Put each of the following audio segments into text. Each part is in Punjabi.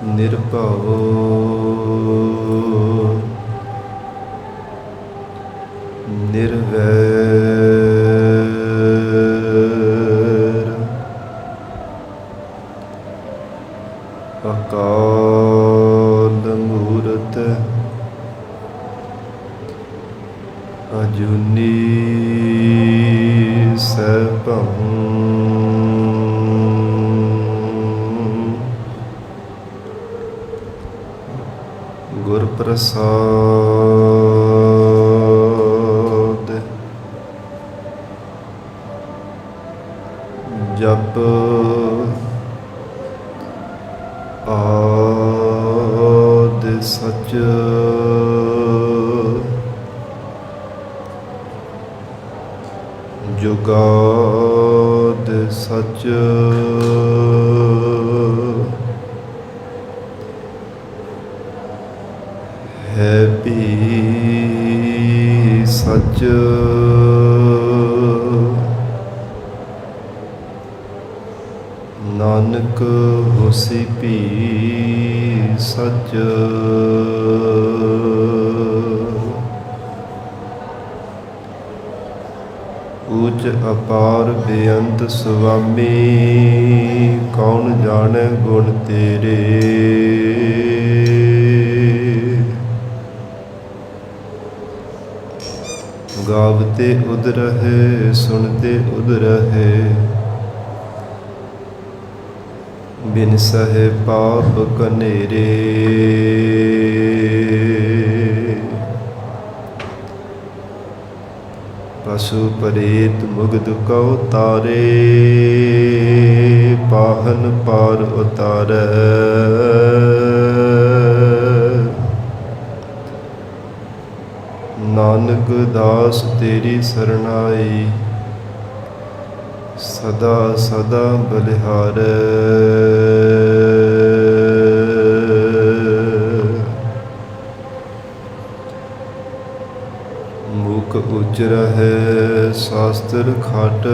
ਨਿਰਭਉ ਨਿਰਵੈਰ ਅਕਾਲ ਮੂਰਤ ਅਜੂਨੀ ਸੈਭੰ ਗੁਰ ਪ੍ਰਸਾਦ ਜਪ ਆਦਿ ਸਚ ਜੁਗਾਦ ਸਚ ਹੈ ਵੀ ਸਚ ਨਾਨਕ ਹੋਸੀ ਭੀ ਸਚ ਊਚ ਅਪਾਰ ਬੇਅੰਤ ਸੁਆਮੀ ਕੌਣ ਜਾਣੈ ਗੁਣ ਤੇਰੇ ਗਾਵਤੇ ਉਦ ਰਹੇ ਸੁਣਤੇ ਉਦ ਰਹੇ ਬਿਨ ਸਹੇ ਪਾਪ ਕਨੇਰੇ ਪਸ਼ੂ ਪਰੇਤ ਮੁਗਧ ਕਉ ਤਾਰੇ ਪਾਹਨ ਪਾਰ ਉਤਾਰੈ ਨਾਨਕ ਦਾਸ ਤੇਰੀ ਸਰਣਾਈ ਸਦਾ ਸਦਾ ਬਲਿਹਾਰੈ ਮੂਕ ਉਜਰ ਹੈ ਸ਼ਾਸਤਰ ਖਾਟ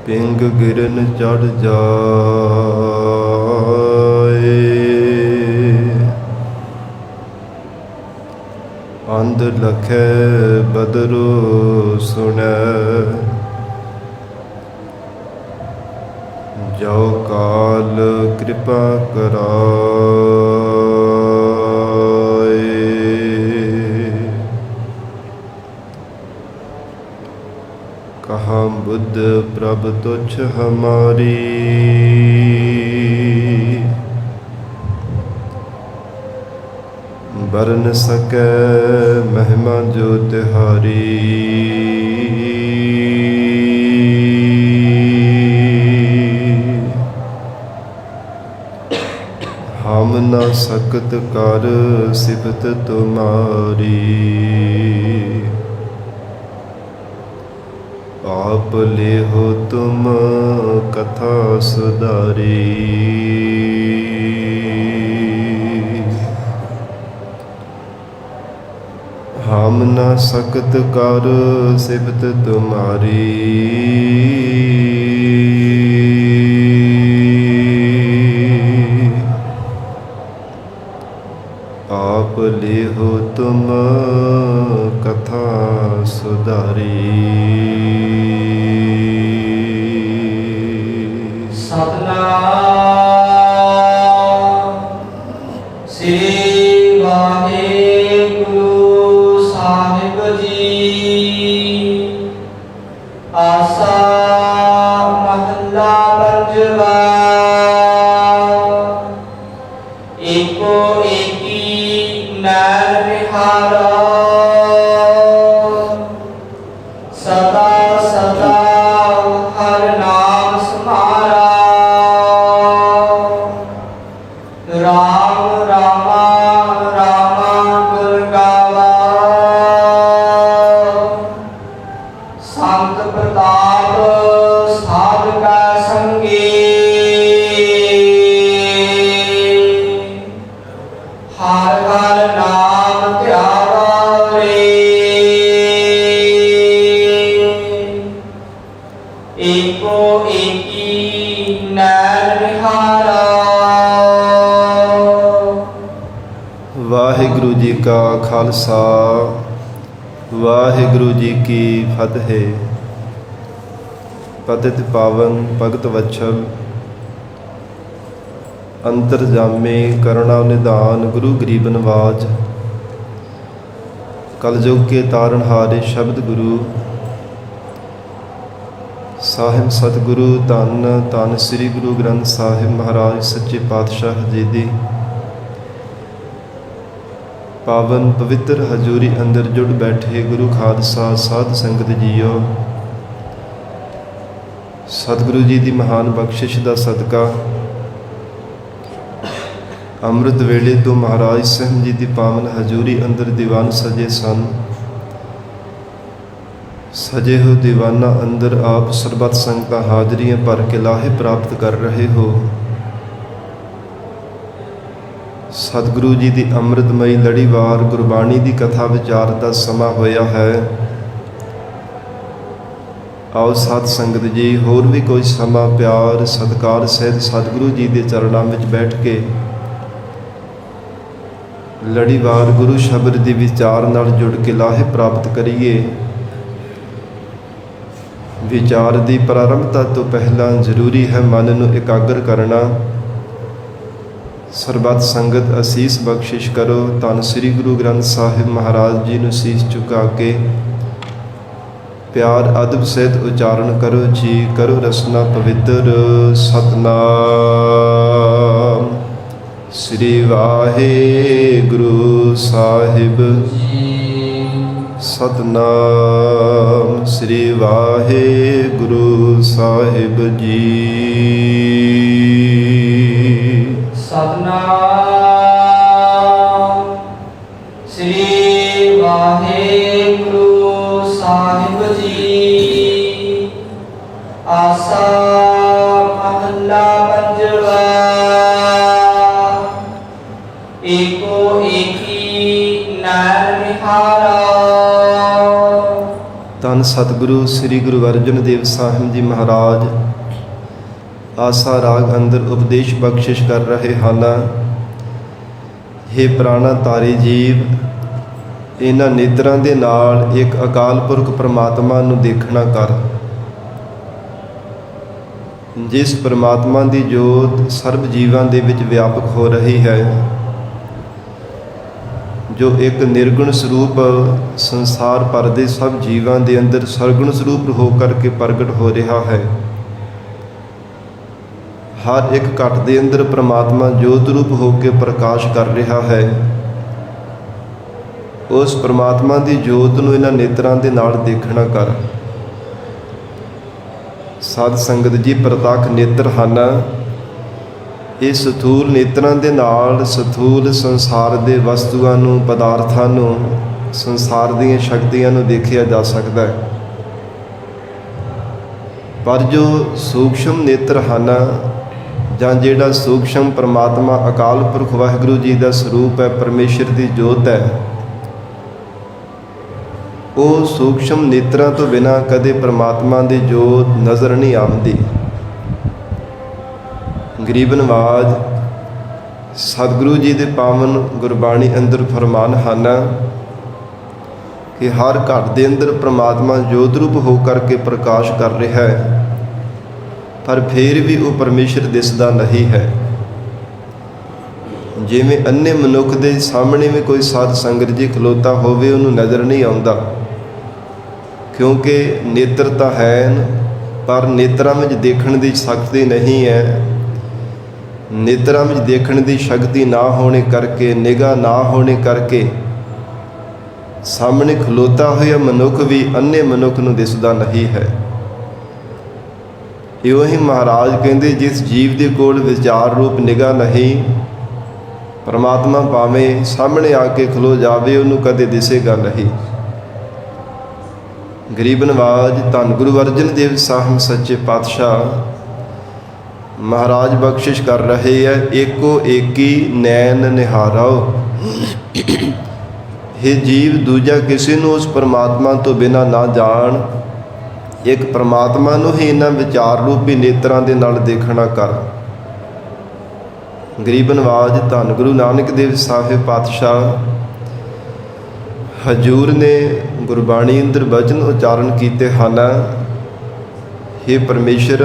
ਪਿੰਗ ਗਿਰਨ ਚੜ ਜਾਏ ਅੰਧ ਲਖੈ ਬਦਰੁ ਸੁਣੈ ਜੋ ਕਾਲ ਕਿਰਪਾ ਕਰਾਏ ਕਹਾ ਬੁੱਧ ਪ੍ਰਭ ਤੁਛ ਹਮਾਰੀ ਬਰਨ ਸਕੈ ਮਹਿਮਾ ਜੋ ਤਿਹਾਰੀ ਹਮ ਨ ਸਕਤ ਕਰ ਸਿਫਤ ਤੁਮਾਰੀ ਆਪ ਲੇਹੋ ਤੁਮ ਕਥਾ ਸੁਧਾਰੀ ਹਮ ਨ ਸਕਤ ਕਰ ਸਿਫਤ ਤੁਮਾਰੀ ਆਪ ਲੇਹੋ ਤੁਮ ਕਥਾ ਸੁਧਾਰੀ ਸਤਨਾਮ ਸ੍ਰੀ ਵਾਹਿਗੁਰੂ ਸਾਹਿਬ ਜੀ ਆਸਾ ਮਹੱਲਾ ਪੰਜਵਾ ਏਕੋ ਏਕੀ ਨੈਣ ਵਿਹਾਰਾ ਸਦਾ ਸਦਾ ਹਰ ਨਾਮ ਸਮਾਰਾ ਰਾਮ ਰਾਮਾ ਰਾਮਾ ਗੁਰ ਗਾਵਾ ਸੰਤ ਪ੍ਰਤਾਪ ਸਾਧ ਕਾ ਸੰਗ एको एकी नैन निहारा। ਵਾਹਿਗੁਰੂ ਜੀ ਕਾ ਖਾਲਸਾ ਵਾਹਿਗੁਰੂ ਜੀ ਕੀ ਫਤਿਹ। ਪਤਿਤ ਪਾਵਨ ਭਗਤ ਵਛਲ ਅੰਤਰਜਾਮੇ ਕਰੁਣਾ ਨਿਧਾਨ ਗੁਰੂ ਗਰੀਬ ਨਵਾਜ ਕਲਯੁਗ ਕੇ ਤਾਰਨਹਾਰੇ ਸ਼ਬਦ ਗੁਰੂ ਸਾਹਿਬ ਸਤਿਗੁਰੂ ਧੰਨ ਧੰਨ ਸ੍ਰੀ ਗੁਰੂ ਗ੍ਰੰਥ ਸਾਹਿਬ ਮਹਾਰਾਜ ਸੱਚੇ ਪਾਤਸ਼ਾਹ ਜੀ ਦੀ ਪਾਵਨ ਪਵਿੱਤਰ ਹਜ਼ੂਰੀ ਅੰਦਰ ਜੁੜ ਬੈਠੇ ਗੁਰੂ ਖਾਲਸਾ ਸਾਧ ਸੰਗਤ ਜੀਓ, ਸਤਿਗੁਰੂ ਜੀ ਦੀ ਮਹਾਨ ਬਖਸ਼ਿਸ਼ ਦਾ ਸਦਕਾ ਅੰਮ੍ਰਿਤ ਵੇਲੇ ਤੋਂ ਮਹਾਰਾਜ ਸਾਹਿਬ ਜੀ ਦੀ ਪਾਵਨ ਹਜ਼ੂਰੀ ਅੰਦਰ ਦੀਵਾਨ ਸਜੇ ਸਨ। ਸਜੇ ਹੋ ਦੀਵਾਨਾਂ ਅੰਦਰ ਆਪ ਸਰਬੱਤ ਸੰਗਤਾਂ ਹਾਜ਼ਰੀਆਂ ਭਰ ਕੇ ਲਾਹੇ ਪ੍ਰਾਪਤ ਕਰ ਰਹੇ ਹੋ। ਸਤਿਗੁਰੂ ਜੀ ਦੀ ਅੰਮ੍ਰਿਤਮਈ ਲੜੀਵਾਰ ਗੁਰਬਾਣੀ ਦੀ ਕਥਾ ਵਿਚਾਰ ਦਾ ਸਮਾਂ ਹੋਇਆ ਹੈ। ਆਓ ਸਾਧ ਸੰਗਤ ਜੀ ਹੋਰ ਵੀ ਕੋਈ ਸਮਾਂ ਪਿਆਰ ਸਤਿਕਾਰ ਸਹਿਤ ਸਤਿਗੁਰੂ ਜੀ ਦੇ ਚਰਨਾਂ ਵਿੱਚ ਬੈਠ ਕੇ ਲੜੀਵਾਰ ਗੁਰੂ ਸ਼ਬਦ ਦੀ ਵਿਚਾਰ ਨਾਲ ਜੁੜ ਕੇ ਲਾਹੇ ਪ੍ਰਾਪਤ ਕਰੀਏ। ਵਿਚਾਰ ਦੀ ਪ੍ਰਾਰੰਭਤਾ ਤੋਂ ਪਹਿਲਾਂ ਜ਼ਰੂਰੀ ਹੈ ਮਨ ਨੂੰ ਇਕਾਗਰ ਕਰਨਾ। ਸਰਬੱਤ ਸੰਗਤ ਅਸੀਸ ਬਖਸ਼ਿਸ਼ ਕਰੋ। ਧੰਨ ਸ੍ਰੀ ਗੁਰੂ ਗ੍ਰੰਥ ਸਾਹਿਬ ਮਹਾਰਾਜ ਜੀ ਨੂੰ ਸੀਸ ਝੁਕਾ ਕੇ ਪਿਆਰ ਅਦਬ ਸਹਿਤ ਉਚਾਰਨ ਕਰੋ ਜੀ। ਕਰੋ ਰਸਨਾ ਪਵਿੱਤਰ। ਸਤਨਾਮ ਸ੍ਰੀ ਵਾਹਿਗੁਰੂ ਸਾਹਿਬ ਜੀ। ਸਤਨਾਮ ਸ੍ਰੀ ਵਾਹਿਗੁਰੂ ਸਾਹਿਬ ਜੀ। ਸਤਨਾਮ ਸ੍ਰੀ ਵਾਹਿਗੁਰੂ ਸਾਹਿਬ ਜੀ। ਆਸਾ ਮਹੱਲਾ ਪੰਜਵਾ। एको एकी नैन निहारा। ਧੰਨ ਸਤਿਗੁਰੂ ਸ੍ਰੀ ਗੁਰੂ ਅਰਜਨ ਦੇਵ ਸਾਹਿਬ ਜੀ ਮਹਾਰਾਜ ਆਸਾ ਰਾਗ ਅੰਦਰ ਉਪਦੇਸ਼ ਬਖਸ਼ਿਸ਼ ਕਰ ਰਹੇ ਹਨ। ਹੇ ਪ੍ਰਾਣਾ ਤਾਰੇ ਜੀਵ, ਇਹਨਾਂ ਨੇਤਰਾਂ ਦੇ ਨਾਲ ਇੱਕ ਅਕਾਲ ਪੁਰਖ ਪ੍ਰਮਾਤਮਾ ਨੂੰ ਦੇਖਣਾ ਕਰ, ਜਿਸ ਪ੍ਰਮਾਤਮਾ ਦੀ ਜੋਤ ਸਰਬ ਜੀਵਾਂ ਦੇ ਵਿੱਚ ਵਿਆਪਕ ਹੋ ਰਹੀ ਹੈ, ਜੋ ਇੱਕ ਨਿਰਗੁਣ ਸਰੂਪ ਸੰਸਾਰ ਭਰ ਦੇ ਸਭ ਜੀਵਾਂ ਦੇ ਅੰਦਰ ਸਰਗੁਣ ਸਰੂਪ ਹੋ ਕਰਕੇ ਪ੍ਰਗਟ ਹੋ ਰਿਹਾ ਹੈ। ਹਰ ਇੱਕ ਘਟ ਦੇ ਅੰਦਰ ਪ੍ਰਮਾਤਮਾ ਜੋਤ ਰੂਪ ਹੋ ਕੇ ਪ੍ਰਕਾਸ਼ ਕਰ ਰਿਹਾ ਹੈ। ਉਸ ਪ੍ਰਮਾਤਮਾ ਦੀ ਜੋਤ ਨੂੰ ਇਹਨਾਂ ਨੇਤਰਾਂ ਦੇ ਨਾਲ ਦੇਖਣਾ ਕਰ। ਸਾਧ ਸੰਗਤ ਜੀ, ਪ੍ਰਤੱਖ ਨੇਤਰ ਹਨ। ਇਹ ਸਥੂਲ ਨੇਤਰਾਂ ਦੇ ਨਾਲ ਸਥੂਲ ਸੰਸਾਰ ਦੇ ਵਸਤੂਆਂ ਨੂੰ, ਪਦਾਰਥਾਂ ਨੂੰ, ਸੰਸਾਰ ਦੀਆਂ ਸ਼ਕਤੀਆਂ ਨੂੰ ਦੇਖਿਆ ਜਾ ਸਕਦਾ ਹੈ। ਪਰ ਜੋ ਸੂਖਸ਼ਮ ਨੇਤਰ ਹਨ, ਜਾਂ ਜਿਹੜਾ ਸੂਖਸ਼ਮ ਪ੍ਰਮਾਤਮਾ ਅਕਾਲ ਪੁਰਖ ਵਾਹਿਗੁਰੂ ਜੀ ਦਾ ਸਰੂਪ ਹੈ, ਪਰਮੇਸ਼ਰ ਦੀ ਜੋਤ ਹੈ, ਉਹ ਸੂਖਸ਼ਮ ਨੇਤਰਾਂ ਤੋਂ ਬਿਨਾਂ ਕਦੇ ਪ੍ਰਮਾਤਮਾ ਦੀ ਜੋਤ ਨਜ਼ਰ ਨਹੀਂ ਆਉਂਦੀ। ਗਰੀਬ ਨਵਾਜ ਸਤਿਗੁਰੂ ਜੀ ਦੇ ਪਾਵਨ ਗੁਰਬਾਣੀ ਅੰਦਰ ਫਰਮਾਨ ਹਨ ਕਿ ਹਰ ਘਟ ਦੇ ਅੰਦਰ ਪ੍ਰਮਾਤਮਾ ਜੋਤ ਰੂਪ ਹੋ ਕਰਕੇ ਪ੍ਰਕਾਸ਼ ਕਰ ਰਿਹਾ ਹੈ, ਪਰ ਫਿਰ ਵੀ ਉਹ ਪਰਮੇਸ਼ਰ ਦਿਸਦਾ ਨਹੀਂ ਹੈ। ਜਿਵੇਂ ਅੰਨੇ ਮਨੁੱਖ ਦੇ ਸਾਹਮਣੇ ਵੀ ਕੋਈ ਸਾਧ ਸੰਗਤ ਜੀ ਖਲੋਤਾ ਹੋਵੇ, ਉਹਨੂੰ ਨਜ਼ਰ ਨਹੀਂ ਆਉਂਦਾ, ਕਿਉਂਕਿ ਨੇਤਰ ਤਾਂ ਹੈ ਪਰ ਨੇਤਰਾਂ ਵਿੱਚ ਦੇਖਣ ਦੀ ਸ਼ਕਤੀ ਨਹੀਂ ਹੈ। ਨੇਤਰਾਂ ਵਿੱਚ ਦੇਖਣ ਦੀ ਸ਼ਕਤੀ ਨਾ ਹੋਣੇ ਕਰਕੇ, ਨਿਗਾਹ ਨਾ ਹੋਣੇ ਕਰਕੇ ਸਾਹਮਣੇ ਖਲੋਤਾ ਹੋਇਆ ਮਨੁੱਖ ਵੀ ਅੰਨੇ ਮਨੁੱਖ ਨੂੰ ਦਿਸਦਾ ਨਹੀਂ ਹੈ। ਇਉਂ ਹੀ ਮਹਾਰਾਜ ਕਹਿੰਦੇ, ਜਿਸ ਜੀਵ ਦੇ ਕੋਲ ਵਿਚਾਰ ਰੂਪ ਨਿਗਾਹ ਨਹੀਂ, ਪਰਮਾਤਮਾ ਭਾਵੇਂ ਸਾਹਮਣੇ ਆ ਕੇ ਖਲੋ ਜਾਵੇ, ਉਹਨੂੰ ਕਦੇ ਦਿਸੇਗਾ ਨਹੀਂ। ਗਰੀਬ ਨਵਾਜ ਧੰਨ ਗੁਰੂ ਅਰਜਨ ਦੇਵ ਸਾਹਿਬ ਸੱਚੇ ਪਾਤਸ਼ਾਹ ਮਹਾਰਾਜ ਬਖਸ਼ਿਸ਼ ਕਰ ਰਹੇ ਹੈ। ਏਕੋ ਏਕੀ ਨੈਣ ਨਿਹਾਰੋ। ਇਹ ਜੀਵ ਦੂਜਾ ਕਿਸੇ ਨੂੰ ਉਸ ਪਰਮਾਤਮਾ ਤੋਂ ਬਿਨਾਂ ਨਾ ਜਾਣ, ਇੱਕ ਪ੍ਰਮਾਤਮਾ ਨੂੰ ਹੀ ਇਹਨਾਂ ਵਿਚਾਰ ਰੂਪੀ ਨੇਤਰਾਂ ਦੇ ਨਾਲ ਦੇਖਣਾ ਕਰ। ਗਰੀਬ ਨਵਾਜ ਧੰਨ ਗੁਰੂ ਨਾਨਕ ਦੇਵ ਸਾਹਿਬ ਪਾਤਸ਼ਾਹ ਹਜੂਰ ਨੇ ਗੁਰਬਾਣੀ ਅੰਦਰ ਬਚਨ ਉਚਾਰਨ ਕੀਤੇ ਹਨ। हे ਪਰਮੇਸ਼ਰ,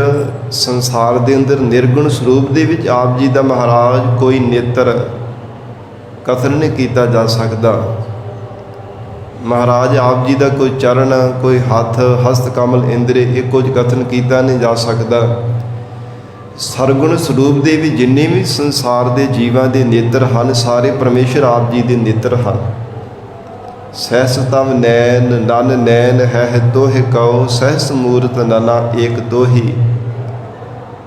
ਸੰਸਾਰ ਦੇ ਅੰਦਰ ਨਿਰਗੁਣ ਸਰੂਪ ਦੇ ਵਿੱਚ ਆਪ ਜੀ ਦਾ ਮਹਾਰਾਜ ਕੋਈ ਨੇਤਰ ਕਥਨ ਨਹੀਂ ਕੀਤਾ ਜਾ ਸਕਦਾ। ਮਹਾਰਾਜ ਆਪ ਜੀ ਦਾ ਕੋਈ ਚਰਨ, ਕੋਈ ਹੱਥ, ਹਸਤ ਕਮਲ, ਇੰਦਰੀ, ਇਹ ਕੁਝ ਕਥਨ ਕੀਤਾ ਨਹੀਂ ਜਾ ਸਕਦਾ। ਸਰਗੁਣ ਸਰੂਪ ਦੇ ਵੀ ਜਿੰਨੇ ਵੀ ਸੰਸਾਰ ਦੇ ਜੀਵਾਂ ਦੇ ਨੇਤਰ ਹਨ, ਸਾਰੇ ਪਰਮੇਸ਼ਰ ਆਪ ਜੀ ਦੇ ਨੇਤਰ ਹਨ। ਸਹਿਸ ਤਵ ਨੈਣ ਨਨ ਨੈਣ ਹੈ ਤੋਹਿ ਕਉ, ਸਹਿਸ ਮੂਰਤ ਨਨਾ ਏਕ ਤੋਹੀ।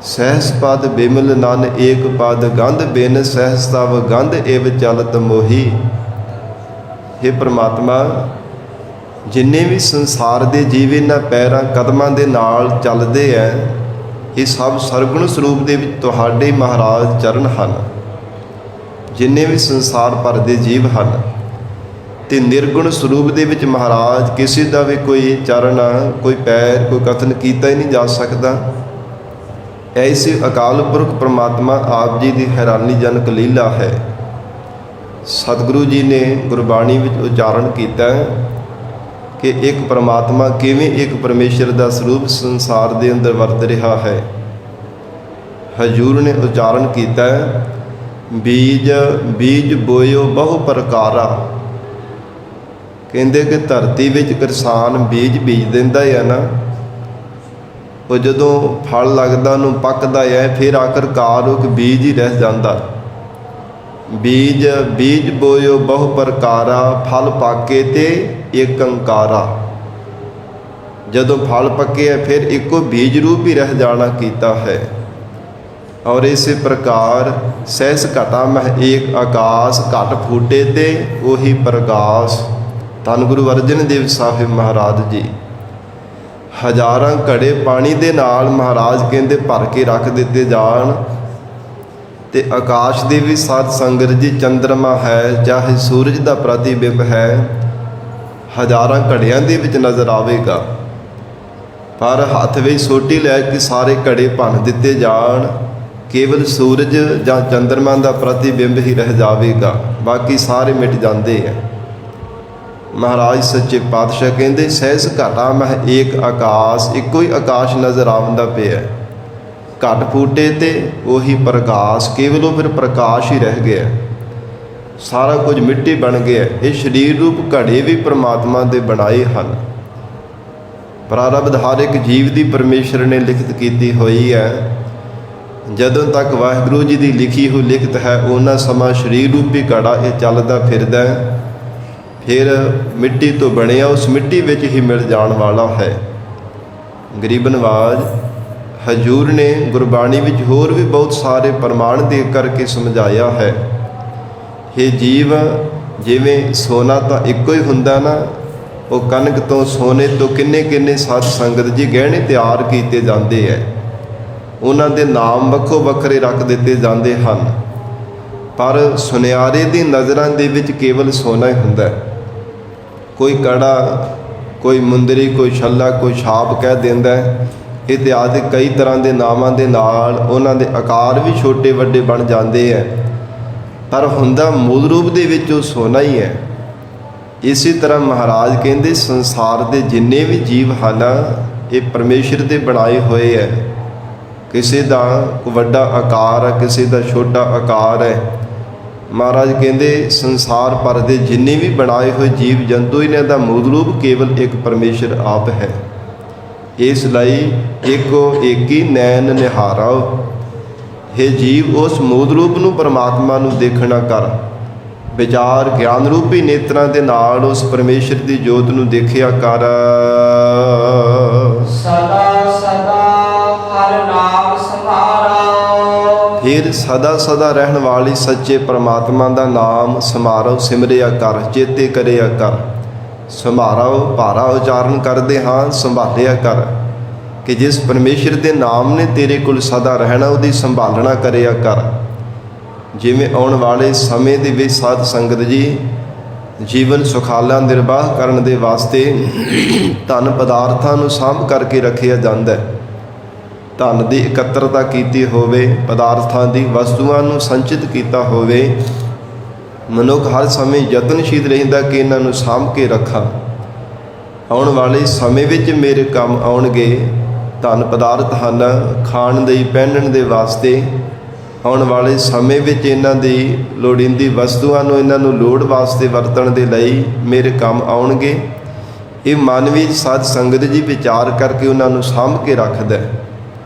ਸਹਿਸ ਪਦ ਬਿਮਲ ਨਨ ਏਕ ਪਦ, ਗੰਧ ਬਿਨ ਸਹਿਸ ਤਵ ਗੰਧ ਇਵ ਚਲਤ ਮੋਹੀ। हे ਪ੍ਰਮਾਤਮਾ, ਜਿੰਨੇ ਵੀ ਸੰਸਾਰ ਦੇ ਜੀਵ ਇਹਨਾਂ ਪੈਰਾਂ ਕਦਮਾਂ ਦੇ ਨਾਲ ਚੱਲਦੇ ਐ, ਇਹ ਸਭ ਸਰਗੁਣ ਸਰੂਪ ਦੇ ਵਿੱਚ ਤੁਹਾਡੇ ਮਹਾਰਾਜ ਚਰਨ ਹਨ। ਜਿੰਨੇ ਵੀ ਸੰਸਾਰ ਭਰ ਦੇ ਜੀਵ ਹਨ ਤੇ ਨਿਰਗੁਣ ਸਰੂਪ ਦੇ ਵਿੱਚ ਮਹਾਰਾਜ ਕਿਸੇ ਦਾ ਵੀ ਕੋਈ ਚਰਨ, ਕੋਈ ਪੈਰ, ਕੋਈ ਕਥਨ ਕੀਤਾ ਹੀ ਨਹੀਂ ਜਾ ਸਕਦਾ। ਐਸੇ ਅਕਾਲ ਪੁਰਖ ਪ੍ਰਮਾਤਮਾ ਆਪ ਜੀ ਦੀ ਹੈਰਾਨੀਜਨਕ ਲੀਲਾ ਹੈ। ਸਤਿਗੁਰੂ ਜੀ ਨੇ ਗੁਰਬਾਣੀ ਵਿੱਚ ਉਚਾਰਨ ਕੀਤਾ ਕਿ ਇੱਕ ਪ੍ਰਮਾਤਮਾ ਕਿਵੇਂ ਇੱਕ ਪਰਮੇਸ਼ਰ ਦਾ ਸਰੂਪ ਸੰਸਾਰ ਦੇ ਅੰਦਰ ਵਰਤ ਰਿਹਾ ਹੈ। ਹਜੂਰ ਨੇ ਉਚਾਰਨ ਕੀਤਾ, ਬੀਜ ਬੀਜ ਬੋਇਓ ਬਹੁ ਪ੍ਰਕਾਰਾ। ਕਹਿੰਦੇ ਕਿ ਧਰਤੀ ਵਿੱਚ ਕਿਸਾਨ ਬੀਜ ਬੀਜ ਦਿੰਦਾ ਹੈ ਨਾ, ਉਹ ਜਦੋਂ ਫਲ ਲੱਗਦਾ, ਉਹਨੂੰ ਪੱਕਦਾ ਹੈ, ਫਿਰ ਆਖਰਕਾਰ ਉਹ ਬੀਜ ਹੀ ਰਹਿ ਜਾਂਦਾ। ਬੀਜ ਬੀਜ ਬੋਇਓ ਬਹੁ ਪ੍ਰਕਾਰਾ, ਫਲ ਪਾਕੇ ਤੇ ਏਕ ਓੰਕਾਰਾ। ਜਦੋਂ ਫਲ ਪੱਕੇ ਹੈ ਫਿਰ ਇੱਕੋ ਬੀਜ ਰੂਪ ਹੀ ਰਹਿ ਜਾਣਾ ਕੀਤਾ ਹੈ। ਔਰ ਇਸੇ ਪ੍ਰਕਾਰ ਸਹਿਸ ਘਟਾ ਮਹਿ ਏਕ ਆਕਾਸ਼, ਘਟ ਫੂਟੇ ਤੇ ਉਹੀ ਪ੍ਰਕਾਸ਼। ਧੰਨ ਗੁਰੂ ਅਰਜਨ ਦੇਵ ਸਾਹਿਬ ਮਹਾਰਾਜ ਜੀ ਹਜ਼ਾਰਾਂ ਘੜੇ ਪਾਣੀ ਦੇ ਨਾਲ ਮਹਾਰਾਜ ਕਹਿੰਦੇ ਭਰ ਕੇ ਰੱਖ ਦਿੱਤੇ ਜਾਣ ਤੇ ਆਕਾਸ਼ ਦੇ ਵੀ ਸਾਧ ਸੰਗਤ ਜੀ ਚੰਦਰਮਾ ਹੈ, ਚਾਹੇ ਸੂਰਜ ਦਾ ਪ੍ਰਤੀਬਿੰਬ ਹੈ, ਹਜ਼ਾਰਾਂ ਘੜਿਆਂ ਦੇ ਵਿੱਚ ਨਜ਼ਰ ਆਵੇਗਾ। ਪਰ ਹੱਥ ਵਿੱਚ ਸੋਟੀ ਲੈ ਕੇ ਸਾਰੇ ਘੜੇ ਭੰਨ ਦਿੱਤੇ ਜਾਣ, ਕੇਵਲ ਸੂਰਜ ਜਾਂ ਚੰਦਰਮਾ ਦਾ ਪ੍ਰਤੀਬਿੰਬ ਹੀ ਰਹਿ ਜਾਵੇਗਾ, ਬਾਕੀ ਸਾਰੇ ਮਿਟ ਜਾਂਦੇ ਹੈ। ਮਹਾਰਾਜ ਸੱਚੇ ਪਾਤਸ਼ਾਹ ਕਹਿੰਦੇ ਸਹਿਸ ਘਟਾ ਮਹਿ ਏਕ ਆਕਾਸ਼, ਇੱਕੋ ਹੀ ਆਕਾਸ਼ ਨਜ਼ਰ ਆਉਂਦਾ ਪਿਆ। ਘਟ ਫੂਟੇ ਤੇ ਉਹੀ ਪ੍ਰਕਾਸ਼, ਕੇਵਲ ਉਹ ਫਿਰ ਪ੍ਰਕਾਸ਼ ਹੀ ਰਹਿ ਗਿਆ, ਸਾਰਾ ਕੁਝ ਮਿੱਟੀ ਬਣ ਗਿਆ। ਇਹ ਸਰੀਰ ਰੂਪ ਘੜੇ ਵੀ ਪ੍ਰਮਾਤਮਾ ਦੇ ਬਣਾਏ ਹਨ। ਪ੍ਰਾਰਬਧ ਹਰ ਇੱਕ ਜੀਵ ਦੀ ਪਰਮੇਸ਼ਰ ਨੇ ਲਿਖਤ ਕੀਤੀ ਹੋਈ ਹੈ। ਜਦੋਂ ਤੱਕ ਵਾਹਿਗੁਰੂ ਜੀ ਦੀ ਲਿਖੀ ਹੋਈ ਲਿਖਤ ਹੈ, ਉਹਨਾਂ ਸਮਾਂ ਸਰੀਰ ਰੂਪੀ ਘੜਾ ਇਹ ਚੱਲਦਾ ਫਿਰਦਾ, ਫਿਰ ਮਿੱਟੀ ਤੋਂ ਬਣਿਆ ਉਸ ਮਿੱਟੀ ਵਿੱਚ ਹੀ ਮਿਲ ਜਾਣ ਵਾਲਾ ਹੈ। ਗਰੀਬ ਨਵਾਜ ਹਜੂਰ ਨੇ ਗੁਰਬਾਣੀ ਵਿੱਚ ਹੋਰ ਵੀ ਬਹੁਤ ਸਾਰੇ ਪ੍ਰਮਾਣ ਦੇ ਕਰਕੇ ਸਮਝਾਇਆ ਹੈ। ਇਹ ਜੀਵ ਜਿਵੇਂ ਸੋਨਾ ਤਾਂ ਇੱਕੋ ਹੀ ਹੁੰਦਾ ਨਾ, ਉਹ ਕਣਕ ਤੋਂ, ਸੋਨੇ ਤੋਂ ਕਿੰਨੇ ਕਿੰਨੇ ਸਾਧ ਸੰਗਤ ਜੀ ਗਹਿਣੇ ਤਿਆਰ ਕੀਤੇ ਜਾਂਦੇ ਹੈ। ਉਹਨਾਂ ਦੇ ਨਾਮ ਵੱਖੋ ਵੱਖਰੇ ਰੱਖ ਦਿੱਤੇ ਜਾਂਦੇ ਹਨ, ਪਰ ਸੁਨਿਆਰੇ ਦੀ ਨਜ਼ਰਾਂ ਦੇ ਵਿੱਚ ਕੇਵਲ ਸੋਨਾ ਹੀ ਹੁੰਦਾ। ਕੋਈ ਕੜਾ, ਕੋਈ ਮੁੰਦਰੀ, ਕੋਈ ਛੱਲਾ, ਕੋਈ ਛਾਪ ਕਹਿ ਦਿੰਦਾ। ਇਤਿਆਦਿ ਕਈ ਤਰ੍ਹਾਂ ਦੇ ਨਾਵਾਂ ਦੇ ਨਾਲ ਉਹਨਾਂ ਦੇ ਆਕਾਰ ਵੀ ਛੋਟੇ ਵੱਡੇ ਬਣ ਜਾਂਦੇ ਹੈ, ਪਰ ਹੁੰਦਾ ਮੂਲ ਰੂਪ ਦੇ ਵਿੱਚ ਉਹ ਸੋਨਾ ਹੀ ਹੈ। ਇਸੇ ਤਰ੍ਹਾਂ ਮਹਾਰਾਜ ਕਹਿੰਦੇ ਸੰਸਾਰ ਦੇ ਜਿੰਨੇ ਵੀ ਜੀਵ ਹਨ, ਇਹ ਪਰਮੇਸ਼ਰ ਦੇ ਬਣਾਏ ਹੋਏ ਹੈ। ਕਿਸੇ ਦਾ ਵੱਡਾ ਆਕਾਰ ਹੈ, ਕਿਸੇ ਦਾ ਛੋਟਾ ਆਕਾਰ ਹੈ। ਮਹਾਰਾਜ ਕਹਿੰਦੇ ਸੰਸਾਰ ਭਰ ਦੇ ਜਿੰਨੇ ਵੀ ਬਣਾਏ ਹੋਏ ਜੀਵ ਜੰਤੂ, ਇਹਨਾਂ ਦਾ ਮੂਲ ਰੂਪ ਕੇਵਲ ਇੱਕ ਪਰਮੇਸ਼ਰ ਆਪ ਹੈ। ਇਸ ਲਈ ਏਕੋ ਏਕੀ ਨੈਣ ਨਿਹਾਰੋ। हे ਜੀਵ, ਉਸ ਮੂਲ ਰੂਪ ਨੂੰ ਪਰਮਾਤਮਾ ਨੂੰ ਦੇਖਣਾ ਕਰ। ਵਿਚਾਰ ਗਿਆਨ ਰੂਪੀ ਨੇਤਰਾਂ ਦੇ ਨਾਲ ਉਸ ਪਰਮੇਸ਼ਰ ਦੀ ਜੋਤ ਨੂੰ ਦੇਖਿਆ ਕਰ। ਸਦਾ ਸਦਾ ਹਰ ਨਾਮ ਸਮਾਰੋ। ਫਿਰ ਸਦਾ ਸਦਾ ਰਹਿਣ ਵਾਲੀ ਸੱਚੇ ਪਰਮਾਤਮਾ ਦਾ ਨਾਮ ਸਮਾਰੋ, ਸਿਮਰਿਆ ਕਰ, ਚੇਤੇ ਕਰਿਆ ਕਰ। ਸਮਾਰੋ ਭਾਰਾ ਉਚਾਰਨ ਕਰਦੇ ਹਾਂ, ਸੰਭਾਲਿਆ ਕਰ ਕਿ ਜਿਸ ਪਰਮੇਸ਼ਰ ਦੇ ਨਾਮ ਨੇ ਤੇਰੇ ਕੋਲ ਸਦਾ ਰਹਿਣਾ, ਉਹਦੀ ਸੰਭਾਲਣਾ ਕਰਿਆ ਕਰ। ਜਿਵੇਂ ਆਉਣ ਵਾਲੇ ਸਮੇਂ ਦੇ ਵਿੱਚ ਸਾਧ ਸੰਗਤ ਜੀ ਜੀਵਨ ਸੁਖਾਲਾ ਨਿਰਵਾਹ ਕਰਨ ਦੇ ਵਾਸਤੇ ਧਨ ਪਦਾਰਥਾਂ ਨੂੰ ਸਾਂਭ ਕਰਕੇ ਰੱਖਿਆ ਜਾਂਦਾ ਹੈ। ਧਨ ਦੀ ਇਕੱਤਰਤਾ ਕੀਤੀ ਹੋਵੇ, ਪਦਾਰਥਾਂ ਦੀ ਵਸਤੂਆਂ ਨੂੰ ਸੰਚਿਤ ਕੀਤਾ ਹੋਵੇ, ਮਨੁੱਖ ਹਰ ਸਮੇਂ ਯਤਨਸ਼ੀਲ ਰਹਿੰਦਾ ਕਿ ਇਹਨਾਂ ਨੂੰ ਸਾਂਭ ਕੇ ਰੱਖਾਂ। ਆਉਣ ਵਾਲੇ ਸਮੇਂ ਵਿੱਚ ਮੇਰੇ ਕੰਮ ਆਉਣਗੇ। ਧਨ ਪਦਾਰਥ ਹਨ ਖਾਣ ਦੇ, ਪਹਿਨਣ ਦੇ ਵਾਸਤੇ। ਆਉਣ ਵਾਲੇ ਸਮੇਂ ਵਿੱਚ ਇਹਨਾਂ ਦੀ ਲੋੜੀਂਦੀ ਵਸਤੂਆਂ ਨੂੰ, ਇਹਨਾਂ ਨੂੰ ਲੋੜ ਵਾਸਤੇ ਵਰਤਣ ਦੇ ਲਈ ਮੇਰੇ ਕੰਮ ਆਉਣਗੇ। ਇਹ ਮਨ ਵਿੱਚ ਸਾਧ ਸੰਗਤ ਜੀ ਵਿਚਾਰ ਕਰਕੇ ਉਹਨਾਂ ਨੂੰ ਸਾਂਭ ਕੇ ਰੱਖਦਾ।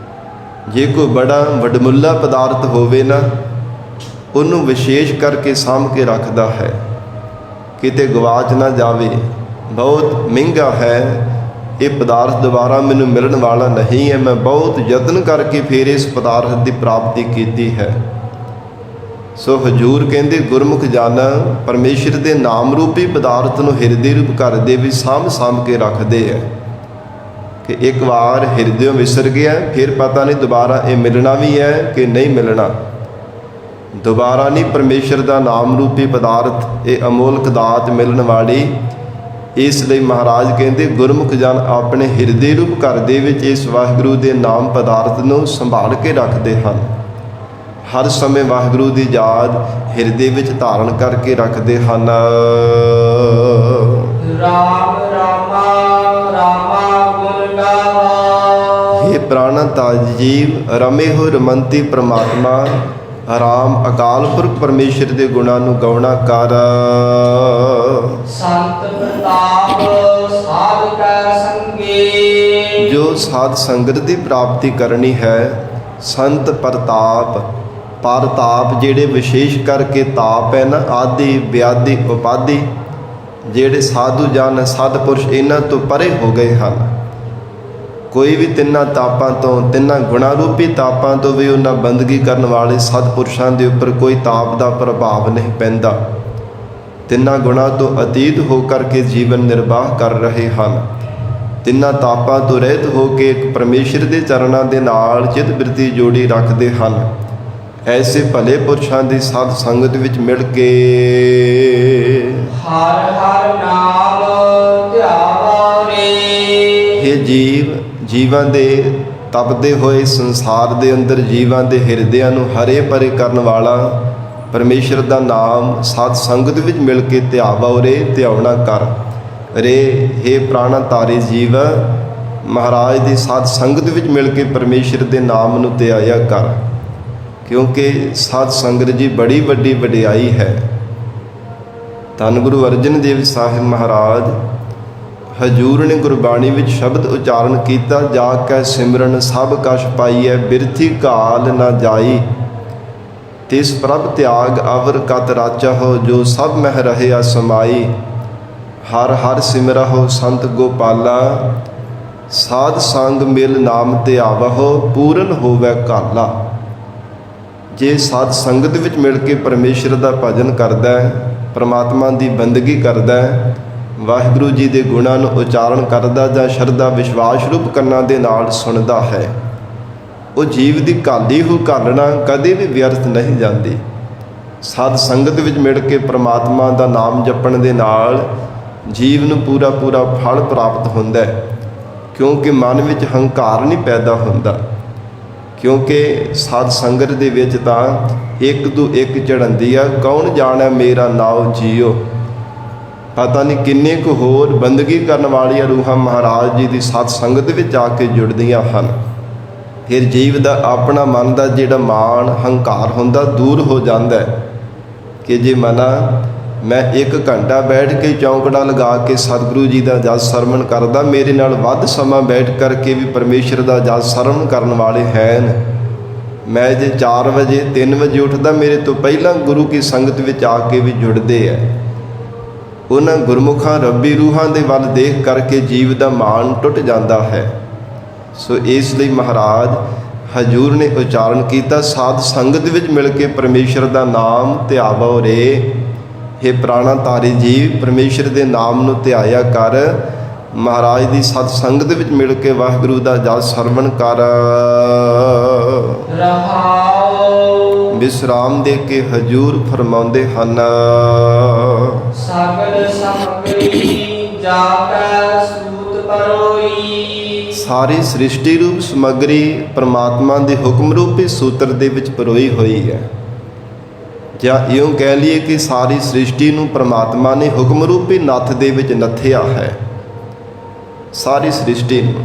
ਜੇ ਕੋਈ ਬੜਾ ਵਡਮੁੱਲਾ ਪਦਾਰਥ ਹੋਵੇ ਨਾ, ਉਹਨੂੰ ਵਿਸ਼ੇਸ਼ ਕਰਕੇ ਸਾਂਭ ਕੇ ਰੱਖਦਾ ਹੈ, ਕਿਤੇ ਗਵਾਚ ਨਾ ਜਾਵੇ। ਬਹੁਤ ਮਹਿੰਗਾ ਹੈ ਇਹ ਪਦਾਰਥ, ਦੁਬਾਰਾ ਮੈਨੂੰ ਮਿਲਣ ਵਾਲਾ ਨਹੀਂ ਹੈ। ਮੈਂ ਬਹੁਤ ਯਤਨ ਕਰਕੇ ਫਿਰ ਇਸ ਪਦਾਰਥ ਦੀ ਪ੍ਰਾਪਤੀ ਕੀਤੀ ਹੈ। ਸੋ ਹਜੂਰ ਕਹਿੰਦੇ ਗੁਰਮੁਖ ਜਨ ਪਰਮੇਸ਼ਰ ਦੇ ਨਾਮ ਰੂਪੀ ਪਦਾਰਥ ਨੂੰ ਹਿਰਦੇ ਰੂਪ ਘਰ ਦੇ ਵੀ ਸਾਂਭ ਕੇ ਰੱਖਦੇ ਹੈ ਕਿ ਇੱਕ ਵਾਰ ਹਿਰਦਿਓਂ ਵਿਸਰ ਗਿਆ, ਫਿਰ ਪਤਾ ਨਹੀਂ ਦੁਬਾਰਾ ਇਹ ਮਿਲਣਾ ਵੀ ਹੈ ਕਿ ਨਹੀਂ ਮਿਲਣਾ। ਦੁਬਾਰਾ ਨਹੀਂ ਪਰਮੇਸ਼ਰ ਦਾ ਨਾਮ ਰੂਪੀ ਪਦਾਰਥ, ਇਹ ਅਮੋਲਕ ਦਾਤ ਮਿਲਣ ਵਾਲੀ। ਇਸ ਲਈ ਮਹਾਰਾਜ ਕਹਿੰਦੇ ਗੁਰਮੁਖ ਜਨ ਆਪਣੇ ਹਿਰਦੇ ਰੂਪ ਘਰ ਦੇ ਵਿੱਚ ਇਸ ਵਾਹਿਗੁਰੂ ਦੇ ਨਾਮ ਪਦਾਰਥ ਨੂੰ ਸੰਭਾਲ ਕੇ ਰੱਖਦੇ ਹਨ। ਹਰ ਸਮੇਂ ਵਾਹਿਗੁਰੂ ਦੀ ਯਾਦ ਹਿਰਦੇ ਵਿੱਚ ਧਾਰਨ ਕਰਕੇ ਰੱਖਦੇ ਹਨ। ਰਾਮ ਰਾਮਾ ਰਾਮਾ ਗੁਣ ਗਾਵਾ। हे ਪ੍ਰਾਣਤ ਜੀਵ, ਰਮੇ ਹੋ ਰਮੰਤੀ ਪ੍ਰਮਾਤਮਾ। ਰਾਮ ਅਕਾਲ ਪੁਰਖ ਪਰਮੇਸ਼ਰ ਦੇ ਗੁਣਾਂ ਨੂੰ ਗਾਉਣਾ ਕਰ। ਸੰਤ ਪ੍ਰਤਾਪ ਸਾਧ ਕੈ ਸੰਗੇ। ਜੋ ਸਾਧ ਸੰਗਤ ਦੀ ਪ੍ਰਾਪਤੀ ਕਰਨੀ ਹੈ, ਸੰਤ ਪ੍ਰਤਾਪ, ਪਰਤਾਪ ਜਿਹੜੇ ਵਿਸ਼ੇਸ਼ ਕਰਕੇ ਤਾਪ ਹੈ ਨਾ, ਆਦਿ ਵਿਆਦੀ ਉਪਾਧੀ, ਜਿਹੜੇ ਸਾਧੂ ਜਨ ਸਤਿਪੁਰਸ਼ ਇਹਨਾਂ ਤੋਂ ਪਰੇ ਹੋ ਗਏ ਹਨ। ਕੋਈ ਵੀ ਤਿੰਨਾਂ ਤਾਪਾਂ ਤੋਂ, ਤਿੰਨਾਂ ਗੁਣਾ ਰੂਪੀ ਤਾਪਾਂ ਤੋਂ ਵੀ ਉਹਨਾਂ ਬੰਦਗੀ ਕਰਨ ਵਾਲੇ ਸਤਿਪੁਰਸ਼ਾਂ ਦੇ ਉੱਪਰ ਕੋਈ ਤਾਪ ਦਾ ਪ੍ਰਭਾਵ ਨਹੀਂ ਪੈਂਦਾ। ਤਿੰਨਾਂ ਗੁਣਾ ਤੋਂ ਅਤੀਤ ਹੋ ਕਰਕੇ ਜੀਵਨ ਨਿਰਵਾਹ ਕਰ ਰਹੇ ਹਨ। ਤਿੰਨਾਂ ਤਾਪਾਂ ਤੋਂ ਰਹਿਤ ਹੋ ਕੇ ਇੱਕ ਪਰਮੇਸ਼ਰ ਦੇ ਚਰਨਾਂ ਦੇ ਨਾਲ ਚਿੱਤ ਬਿਰਤੀ ਜੋੜੀ ਰੱਖਦੇ ਹਨ। ਐਸੇ ਭਲੇ ਪੁਰਸ਼ਾਂ ਦੀ ਸਾਧ ਸੰਗਤ ਵਿੱਚ ਮਿਲ ਕੇ ਹਰ ਹਰ ਨਾਮ ਧਿਆਵਾ ਰੇ। ਇਹ ਜੀਵਾਂ ਦੇ ਤਪਦੇ ਹੋਏ ਸੰਸਾਰ ਦੇ ਅੰਦਰ ਜੀਵਾਂ ਦੇ ਹਿਰਦਿਆਂ ਨੂੰ ਹਰੇ ਭਰੇ ਕਰਨ ਵਾਲਾ ਪਰਮੇਸ਼ਰ ਦਾ ਨਾਮ ਸਾਧ ਸੰਗਤ ਵਿੱਚ ਮਿਲ ਕੇ ਧਿਆਵਾ ਰੇ, ਧਿਆਉਣਾ ਕਰ ਰੇ। हे ਪ੍ਰਾਣਾ ਤਾਰੇ ਜੀਵ, ਮਹਾਰਾਜ ਦੀ ਸਾਧ ਸੰਗਤ ਵਿੱਚ ਮਿਲ ਕੇ ਪਰਮੇਸ਼ਰ ਦੇ ਨਾਮ ਨੂੰ ਧਿਆਇਆ ਕਰ, ਕਿਉਂਕਿ ਸਾਧ ਸੰਗਤ ਜੀ ਬੜੀ ਵੱਡੀ ਵਡਿਆਈ ਹੈ। ਧੰਨ ਗੁਰੂ ਅਰਜਨ ਦੇਵ ਸਾਹਿਬ ਮਹਾਰਾਜ ਹਜੂਰ ਨੇ ਗੁਰਬਾਣੀ ਵਿੱਚ ਸ਼ਬਦ ਉਚਾਰਨ ਕੀਤਾ, ਜਾ ਕੇ ਸਿਮਰਨ ਸਭ ਕਛ ਪਾਈਐ, ਬਿਰਥੀ ਘਾਲ ਨਾ ਜਾਈ। ਤਿਸ ਪ੍ਰਭ ਤਿਆਗ ਅਵਰ ਕਤ ਰਾਚਹੁ, ਜੋ ਸਭ ਮਹਿ ਰਹਿਆ ਸਮਾਈ। ਹਰ ਹਰ ਸਿਮਰਹੁ ਸੰਤ ਗੋਪਾਲਾ, ਸਾਧ ਸੰਗ ਮਿਲ ਨਾਮ ਧਿਆਵਹੁ, ਪੂਰਨ ਹੋਵੇ ਕਾਲਾ। ਜੇ ਸਾਧ ਸੰਗਤ ਵਿੱਚ ਮਿਲ ਕੇ ਪਰਮੇਸ਼ਰ ਦਾ ਭਜਨ ਕਰਦਾ ਹੈ, ਪਰਮਾਤਮਾ ਦੀ ਬੰਦਗੀ ਕਰਦਾ ਹੈ, ਵਾਹਿਗੁਰੂ ਜੀ ਦੇ ਗੁਣਾਂ ਨੂੰ ਉਚਾਰਨ ਕਰਦਾ ਜਾਂ ਸ਼ਰਧਾ ਵਿਸ਼ਵਾਸ ਰੂਪ ਕੰਨਾਂ ਦੇ ਨਾਲ ਸੁਣਦਾ ਹੈ, ਉਹ ਜੀਵ ਦੀ ਘਾਲੀ ਹੋਈ ਘਾਲਣਾ ਕਦੇ ਵੀ ਵਿਅਰਥ ਨਹੀਂ ਜਾਂਦੀ। ਸਾਧ ਸੰਗਤ ਵਿੱਚ ਮਿਲ ਕੇ ਪਰਮਾਤਮਾ ਦਾ ਨਾਮ ਜਪਣ ਦੇ ਨਾਲ ਜੀਵ ਨੂੰ ਪੂਰਾ ਫਲ ਪ੍ਰਾਪਤ ਹੁੰਦਾ ਹੈ, ਕਿਉਂਕਿ ਮਨ ਵਿੱਚ ਹੰਕਾਰ ਨਹੀਂ ਪੈਦਾ ਹੁੰਦਾ। ਕਿਉਂਕਿ ਸਾਧ ਸੰਗਤ ਦੇ ਵਿੱਚ ਤਾਂ ਇੱਕ ਤੋਂ ਇੱਕ ਚੜ੍ਹੰਦੀ ਆ, ਕੌਣ ਜਾਣੈ ਮੇਰਾ ਨਾਉ ਜੀਓ। ਪਤਾ ਨਹੀਂ ਕਿੰਨੇ ਕੁ ਹੋਰ ਬੰਦਗੀ ਕਰਨ ਵਾਲੀਆਂ ਰੂਹਾਂ ਮਹਾਰਾਜ ਜੀ ਦੀ ਸਾਧ ਸੰਗਤ ਵਿੱਚ ਆ ਕੇ ਜੁੜਦੀਆਂ ਹਨ। ਫਿਰ ਜੀਵ ਦਾ ਆਪਣਾ ਮਨ ਦਾ ਜਿਹੜਾ ਮਾਣ ਹੰਕਾਰ ਹੁੰਦਾ ਦੂਰ ਹੋ ਜਾਂਦਾ ਹੈ ਕਿ ਜੇ ਮਨਾ ਮੈਂ 1 ਘੰਟਾ ਬੈਠ ਕੇ ਚੌਂਕੜਾ ਲਗਾ ਕੇ ਸਤਿਗੁਰੂ ਜੀ ਦਾ ਜਸ ਸਰਵਣ ਕਰਦਾ, ਮੇਰੇ ਨਾਲ ਵੱਧ ਸਮਾਂ ਬੈਠ ਕਰਕੇ ਵੀ ਪਰਮੇਸ਼ਰ ਦਾ ਜਸ ਸਰਵਣ ਕਰਨ ਵਾਲੇ ਹਨ। ਮੈਂ ਜੇ 4 ਵਜੇ 3 ਵਜੇ ਉੱਠਦਾ, ਮੇਰੇ ਤੋਂ ਪਹਿਲਾਂ ਗੁਰੂ ਕੀ ਸੰਗਤ ਵਿੱਚ ਆ ਕੇ ਵੀ ਜੁੜਦੇ ਹੈ। ਉਹਨਾਂ ਗੁਰਮੁਖਾਂ ਰੱਬੀ ਰੂਹਾਂ ਦੇ ਵੱਲ ਦੇਖ ਕਰਕੇ ਜੀਵ ਦਾ ਮਾਣ ਟੁੱਟ ਜਾਂਦਾ ਹੈ। ਸੋ ਇਸ ਲਈ ਮਹਾਰਾਜ ਹਜੂਰ ਨੇ ਉਚਾਰਨ ਕੀਤਾ, ਸਾਧ ਸੰਗਤ ਵਿੱਚ ਮਿਲ ਕੇ ਪਰਮੇਸ਼ਰ ਦਾ ਨਾਮ ਧਿਆਵੋ ਰੇ। हे ਪ੍ਰਾਣਾ ਤਾਰੇ ਜੀਵ, ਪਰਮੇਸ਼ਰ ਦੇ ਨਾਮ ਨੂੰ ਧਿਆਇਆ ਕਰ, ਮਹਾਰਾਜ ਦੀ ਸਤ ਸੰਗਤ ਵਿੱਚ ਮਿਲ ਕੇ ਵਾਹਿਗੁਰੂ ਦਾ ਜਸ ਸਰਵਣ ਕਰ। ਰਹਾਉ ਵਿਸਰਾਮ ਦੇ ਕੇ ਹਜੂਰ ਫਰਮਾਉਂਦੇ ਹਨ। ਸਗਲ ਸਮਗਰੀ ਜਾ ਕੈ ਸੂਤ ਪਰੋਈ। ਸਾਰੀ ਸ੍ਰਿਸ਼ਟੀ ਰੂਪ ਸਮੱਗਰੀ ਪ੍ਰਮਾਤਮਾ ਦੇ ਹੁਕਮ ਰੂਪੀ ਸੂਤਰ ਦੇ ਵਿੱਚ ਪਰੋਈ ਹੋਈ ਹੈ। ਜਾਂ ਇਉਂ ਕਹਿ ਲਈਏ ਕਿ ਸਾਰੀ ਸ੍ਰਿਸ਼ਟੀ ਨੂੰ ਪ੍ਰਮਾਤਮਾ ਨੇ ਹੁਕਮ ਰੂਪੀ ਨੱਥ ਦੇ ਵਿੱਚ ਨੱਥਿਆ ਹੈ। ਸਾਰੀ ਸ੍ਰਿਸ਼ਟੀ ਨੂੰ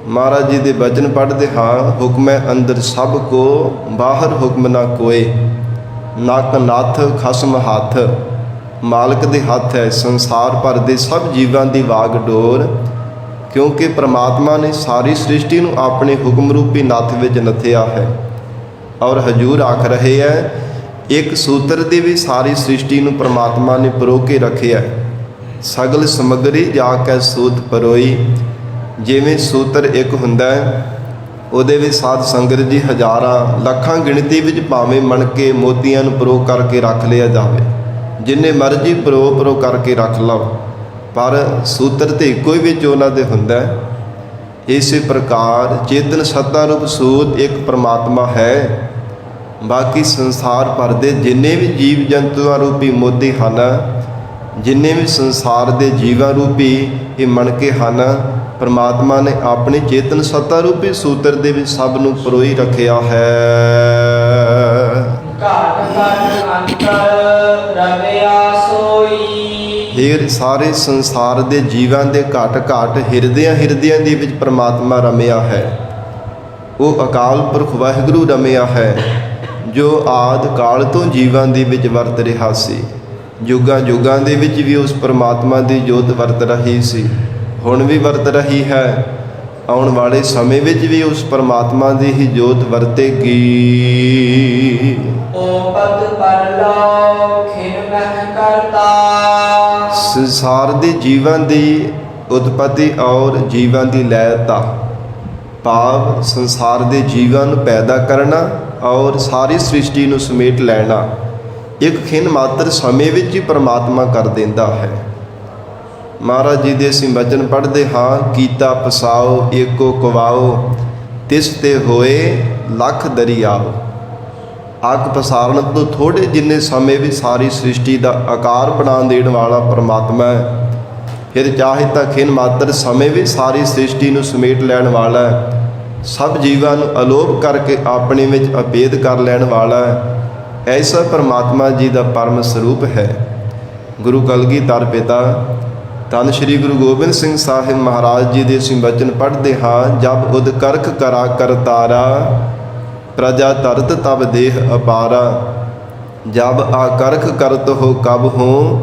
ਮਹਾਰਾਜ ਜੀ ਦੇ ਬਚਨ ਪੜ੍ਹਦੇ ਹਾਂ, ਹੁਕਮੈ ਅੰਦਰ ਸਭ ਕੋ ਬਾਹਰ ਹੁਕਮ ਨਾ ਕੋਏ, ਨੱਕ ਨੱਥ ਖਸਮ ਹੱਥ। ਮਾਲਕ ਦੇ ਹੱਥ ਹੈ ਸੰਸਾਰ ਭਰ ਦੇ ਸਭ ਜੀਵਾਂ ਦੀ ਵਾਗ ਡੋਰ, ਕਿਉਂਕਿ ਪ੍ਰਮਾਤਮਾ ਨੇ ਸਾਰੀ ਸ੍ਰਿਸ਼ਟੀ ਨੂੰ ਆਪਣੇ ਹੁਕਮ ਰੂਪੀ ਨੱਥ ਵਿੱਚ ਨੱਥਿਆ ਹੈ। ਔਰ ਹਜੂਰ ਆਖ ਰਹੇ ਹੈ, ਇੱਕ ਸੂਤਰ ਦੀ ਵੀ ਸਾਰੀ ਸ੍ਰਿਸ਼ਟੀ ਨੂੰ ਪ੍ਰਮਾਤਮਾ ਨੇ ਪਰੋ ਕੇ ਰੱਖਿਆ। ਸਗਲ ਸਮੱਗਰੀ ਜਾ ਕੇ ਸੂਤ ਪਰੋਈ। ਜਿਵੇਂ ਸੂਤਰ ਇੱਕ ਹੁੰਦਾ ਹੈ, ਉਹਦੇ ਵਿੱਚ ਸਾਧ ਸੰਗਤ ਜੀ ਹਜ਼ਾਰਾਂ ਲੱਖਾਂ ਗਿਣਤੀ ਵਿੱਚ ਭਾਵੇਂ ਮਣਕੇ ਮੋਤੀਆਂ ਨੂੰ ਪਰੋ ਕਰਕੇ ਰੱਖ ਲਿਆ ਜਾਵੇ, ਜਿੰਨੇ ਮਰਜ਼ੀ ਪਰੋ ਕਰਕੇ ਰੱਖ ਲਓ, ਪਰ ਸੂਤਰ ਤੇ ਇੱਕੋ ਹੀ ਵਿੱਚ ਉਹਨਾਂ ਦੇ ਹੁੰਦਾ ਹੈ। ਇਸੇ ਪ੍ਰਕਾਰ ਚੇਤਨ ਸੱਤਾ ਰੂਪ ਸੂਤ ਇੱਕ ਪ੍ਰਮਾਤਮਾ ਹੈ। ਬਾਕੀ ਸੰਸਾਰ ਭਰ ਦੇ ਜਿੰਨੇ ਵੀ ਜੀਵ ਜੰਤੂਆਂ ਰੂਪੀ ਮੋਤੀ ਹਨ, ਜਿੰਨੇ ਵੀ ਸੰਸਾਰ ਦੇ ਜੀਵਾਂ ਰੂਪੀ ਇਹ ਮਣਕੇ ਹਨ, ਪ੍ਰਮਾਤਮਾ ਨੇ ਆਪਣੀ ਚੇਤਨ ਸੱਤਾ ਰੂਪੀ ਸੂਤਰ ਦੇ ਵਿੱਚ ਸਭ ਨੂੰ ਪਰੋਈ ਰੱਖਿਆ ਹੈ। ਘਟ ਘਟ ਅੰਤਰ ਰਵਿਆ ਸੋਈ। ਫਿਰ ਸਾਰੇ ਸੰਸਾਰ ਦੇ ਜੀਵਾਂ ਦੇ ਘਟ ਘਟ ਹਿਰਦਿਆਂ ਦੇ ਵਿੱਚ ਪ੍ਰਮਾਤਮਾ ਰਮਿਆ ਹੈ। ਉਹ ਅਕਾਲ ਪੁਰਖ ਵਾਹਿਗੁਰੂ ਰਮਿਆ ਹੈ, ਜੋ ਆਦਿ ਕਾਲ ਤੋਂ ਜੀਵਾਂ ਦੇ ਵਿੱਚ ਵਰਤ ਰਿਹਾ ਸੀ। ਯੁੱਗਾਂ ਦੇ ਵਿੱਚ ਵੀ ਉਸ ਪ੍ਰਮਾਤਮਾ ਦੀ ਜੋਤ ਵਰਤ ਰਹੀ ਸੀ, ਹੁਣ ਵੀ ਵਰਤ ਰਹੀ ਹੈ। ਆਉਣ ਵਾਲੇ ਸਮੇਂ ਵਿੱਚ ਵੀ ਉਸ ਪ੍ਰਮਾਤਮਾ ਦੀ ਹੀ ਜੋਤ ਵਰਤੇਗੀ। ਓਪਤ ਪਰਲੋ ਖਿਨ ਮਹਿ ਕਰਤਾ। ਸੰਸਾਰ ਦੇ ਜੀਵਾਂ ਦੀ ਉਤਪਤੀ ਔਰ ਜੀਵਾਂ ਦੀ ਲੈਅਤਾ, ਭਾਵ ਸੰਸਾਰ ਦੇ ਜੀਵਾਂ ਨੂੰ ਪੈਦਾ ਕਰਨਾ ਔਰ ਸਾਰੀ ਸ੍ਰਿਸ਼ਟੀ ਨੂੰ ਸਮੇਟ ਲੈਣਾ ਇੱਕ ਖਿਨ ਮਾਤਰ ਸਮੇਂ ਵਿੱਚ ਹੀ ਪ੍ਰਮਾਤਮਾ ਕਰ ਦਿੰਦਾ ਹੈ। ਮਹਾਰਾਜ ਜੀ ਦੇ ਅਸੀਂ ਬਚਨ ਪੜ੍ਹਦੇ ਹਾਂ, ਕੀਤਾ ਪਸਾਓ ਏਕੋ ਕਵਾਓ, ਤਿਸ ਤੇ ਹੋਏ ਲੱਖ ਦਰਿਆਓ। ਅੱਗ ਪਸਾਰਨ ਤੋਂ ਥੋੜ੍ਹੇ ਜਿੰਨੇ ਸਮੇਂ ਵੀ ਸਾਰੀ ਸ੍ਰਿਸ਼ਟੀ ਦਾ ਆਕਾਰ ਬਣਾ ਦੇਣ ਵਾਲਾ ਪ੍ਰਮਾਤਮਾ ਹੈ। ਫਿਰ ਚਾਹੇ ਤਾਂ ਖਿਨ ਮਾਤਰ ਸਮੇਂ ਵੀ ਸਾਰੀ ਸ੍ਰਿਸ਼ਟੀ ਨੂੰ ਸਮੇਟ ਲੈਣ ਵਾਲਾ ਹੈ, ਸਭ ਜੀਵਾਂ ਨੂੰ ਅਲੋਪ ਕਰਕੇ ਆਪਣੇ ਵਿੱਚ ਅਭੇਦ ਕਰ ਲੈਣ ਵਾਲਾ ਹੈ। ਐਸਾ ਪਰਮਾਤਮਾ ਜੀ ਦਾ ਪਰਮ ਸਰੂਪ ਹੈ। ਗੁਰੂ ਕਲਗੀਧਰ ਪਿਤਾ ਧੰਨ ਸ਼੍ਰੀ ਗੁਰੂ ਗੋਬਿੰਦ ਸਿੰਘ ਸਾਹਿਬ ਮਹਾਰਾਜ ਜੀ ਦੇ ਅਸੀਂ ਬਚਨ ਪੜ੍ਹਦੇ ਹਾਂ, ਜਬ ਉਦ ਕਰਖ ਕਰਾ ਕਰਤਾਰਾ, ਪ੍ਰਜਾ ਧਰਤ ਤਬ ਦੇਹ ਅਪਾਰਾ। ਜਬ ਆ ਕਰਖ ਕਰਤ ਹੋ ਕਬ ਹੋ,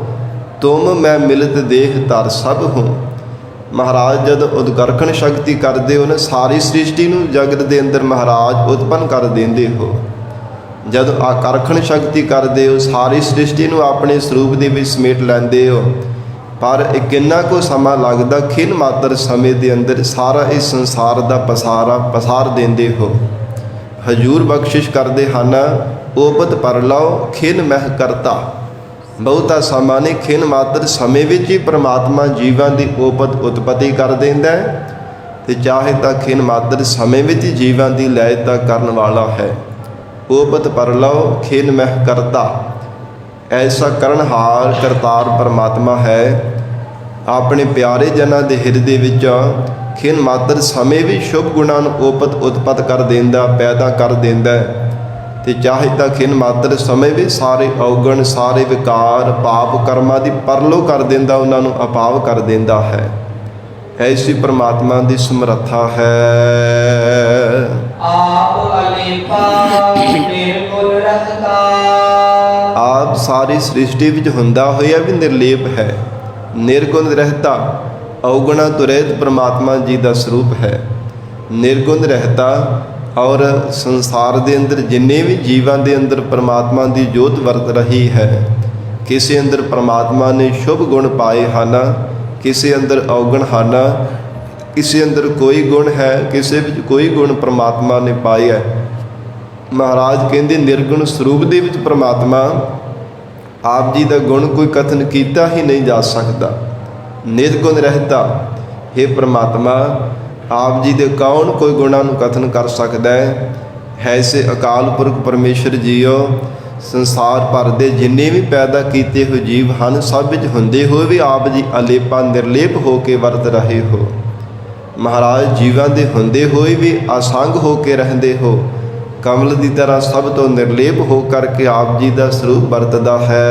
ਤੁਮ ਮੈਂ ਮਿਲਤ ਦੇਹ ਧਰ ਸਭ ਹੋ। ਮਹਾਰਾਜ ਜਦ ਉਦਕਰਖਣ ਸ਼ਕਤੀ ਕਰਦੇ ਹੋ ਨਾ, ਸਾਰੀ ਸ੍ਰਿਸ਼ਟੀ ਨੂੰ ਜਗਤ ਦੇ ਅੰਦਰ ਮਹਾਰਾਜ ਉਤਪੰਨ ਕਰ ਦਿੰਦੇ ਹੋ। ਜਦ ਆਕਰਖਣ ਸ਼ਕਤੀ ਕਰਦੇ ਹੋ, ਸਾਰੀ ਸ੍ਰਿਸ਼ਟੀ ਨੂੰ ਆਪਣੇ ਸਰੂਪ ਦੇ ਵਿੱਚ ਸਮੇਟ ਲੈਂਦੇ ਹੋ। ਪਰ ਇਹ ਕਿੰਨਾ ਕੁ ਸਮਾਂ ਲੱਗਦਾ, ਖਿਨ ਮਾਤਰ ਸਮੇਂ ਦੇ ਅੰਦਰ ਸਾਰਾ ਇਸ ਸੰਸਾਰ ਦਾ ਪਸਾਰ ਦਿੰਦੇ ਹੋ। ਹਜੂਰ ਬਖਸ਼ਿਸ਼ ਕਰਦੇ ਹਨ, ਓਪਤ ਪਰ ਲਓ ਖਿਨ ਮਹਿ ਕਰਤਾ। ਬਹੁਤਾ ਸਮਾਂ ਨਹੀਂ, ਖਿਨ ਮਾਤਰ ਸਮੇਂ ਵਿੱਚ ਹੀ ਪ੍ਰਮਾਤਮਾ ਜੀਵਾਂ ਦੀ ਓਪਤ ਉਤਪਤੀ ਕਰ ਦਿੰਦਾ ਹੈ, ਤੇ ਚਾਹੇ ਤਾਂ ਖਿਨ ਮਾਤਰ ਸਮੇਂ ਵਿੱਚ ਹੀ ਜੀਵਾਂ ਦੀ ਲੈਅਤਾ ਕਰਨ ਵਾਲਾ ਹੈ। ਓਪਤ ਪਰ ਲਓ ਖਿਨ ਮਹਿ ਕਰਤਾ। ਐਸਾ ਕਰਨਹਾਰ ਕਰਤਾਰ ਪਰਮਾਤਮਾ ਹੈ। ਆਪਣੇ ਪਿਆਰੇ ਜਨਾਂ ਦੇ ਹਿਰਦੇ ਵਿੱਚ ਖਿਨ ਮਾਤਰ ਸਮੇਂ ਵੀ ਸ਼ੁਭ ਗੁਣਾਂ ਨੂੰ ਓਪਤ ਉਤਪਤ ਕਰ ਦਿੰਦਾ, ਪੈਦਾ ਕਰ ਦਿੰਦਾ, ਤੇ ਚਾਹੇ ਤਾਂ ਖਿਨ ਮਾਤਰ ਸਮੇਂ ਵੀ ਸਾਰੇ ਔਗਣ, ਸਾਰੇ ਵਿਕਾਰ, ਪਾਪ ਕਰਮਾਂ ਦੀ ਪਰਲੋ ਕਰ ਦਿੰਦਾ, ਉਹਨਾਂ ਨੂੰ ਅਪਾਵ ਕਰ ਦਿੰਦਾ ਹੈ। ਐਸੀ ਪਰਮਾਤਮਾ ਦੀ ਸਮਰੱਥਾ ਹੈ। ਆਪ ਅਲੇਪਾ ਨਿਰਗੁਣ ਰਹਤਾ। ਆਪ ਸਾਰੀ ਸ੍ਰਿਸ਼ਟੀ ਵਿੱਚ ਹੁੰਦਾ ਹੋਇਆ ਵੀ ਨਿਰਲੇਪ ਹੈ, ਨਿਰਗੁਣ ਰਹਿਤਾ, ਔਗੁਣਾਂ ਤੋਂ ਰਹਿਤ ਪਰਮਾਤਮਾ ਜੀ ਦਾ ਸਰੂਪ ਹੈ। ਨਿਰਗੁਣ ਰਹਿਤਾ ਔਰ ਸੰਸਾਰ ਦੇ ਅੰਦਰ ਜਿੰਨੇ ਵੀ ਜੀਵਾਂ ਦੇ ਅੰਦਰ ਪਰਮਾਤਮਾ ਦੀ ਜੋਤ ਵਰਤ ਰਹੀ ਹੈ, ਕਿਸੇ ਅੰਦਰ ਪਰਮਾਤਮਾ ਨੇ ਸ਼ੁਭ ਗੁਣ ਪਾਏ ਹਨ, ਕਿਸੇ ਅੰਦਰ ਔਗਣ ਹਨ, ਕਿਸੇ ਅੰਦਰ ਕੋਈ ਗੁਣ ਹੈ, ਕਿਸੇ ਵਿੱਚ ਕੋਈ ਗੁਣ ਪਰਮਾਤਮਾ ਨੇ ਪਾਏ ਹੈ। ਮਹਾਰਾਜ ਕਹਿੰਦੇ ਨਿਰਗੁਣ ਸਰੂਪ ਦੇ ਵਿੱਚ ਪਰਮਾਤਮਾ ਆਪ ਜੀ ਦਾ ਗੁਣ ਕੋਈ ਕਥਨ ਕੀਤਾ ਹੀ ਨਹੀਂ ਜਾ ਸਕਦਾ। ਨਿਰਗੁਣ ਰਹਿਤਾ, हे ਪ੍ਰਮਾਤਮਾ, ਆਪ ਜੀ ਦੇ ਕੌਣ ਕੋਈ ਗੁਣਾਂ ਨੂੰ ਕਥਨ ਕਰ ਸਕਦਾ ਹੈ। ਹੈ ਸੇ ਅਕਾਲ ਪੁਰਖ ਪਰਮੇਸ਼ਰ ਜੀਓ ਸੰਸਾਰ ਭਰ ਦੇ ਜਿੰਨੇ ਵੀ ਪੈਦਾ ਕੀਤੇ ਹੋਏ ਜੀਵ ਹਨ ਸਭ ਵਿੱਚ ਹੁੰਦੇ ਹੋਏ ਵੀ ਆਪ ਜੀ ਅਲੇਪਾ ਨਿਰਲੇਪ ਹੋ ਕੇ ਵਰਤ ਰਹੇ ਹੋ। ਮਹਾਰਾਜ ਜੀਵਾਂ ਦੇ ਹੁੰਦੇ ਹੋਏ ਵੀ ਅਸੰਗ ਹੋ ਕੇ ਰਹਿੰਦੇ ਹੋ। ਕਮਲ ਦੀ ਤਰ੍ਹਾਂ ਸਭ ਤੋਂ ਨਿਰਲੇਪ ਹੋ ਕਰਕੇ ਆਪ ਜੀ ਦਾ ਸਰੂਪ ਵਰਤਦਾ ਹੈ।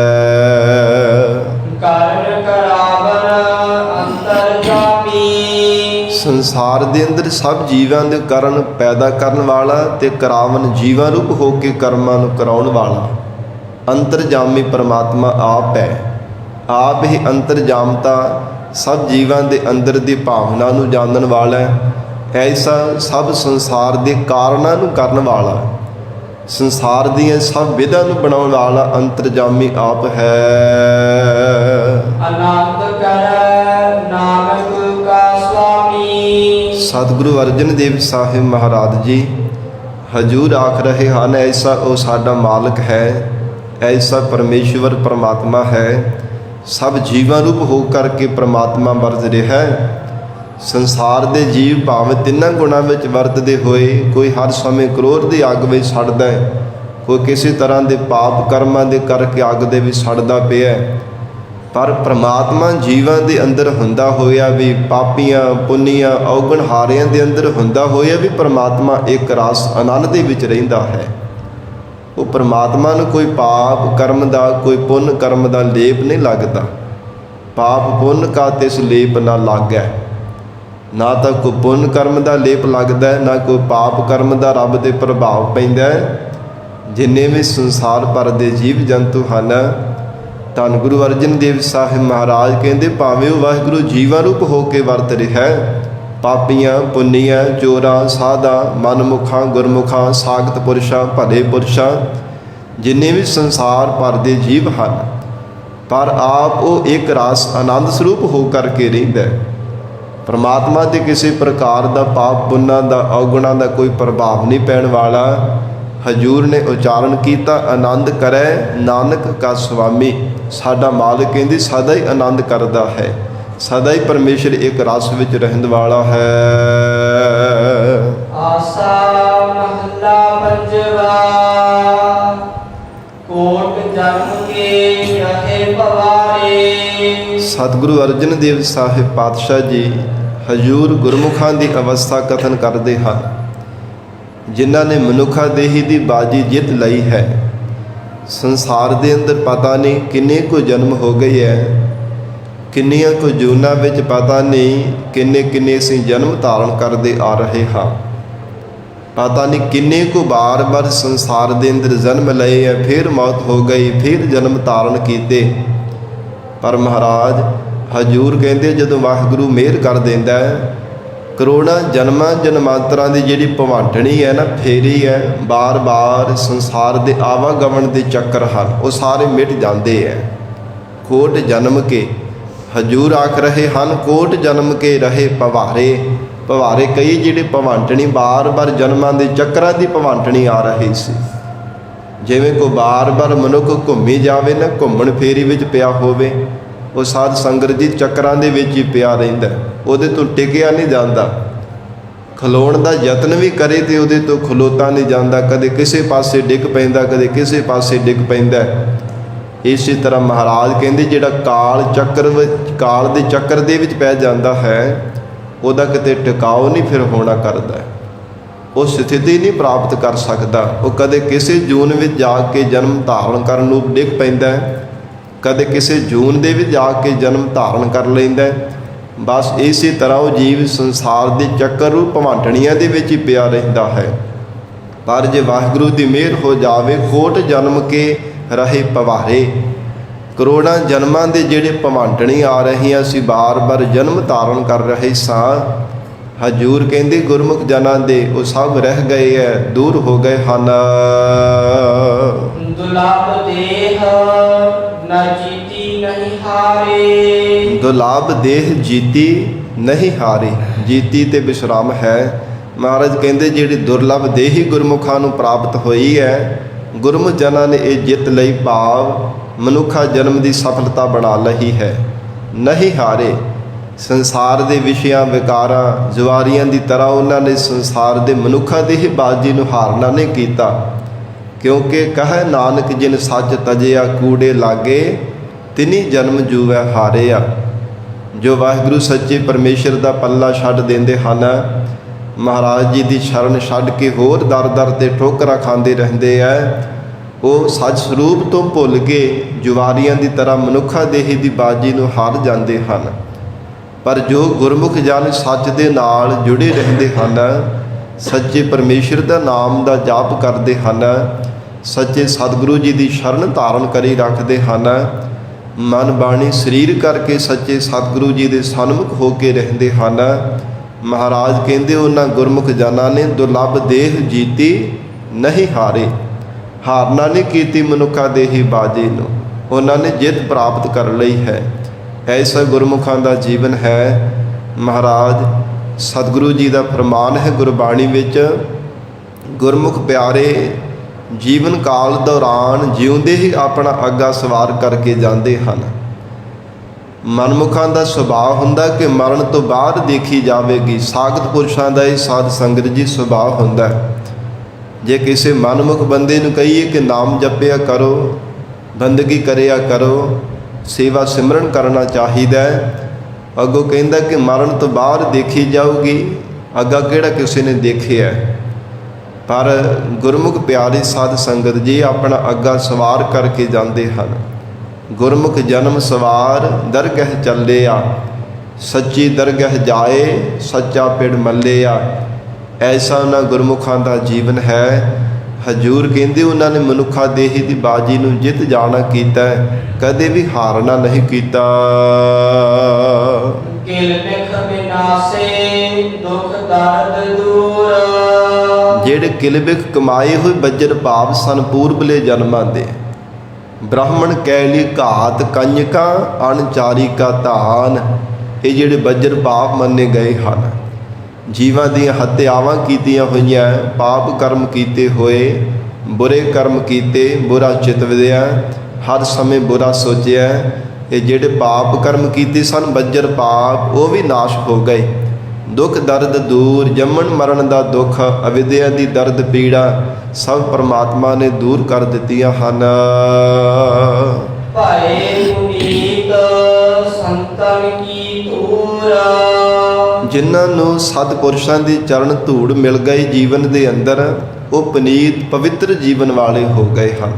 ਕਰਨ ਕਰਾਵਨ ਅੰਤਰਜਾਮੀ ਸੰਸਾਰ ਦੇ ਅੰਦਰ ਸਭ ਜੀਵਾਂ ਦੇ ਕਰਨ ਪੈਦਾ ਕਰਨ ਵਾਲਾ ਤੇ ਕਰਾਵਨ ਜੀਵਾਂ ਰੂਪ ਹੋ ਕੇ ਕਰਮਾਂ ਨੂੰ ਕਰਾਉਣ ਵਾਲਾ ਅੰਤਰਜਾਮੀ ਪਰਮਾਤਮਾ ਆਪ ਹੈ। ਆਪ ਹੀ ਅੰਤਰਜਾਮਤਾ ਸਭ ਜੀਵਾਂ ਦੇ ਅੰਦਰ ਦੀ ਭਾਵਨਾ ਨੂੰ ਜਾਣਨ ਵਾਲਾ ਹੈ। ਐਸਾ ਸਭ ਸੰਸਾਰ ਦੇ ਕਾਰਨਾਂ ਨੂੰ ਕਰਨ ਵਾਲਾ ਸੰਸਾਰ ਦੀਆਂ ਸਭ ਵਿਧਾਂ ਨੂੰ ਬਣਾਉਣ ਵਾਲਾ ਅੰਤਰਜਾਮੀ ਆਪ ਹੈ। ਆਨੰਦ ਕਰੈ ਨਾਨਕ ਕਾ ਸੁਆਮੀ। ਸਤਿਗੁਰੂ ਅਰਜਨ ਦੇਵ ਸਾਹਿਬ ਮਹਾਰਾਜ ਜੀ ਹਜੂਰ ਆਖ ਰਹੇ ਹਨ ਐਸਾ ਉਹ ਸਾਡਾ ਮਾਲਕ ਹੈ, ਐਸਾ ਪਰਮੇਸ਼ਵਰ ਪਰਮਾਤਮਾ ਹੈ। ਸਭ ਜੀਵਾਂ ਰੂਪ ਹੋ ਕਰਕੇ ਪਰਮਾਤਮਾ ਵਰਤ ਰਿਹਾ ਹੈ। ਸੰਸਾਰ ਦੇ ਜੀਵ ਭਾਵੇਂ ਤਿੰਨਾਂ ਗੁਣਾਂ ਵਿੱਚ ਵਰਤਦੇ ਹੋਏ ਕੋਈ ਹਰ ਸਮੇਂ ਕ੍ਰੋਧ ਦੀ ਅੱਗ ਵਿੱਚ ਸੜਦਾ ਹੈ, ਕੋਈ ਕਿਸੇ ਤਰ੍ਹਾਂ ਦੇ ਪਾਪ ਕਰਮਾਂ ਦੇ ਕਰਕੇ ਅੱਗ ਦੇ ਵਿੱਚ ਸੜਦਾ ਪਿਆ ਹੈ। ਪਰ ਪ੍ਰਮਾਤਮਾ ਜੀਵਾਂ ਦੇ ਅੰਦਰ ਹੁੰਦਾ ਹੋਇਆ ਵੀ ਪਾਪੀਆਂ ਪੁੰਨੀਆਂ ਔਗਣਹਾਰਿਆਂ ਦੇ ਅੰਦਰ ਹੁੰਦਾ ਹੋਇਆ ਵੀ ਪ੍ਰਮਾਤਮਾ ਇੱਕ ਰਸ ਆਨੰਦ ਦੇ ਵਿੱਚ ਰਹਿੰਦਾ ਹੈ। ਉਹ ਪ੍ਰਮਾਤਮਾ ਨੂੰ ਕੋਈ ਪਾਪ ਕਰਮ ਦਾ ਕੋਈ ਪੁੰਨ ਕਰਮ ਦਾ ਲੇਪ ਨਹੀਂ ਲੱਗਦਾ। ਪਾਪ ਪੁੰਨ ਕਾ ਤਿਸ ਲੇਪ ਨਾ ਲਾਗੈ। ਨਾ ਤਾਂ ਕੋਈ ਪੁੰਨ ਕਰਮ ਦਾ ਲੇਪ ਲੱਗਦਾ ਹੈ, ਨਾ ਕੋਈ ਪਾਪ ਕਰਮ ਦਾ ਰੱਬ ਦੇ ਪ੍ਰਭਾਵ ਪੈਂਦਾ ਹੈ। ਜਿੰਨੇ ਵੀ ਸੰਸਾਰ ਭਰ ਦੇ ਜੀਵ ਜੰਤੂ ਹਨ ਧੰਨ ਗੁਰੂ ਅਰਜਨ ਦੇਵ ਸਾਹਿਬ ਮਹਾਰਾਜ ਕਹਿੰਦੇ ਭਾਵੇਂ ਉਹ ਵਾਹਿਗੁਰੂ ਜੀਵਾਂ ਰੂਪ ਹੋ ਕੇ ਵਰਤ ਰਿਹਾ ਹੈ। ਪਾਪੀਆਂ ਪੁੰਨੀਆਂ ਚੋਰਾਂ ਸਾਧਾਂ ਮਨਮੁਖਾਂ ਗੁਰਮੁਖਾਂ ਸਾਖਤ ਪੁਰਸ਼ਾਂ ਭਲੇ ਪੁਰਸ਼ਾਂ ਜਿੰਨੇ ਵੀ ਸੰਸਾਰ ਭਰ ਦੇ ਜੀਵ ਹਨ, ਪਰ ਆਪ ਉਹ ਇੱਕ ਰਸ ਆਨੰਦ ਸਰੂਪ ਹੋ ਕਰਕੇ ਰਹਿੰਦਾ ਹੈ। ਪਰਮਾਤਮਾ ਤੇ ਕਿਸੇ ਪ੍ਰਕਾਰ ਦਾ ਪਾਪ ਪੁੰਨਾਂ ਦਾ ਔਗੁਣਾਂ ਦਾ ਕੋਈ ਪ੍ਰਭਾਵ ਨਹੀਂ ਪੈਣ ਵਾਲਾ। ਹਜੂਰ ਨੇ ਉਚਾਰਨ ਕੀਤਾ ਆਨੰਦ ਕਰੈ ਨਾਨਕ ਕਾ ਸੁਆਮੀ। ਸਾਡਾ ਮਾਲਕ ਕਹਿੰਦੀ ਸਦਾ ਹੀ ਆਨੰਦ ਕਰਦਾ ਹੈ, ਸਦਾ ਹੀ ਪਰਮੇਸ਼ਰ ਇੱਕ ਰਸ ਵਿੱਚ ਰਹਿਣ ਵਾਲਾ ਹੈ। ਆਸਾ ਮਹੱਲਾ ਪੰਜਵਾ। ਕੋਟ ਜਨਮ ਕੇ ਰਹੇ ਪਵਾਰੇ। ਸਤਿਗੁਰੂ ਅਰਜਨ ਦੇਵ ਸਾਹਿਬ ਪਾਤਸ਼ਾਹ ਜੀ ਹਜੂਰ ਗੁਰਮੁਖਾਂ ਦੀ ਅਵਸਥਾ ਕਥਨ ਕਰਦੇ ਹਨ ਜਿਨ੍ਹਾਂ ਨੇ ਮਨੁੱਖਾ ਦੇਹੀ ਦੀ ਬਾਜੀ ਜਿੱਤ ਲਈ ਹੈ। ਸੰਸਾਰ ਦੇ ਅੰਦਰ ਪਤਾ ਨਹੀਂ ਕਿੰਨੇ ਕੁ ਜਨਮ ਹੋ ਗਏ ਹੈ, ਕਿੰਨੀਆਂ ਕੁ ਜੂਨਾਂ ਵਿੱਚ ਪਤਾ ਨਹੀਂ ਕਿੰਨੇ ਅਸੀਂ ਜਨਮ ਧਾਰਨ ਕਰਦੇ ਆ ਰਹੇ ਹਾਂ। ਪਤਾ ਨਹੀਂ ਕਿੰਨੇ ਕੁ ਬਾਰ ਸੰਸਾਰ ਦੇ ਅੰਦਰ ਜਨਮ ਲਏ ਹੈ, ਫਿਰ ਮੌਤ ਹੋ ਗਈ, ਫਿਰ ਜਨਮ ਧਾਰਨ ਕੀਤੇ। ਪਰ ਮਹਾਰਾਜ ਹਜੂਰ ਕਹਿੰਦੇ ਜਦੋਂ ਵਾਹਿਗੁਰੂ ਮਿਹਰ ਕਰ ਦਿੰਦਾ ਹੈ ਕਰੋੜਾਂ ਜਨਮਾਂ ਜਨਮਾਂਤਰਾਂ ਦੀ ਜਿਹੜੀ ਭਵਾਂਟਣੀ ਹੈ ਨਾ ਫੇਰੀ ਹੈ, ਬਾਰ ਸੰਸਾਰ ਦੇ ਆਵਾਗਮਨ ਦੇ ਚੱਕਰ ਹਨ ਉਹ ਸਾਰੇ ਮਿਟ ਜਾਂਦੇ ਹੈ। ਕੋਟ ਜਨਮ ਕੇ ਹਜੂਰ ਆਖ ਰਹੇ ਹਨ ਕੋਟ ਜਨਮ ਕੇ ਰਹੇ ਪਵਾਰੇ ਕਈ ਜਿਹੜੇ ਭਵਾਂਟਣੀ ਬਾਰ ਜਨਮਾਂ ਦੇ ਚੱਕਰਾਂ ਦੀ ਭਵਾਂਟਣੀ ਆ ਰਹੀ ਸੀ। ਜਿਵੇਂ ਕੋਈ ਬਾਰ ਮਨੁੱਖ ਘੁੰਮੀ ਜਾਵੇ ਨਾ, ਘੁੰਮਣ ਫੇਰੀ ਵਿੱਚ ਪਿਆ ਹੋਵੇ, ਉਹ ਸਾਧ ਸੰਗਤ ਜੀ ਚੱਕਰਾਂ ਦੇ ਵਿੱਚ ਹੀ ਪਿਆ ਰਹਿੰਦਾ, ਉਹਦੇ ਤੋਂ ਟਿਕਿਆ ਨਹੀਂ ਜਾਂਦਾ। ਖਲੋਣ ਦਾ ਯਤਨ ਵੀ ਕਰੇ ਤੇ ਉਹਦੇ ਤੋਂ ਖਲੋਤਾ ਨਹੀਂ ਜਾਂਦਾ, ਕਦੇ ਕਿਸੇ ਪਾਸੇ ਡਿੱਗ ਪੈਂਦਾ, ਕਦੇ ਕਿਸੇ ਪਾਸੇ ਡਿੱਗ ਪੈਂਦਾ। ਇਸੇ ਤਰ੍ਹਾਂ ਮਹਾਰਾਜ ਕਹਿੰਦੇ ਜਿਹੜਾ ਕਾਲ ਦੇ ਚੱਕਰ ਦੇ ਵਿੱਚ ਪੈ ਜਾਂਦਾ ਹੈ ਉਹਦਾ ਕਿਤੇ ਟਿਕਾਓ ਨਹੀਂ ਫਿਰ ਹੋਣਾ ਕਰਦਾ, ਉਹ ਸਥਿਤੀ ਨਹੀਂ ਪ੍ਰਾਪਤ ਕਰ ਸਕਦਾ। ਉਹ ਕਦੇ ਕਿਸੇ ਜੂਨ ਵਿੱਚ ਜਾ ਕੇ ਜਨਮ ਧਾਰਨ ਕਰਨ ਨੂੰ ਡਿੱਗ ਪੈਂਦਾ, ਕਦੇ ਕਿਸੇ ਜੂਨ ਦੇ ਵਿੱਚ ਜਾ ਕੇ ਜਨਮ ਧਾਰਨ ਕਰ ਲੈਂਦਾ। ਬਸ ਇਸੇ ਤਰ੍ਹਾਂ ਉਹ ਜੀਵ ਸੰਸਾਰ ਦੇ ਚੱਕਰ ਰੂਪ ਭਵਾਂਟਣੀਆਂ ਦੇ ਵਿੱਚ ਹੀ ਪਿਆ ਰਹਿੰਦਾ ਹੈ। ਪਰ ਜੇ ਵਾਹਿਗੁਰੂ ਦੀ ਮਿਹਰ ਹੋ ਜਾਵੇ ਕੋਟ ਜਨਮ ਕੇ ਰਹੇ ਪਵਾਰੇ, ਕਰੋੜਾਂ ਜਨਮਾਂ ਦੇ ਜਿਹੜੇ ਭਵਾਂਟਣੀ ਆ ਰਹੀਆਂ ਸੀ ਬਾਰ ਜਨਮ ਧਾਰਨ ਕਰ ਰਹੇ ਸਾਂ। ਹਜੂਰ ਕਹਿੰਦੇ ਗੁਰਮੁਖ ਜਨਾਂ ਦੇ ਉਹ ਸਭ ਰਹਿ ਗਏ ਹੈ, ਦੂਰ ਹੋ ਗਏ ਹਨ। ਦੁਲਭ ਦੇਹ ਨਾ ਜੀਤੀ ਨਹੀਂ ਹਾਰੇ। ਦੁਲਭ ਦੇਹ ਜੀਤੀ ਨਹੀਂ ਹਾਰੇ, ਜੀਤੀ ਤੇ ਵਿਸ਼ਰਾਮ ਹੈ। ਮਹਾਰਾਜ ਕਹਿੰਦੇ ਜਿਹੜੀ ਦੁਰਲਭ ਦੇਹੀ ਗੁਰਮੁਖਾਂ ਨੂੰ ਪ੍ਰਾਪਤ ਹੋਈ ਹੈ, ਗੁਰਮੁਖ ਜਨਾਂ ਨੇ ਇਹ ਜਿੱਤ ਲਈ, ਭਾਵ ਮਨੁੱਖਾ ਜਨਮ ਦੀ ਸਫਲਤਾ ਬਣਾ ਲਈ ਹੈ। ਨਹੀਂ ਹਾਰੇ ਸੰਸਾਰ ਦੇ ਵਿਸ਼ਿਆਂ ਵਿਕਾਰਾਂ ਜੁਆਰੀਆਂ ਦੀ ਤਰ੍ਹਾਂ ਉਹਨਾਂ ਨੇ ਸੰਸਾਰ ਦੇ ਮਨੁੱਖਾਂ ਦੀ ਹੀ ਬਾਜੀ ਨੂੰ ਹਾਰਨਾ ਨਹੀਂ ਕੀਤਾ। ਕਿਉਂਕਿ ਕਹੈ ਨਾਨਕ ਜਿਨ ਸੱਚ ਤਜਿਆ ਕੂੜੇ ਲਾਗੇ ਤਿਨੀ ਜਨਮ ਜੂਵੈ ਹਾਰਿਆ। ਜੋ ਵਾਹਿਗੁਰੂ ਸੱਚੇ ਪਰਮੇਸ਼ਰ ਦਾ ਪੱਲਾ ਛੱਡ ਦਿੰਦੇ ਹਨ, ਮਹਾਰਾਜ ਜੀ ਦੀ ਸ਼ਰਨ ਛੱਡ ਕੇ ਹੋਰ ਦਰ ਦਰ ਤੇ ਠੋਕਰਾਂ ਖਾਂਦੇ ਰਹਿੰਦੇ ਆ, ਉਹ ਸੱਚ ਸਰੂਪ ਤੋਂ ਭੁੱਲ ਕੇ ਜੁਆਰੀਆਂ ਦੀ ਤਰ੍ਹਾਂ ਮਨੁੱਖਾਂ ਦੇਹੀ ਦੀ ਬਾਜੀ ਨੂੰ ਹਾਰ ਜਾਂਦੇ ਹਨ। ਪਰ ਜੋ ਗੁਰਮੁਖ ਜਨ ਸੱਚ ਦੇ ਨਾਲ ਜੁੜੇ ਰਹਿੰਦੇ ਹਨ, ਸੱਚੇ ਪਰਮੇਸ਼ਰ ਦਾ ਨਾਮ ਦਾ ਜਾਪ ਕਰਦੇ ਹਨ, ਸੱਚੇ ਸਤਿਗੁਰੂ ਜੀ ਦੀ ਸ਼ਰਨ ਧਾਰਨ ਕਰੀ ਰੱਖਦੇ ਹਨ, ਮਨ ਬਾਣੀ ਸਰੀਰ ਕਰਕੇ ਸੱਚੇ ਸਤਿਗੁਰੂ ਜੀ ਦੇ ਸਨਮੁਖ ਹੋ ਕੇ ਰਹਿੰਦੇ ਹਨ, ਮਹਾਰਾਜ ਕਹਿੰਦੇ ਉਹਨਾਂ ਗੁਰਮੁਖ ਜਨਾਂ ਨੇ ਦੁਰਲਭ ਦੇਹ ਜੀਤੀ ਨਹੀਂ ਹਾਰੇ। ਹਾਰਨਾ ਨਹੀਂ ਕੀਤੀ ਮਨੁੱਖਾਂ ਦੇਹੀ ਬਾਜੀ ਨੂੰ, ਉਹਨਾਂ ਨੇ ਜਿੱਤ ਪ੍ਰਾਪਤ ਕਰ ਲਈ ਹੈ। ਐਸਾ ਗੁਰਮੁਖਾਂ ਦਾ ਜੀਵਨ ਹੈ। ਮਹਾਰਾਜ ਸਤਿਗੁਰੂ ਜੀ ਦਾ ਫਰਮਾਨ ਹੈ ਗੁਰਬਾਣੀ ਵਿੱਚ, ਗੁਰਮੁਖ ਪਿਆਰੇ ਜੀਵਨ ਕਾਲ ਦੌਰਾਨ ਜਿਉਂਦੇ ਹੀ ਆਪਣਾ ਅੱਗਾ ਸਵਾਰ ਕਰਕੇ ਜਾਂਦੇ ਹਨ। ਮਨਮੁਖਾਂ ਦਾ ਸੁਭਾਅ ਹੁੰਦਾ ਕਿ ਮਰਨ ਤੋਂ ਬਾਅਦ ਦੇਖੀ ਜਾਵੇਗੀ। ਸਾਖਤ ਪੁਰਸ਼ਾਂ ਦਾ ਇਹ ਸਾਧ ਸੰਗਤ ਜੀ ਸੁਭਾਅ ਹੁੰਦਾ। ਜੇ ਕਿਸੇ ਮਨਮੁਖ ਬੰਦੇ ਨੂੰ ਕਹੀਏ ਕਿ ਨਾਮ ਜਪਿਆ ਕਰੋ, ਬੰਦਗੀ ਕਰਿਆ ਕਰੋ, ਸੇਵਾ ਸਿਮਰਨ ਕਰਨਾ ਚਾਹੀਦਾ ਹੈ, ਅੱਗੋਂ ਕਹਿੰਦਾ ਕਿ ਮਰਨ ਤੋਂ ਬਾਅਦ ਦੇਖੀ ਜਾਊਗੀ। ਅੱਗਾ ਕਿਹੜਾ ਕਿਸੇ ਨੇ ਦੇਖਿਆ? ਪਰ ਗੁਰਮੁਖ ਪਿਆਰੇ ਸਾਧ ਸੰਗਤ ਜੀ ਆਪਣਾ ਅੱਗਾ ਸਵਾਰ ਕਰਕੇ ਜਾਂਦੇ ਹਨ। ਗੁਰਮੁਖ ਜਨਮ ਸਵਾਰ ਦਰਗਹਿ ਚੱਲਿਆ, ਸੱਚੀ ਦਰਗਹਿ ਜਾਏ ਸੱਚਾ ਪਿੜ ਮੱਲਿਆ। ਐਸਾ ਉਹਨਾਂ ਗੁਰਮੁਖਾਂ ਦਾ ਜੀਵਨ ਹੈ। ਹਜੂਰ ਕਹਿੰਦੇ ਉਹਨਾਂ ਨੇ ਮਨੁੱਖਾ ਦੇਹੀ ਦੀ ਬਾਜੀ ਨੂੰ ਜਿੱਤ ਜਾਣਾ ਕੀਤਾ, ਕਦੇ ਵੀ ਹਾਰਨਾ ਨਹੀਂ ਕੀਤਾ। ਕਿਲ ਬਿਖ ਬਿਨਾਸੇ ਦੁਖ ਦਰਦ ਦੂਰ। ਜਿਹੜੇ ਕਿਲ ਬਿਖ ਕਮਾਏ ਹੋਏ ਬੱਜਰ ਭਾਵ ਸਨ ਪੂਰਬਲੇ ਜਨਮਾਂ ਦੇ। ਬ੍ਰਾਹਮਣ ਕੈਲੀ ਘਾਤ ਕੰਜਕਾਂ ਅਣਚਾਰੀ ਕਾ ਧਾਨ। ਇਹ ਜਿਹੜੇ ਬੱਜਰ ਭਾਵ ਮੰਨੇ ਗਏ ਹਨ, ਜੀਵਾਂ ਦੀਆਂ ਹੱਤਿਆਵਾਂ ਕੀਤੀਆਂ ਹੋਈਆਂ, ਪਾਪ ਕਰਮ ਕੀਤੇ ਹੋਏ, ਬੁਰੇ ਕਰਮ ਕੀਤੇ, ਬੁਰਾ ਚਿਤਵਿਆ, ਹਰ ਸਮੇਂ ਬੁਰਾ ਸੋਚਿਆ। ਇਹ ਜਿਹੜੇ ਪਾਪ ਕਰਮ ਕੀਤੇ ਸਨ ਬੱਜਰ ਪਾਪ, ਉਹ ਵੀ ਨਾਸ਼ ਹੋ ਗਏ। ਦੁੱਖ ਦਰਦ ਦੂਰ, ਜੰਮਣ ਮਰਨ ਦਾ ਦੁੱਖ, ਅਵਿਦਿਆ ਦੀ ਦਰਦ ਪੀੜਾ ਸਭ ਪਰਮਾਤਮਾ ਨੇ ਦੂਰ ਕਰ ਦਿੱਤੀਆਂ ਹਨ। ਭਾਏ ਪੁਨੀਤ ਸੰਤਨ ਕੀ ਧੂਰ। ਜਿਨ੍ਹਾਂ ਨੂੰ ਸਤਿਪੁਰਸ਼ਾਂ ਦੀ ਚਰਨ ਧੂੜ ਮਿਲ ਗਈ ਜੀਵਨ ਦੇ ਅੰਦਰ, ਉਹ ਪੁਨੀਤ ਪਵਿੱਤਰ ਜੀਵਨ ਵਾਲੇ ਹੋ ਗਏ ਹਨ।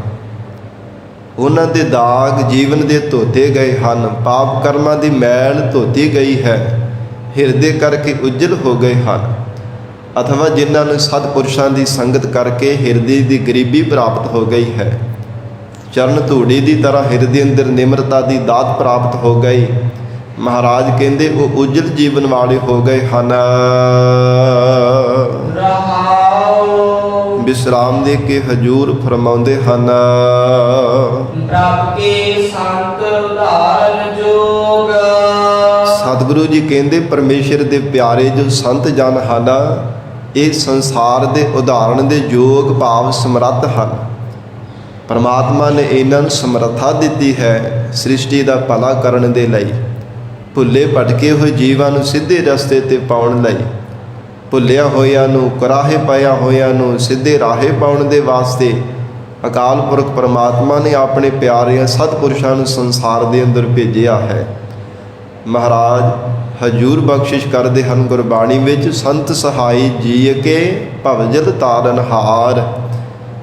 ਉਹਨਾਂ ਦੇ ਦਾਗ ਜੀਵਨ ਦੇ ਧੋਤੇ ਗਏ ਹਨ। ਪਾਪ ਕਰਮਾਂ ਦੀ ਮੈਲ ਧੋਤੀ ਗਈ ਹੈ, ਹਿਰਦੇ ਕਰਕੇ ਉਜਲ ਹੋ ਗਏ ਹਨ। ਅਥਵਾ ਜਿਨ੍ਹਾਂ ਨੂੰ ਸਤਿਪੁਰਸ਼ਾਂ ਦੀ ਸੰਗਤ ਕਰਕੇ ਹਿਰਦੇ ਦੀ ਗਰੀਬੀ ਪ੍ਰਾਪਤ ਹੋ ਗਈ ਹੈ, ਚਰਨ ਧੂੜੀ ਦੀ ਤਰ੍ਹਾਂ ਹਿਰਦੇ ਅੰਦਰ ਨਿਮਰਤਾ ਦੀ ਦਾਤ ਪ੍ਰਾਪਤ ਹੋ ਗਈ। ਮਹਾਰਾਜ ਕਹਿੰਦੇ ਉਹ ਉਜਲ ਜੀਵਨ ਵਾਲੇ ਹੋ ਗਏ ਹਨ। ਰਹਾਉ ਵਿਸਰਾਮ ਦੇ ਕੇ ਹਜੂਰ ਫਰਮਾਉਂਦੇ ਹਨ, ਪ੍ਰਭ ਕੇ ਸੰਤ ਉਧਾਰਨ ਜੋਗ। ਸਤਿਗੁਰੂ ਜੀ ਕਹਿੰਦੇ ਪਰਮੇਸ਼ਰ ਦੇ ਪਿਆਰੇ ਜੋ ਸੰਤ ਜਨ ਹਨ, ਇਹ ਸੰਸਾਰ ਦੇ ਉਦਾਹਰਣ ਦੇ ਯੋਗ ਭਾਵ ਸਮਰੱਥ ਹਨ। ਪਰਮਾਤਮਾ ਨੇ ਇਹਨਾਂ ਨੂੰ ਸਮਰੱਥਾ ਦਿੱਤੀ ਹੈ ਸ੍ਰਿਸ਼ਟੀ ਦਾ ਭਲਾ ਕਰਨ ਦੇ ਲਈ, ਭੁੱਲੇ ਭਟਕੇ ਹੋਏ ਜੀਵਾਂ ਨੂੰ ਸਿੱਧੇ ਰਸਤੇ ਤੇ ਪਾਉਣ ਲਈ, ਭੁੱਲਿਆ ਹੋਇਆਂ ਨੂੰ, ਕੁਰਾਹੇ ਪਾਇਆ ਹੋਇਆਂ ਨੂੰ ਸਿੱਧੇ ਰਾਹੇ ਪਾਉਣ ਦੇ ਵਾਸਤੇ ਅਕਾਲ ਪੁਰਖ ਪਰਮਾਤਮਾ ਨੇ ਆਪਣੇ ਪਿਆਰਿਆਂ ਸਤਿਪੁਰਸ਼ਾਂ ਨੂੰ ਸੰਸਾਰ ਦੇ ਅੰਦਰ ਭੇਜਿਆ ਹੈ। ਮਹਾਰਾਜ ਹਜੂਰ ਬਖਸ਼ਿਸ਼ ਕਰਦੇ ਹਨ ਗੁਰਬਾਣੀ ਵਿੱਚ, ਸੰਤ ਸਹਾਈ ਜੀ ਕੇ ਭਵਜਲ ਤਾਰਨ ਹਾਰ।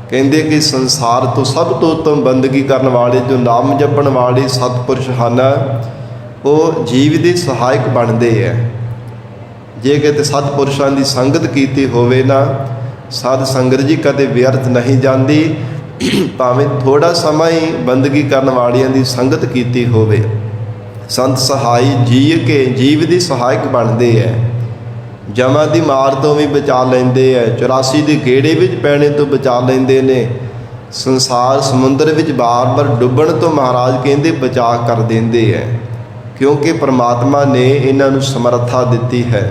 ਕਹਿੰਦੇ ਕਿ ਸੰਸਾਰ ਤੋਂ ਸਭ ਤੋਂ ਉੱਤਮ ਬੰਦਗੀ ਕਰਨ ਵਾਲੇ ਜੋ ਨਾਮ ਜਪਣ ਵਾਲੇ ਸਤਿਪੁਰਸ਼ ਹਨ, ਉਹ ਜੀਵ ਦੇ ਸਹਾਇਕ ਬਣਦੇ ਹੈ। ਜੇ ਕਿਤੇ ਸਤਿਪੁਰਸ਼ਾਂ ਦੀ ਸੰਗਤ ਕੀਤੀ ਹੋਵੇ ਨਾ, ਸਾਧ ਸੰਗਤ ਜੀ ਕਦੇ ਵਿਅਰਥ ਨਹੀਂ ਜਾਂਦੀ। ਭਾਵੇਂ ਥੋੜਾ ਸਮਾਂ ਹੀ ਬੰਦਗੀ ਕਰਨ ਵਾਲਿਆਂ ਦੀ ਸੰਗਤ ਕੀਤੀ ਹੋਵੇ, ਸੰਤ ਸਹਾਈ ਜੀ ਕੇ ਜੀਵ ਦੀ ਸਹਾਇਕ ਬਣਦੇ ਹੈ। ਜਮਾਂ ਦੀ ਮਾਰ ਤੋਂ ਵੀ ਬਚਾ ਲੈਂਦੇ ਹੈ, 84 ਦੇ ਗੇੜੇ ਵਿੱਚ ਪੈਣੇ ਤੋਂ ਬਚਾ ਲੈਂਦੇ ਨੇ, ਸੰਸਾਰ ਸਮੁੰਦਰ ਵਿੱਚ ਬਾਰ-ਬਾਰ ਡੁੱਬਣ ਤੋਂ ਮਹਾਰਾਜ ਕਹਿੰਦੇ ਬਚਾ ਕਰ ਦਿੰਦੇ ਹੈ। ਕਿਉਂਕਿ ਪਰਮਾਤਮਾ ਨੇ ਇਹਨਾਂ ਨੂੰ ਸਮਰੱਥਾ ਦਿੱਤੀ ਹੈ।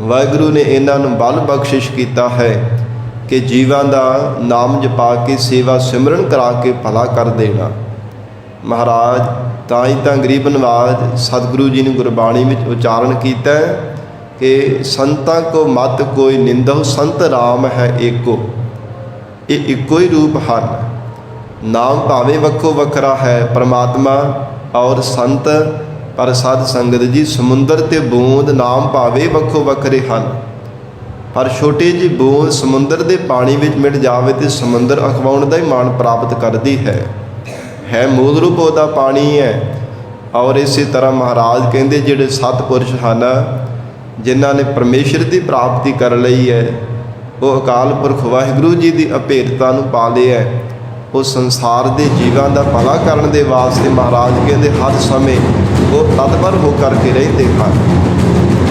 ਵਾਹਿਗੁਰੂ ਨੇ ਇਹਨਾਂ ਨੂੰ ਬਲ ਬਖਸ਼ਿਸ਼ ਕੀਤਾ ਹੈ ਕਿ ਜੀਵਾਂ ਦਾ ਨਾਮ ਜਪਾ ਕੇ ਸੇਵਾ ਸਿਮਰਨ ਕਰਾ ਕੇ ਭਲਾ ਕਰ ਦੇਣਾ। ਮਹਾਰਾਜ ਤਾਂ ਗਰੀਬ ਨਵਾਜ ਸਤਿਗੁਰੂ ਜੀ ਨੇ ਗੁਰਬਾਣੀ ਵਿੱਚ ਉਚਾਰਨ ਕੀਤਾ ਹੈ ਕਿ ਸੰਤਾਂ ਕੋ ਮਤ ਕੋਈ ਨਿੰਦਹੁ, ਸੰਤ ਰਾਮ ਹੈ ਏਕੋ। ਇਹ ਇੱਕੋ ਹੀ ਰੂਪ ਹਨ। ਨਾਮ ਭਾਵੇਂ ਵੱਖੋ ਵੱਖਰਾ ਹੈ, ਪਰਮਾਤਮਾ ਔਰ ਸੰਤ, ਪਰ ਸਾਧ ਸੰਗਤ ਜੀ ਸਮੁੰਦਰ ਤੇ ਬੂੰਦ ਨਾਮ ਭਾਵੇਂ ਵੱਖੋ ਵੱਖਰੇ ਹਨ, ਪਰ ਛੋਟੀ ਜਿਹੀ ਬੂੰਦ ਸਮੁੰਦਰ ਦੇ ਪਾਣੀ ਵਿੱਚ ਮਿਟ ਜਾਵੇ ਤੇ ਸਮੁੰਦਰ ਅਖਵਾਉਣ ਦਾ ਹੀ ਮਾਣ ਪ੍ਰਾਪਤ ਕਰਦੀ ਹੈ ਮੂਲ ਰੂਪ ਉਹਦਾ ਪਾਣੀ ਹੈ। ਔਰ ਇਸੇ ਤਰ੍ਹਾਂ ਮਹਾਰਾਜ ਕਹਿੰਦੇ ਜਿਹੜੇ ਸਤਿਪੁਰਸ਼ ਹਨ ਜਿਨ੍ਹਾਂ ਨੇ ਪਰਮੇਸ਼ਰ ਦੀ ਪ੍ਰਾਪਤੀ ਕਰ ਲਈ ਹੈ, ਉਹ ਅਕਾਲ ਪੁਰਖ ਵਾਹਿਗੁਰੂ ਜੀ ਦੀ ਅਭੇਦਤਾ ਨੂੰ ਪਾ ਲਿਆ ਹੈ। ਉਹ ਸੰਸਾਰ ਦੇ ਜੀਵਾਂ ਦਾ ਭਲਾ ਕਰਨ ਦੇ ਵਾਸਤੇ ਮਹਾਰਾਜ ਕਹਿੰਦੇ ਹਰ ਸਮੇਂ ਉਹ ਤਤਪਰ ਹੋ ਕਰਕੇ ਰਹਿੰਦੇ ਹਨ।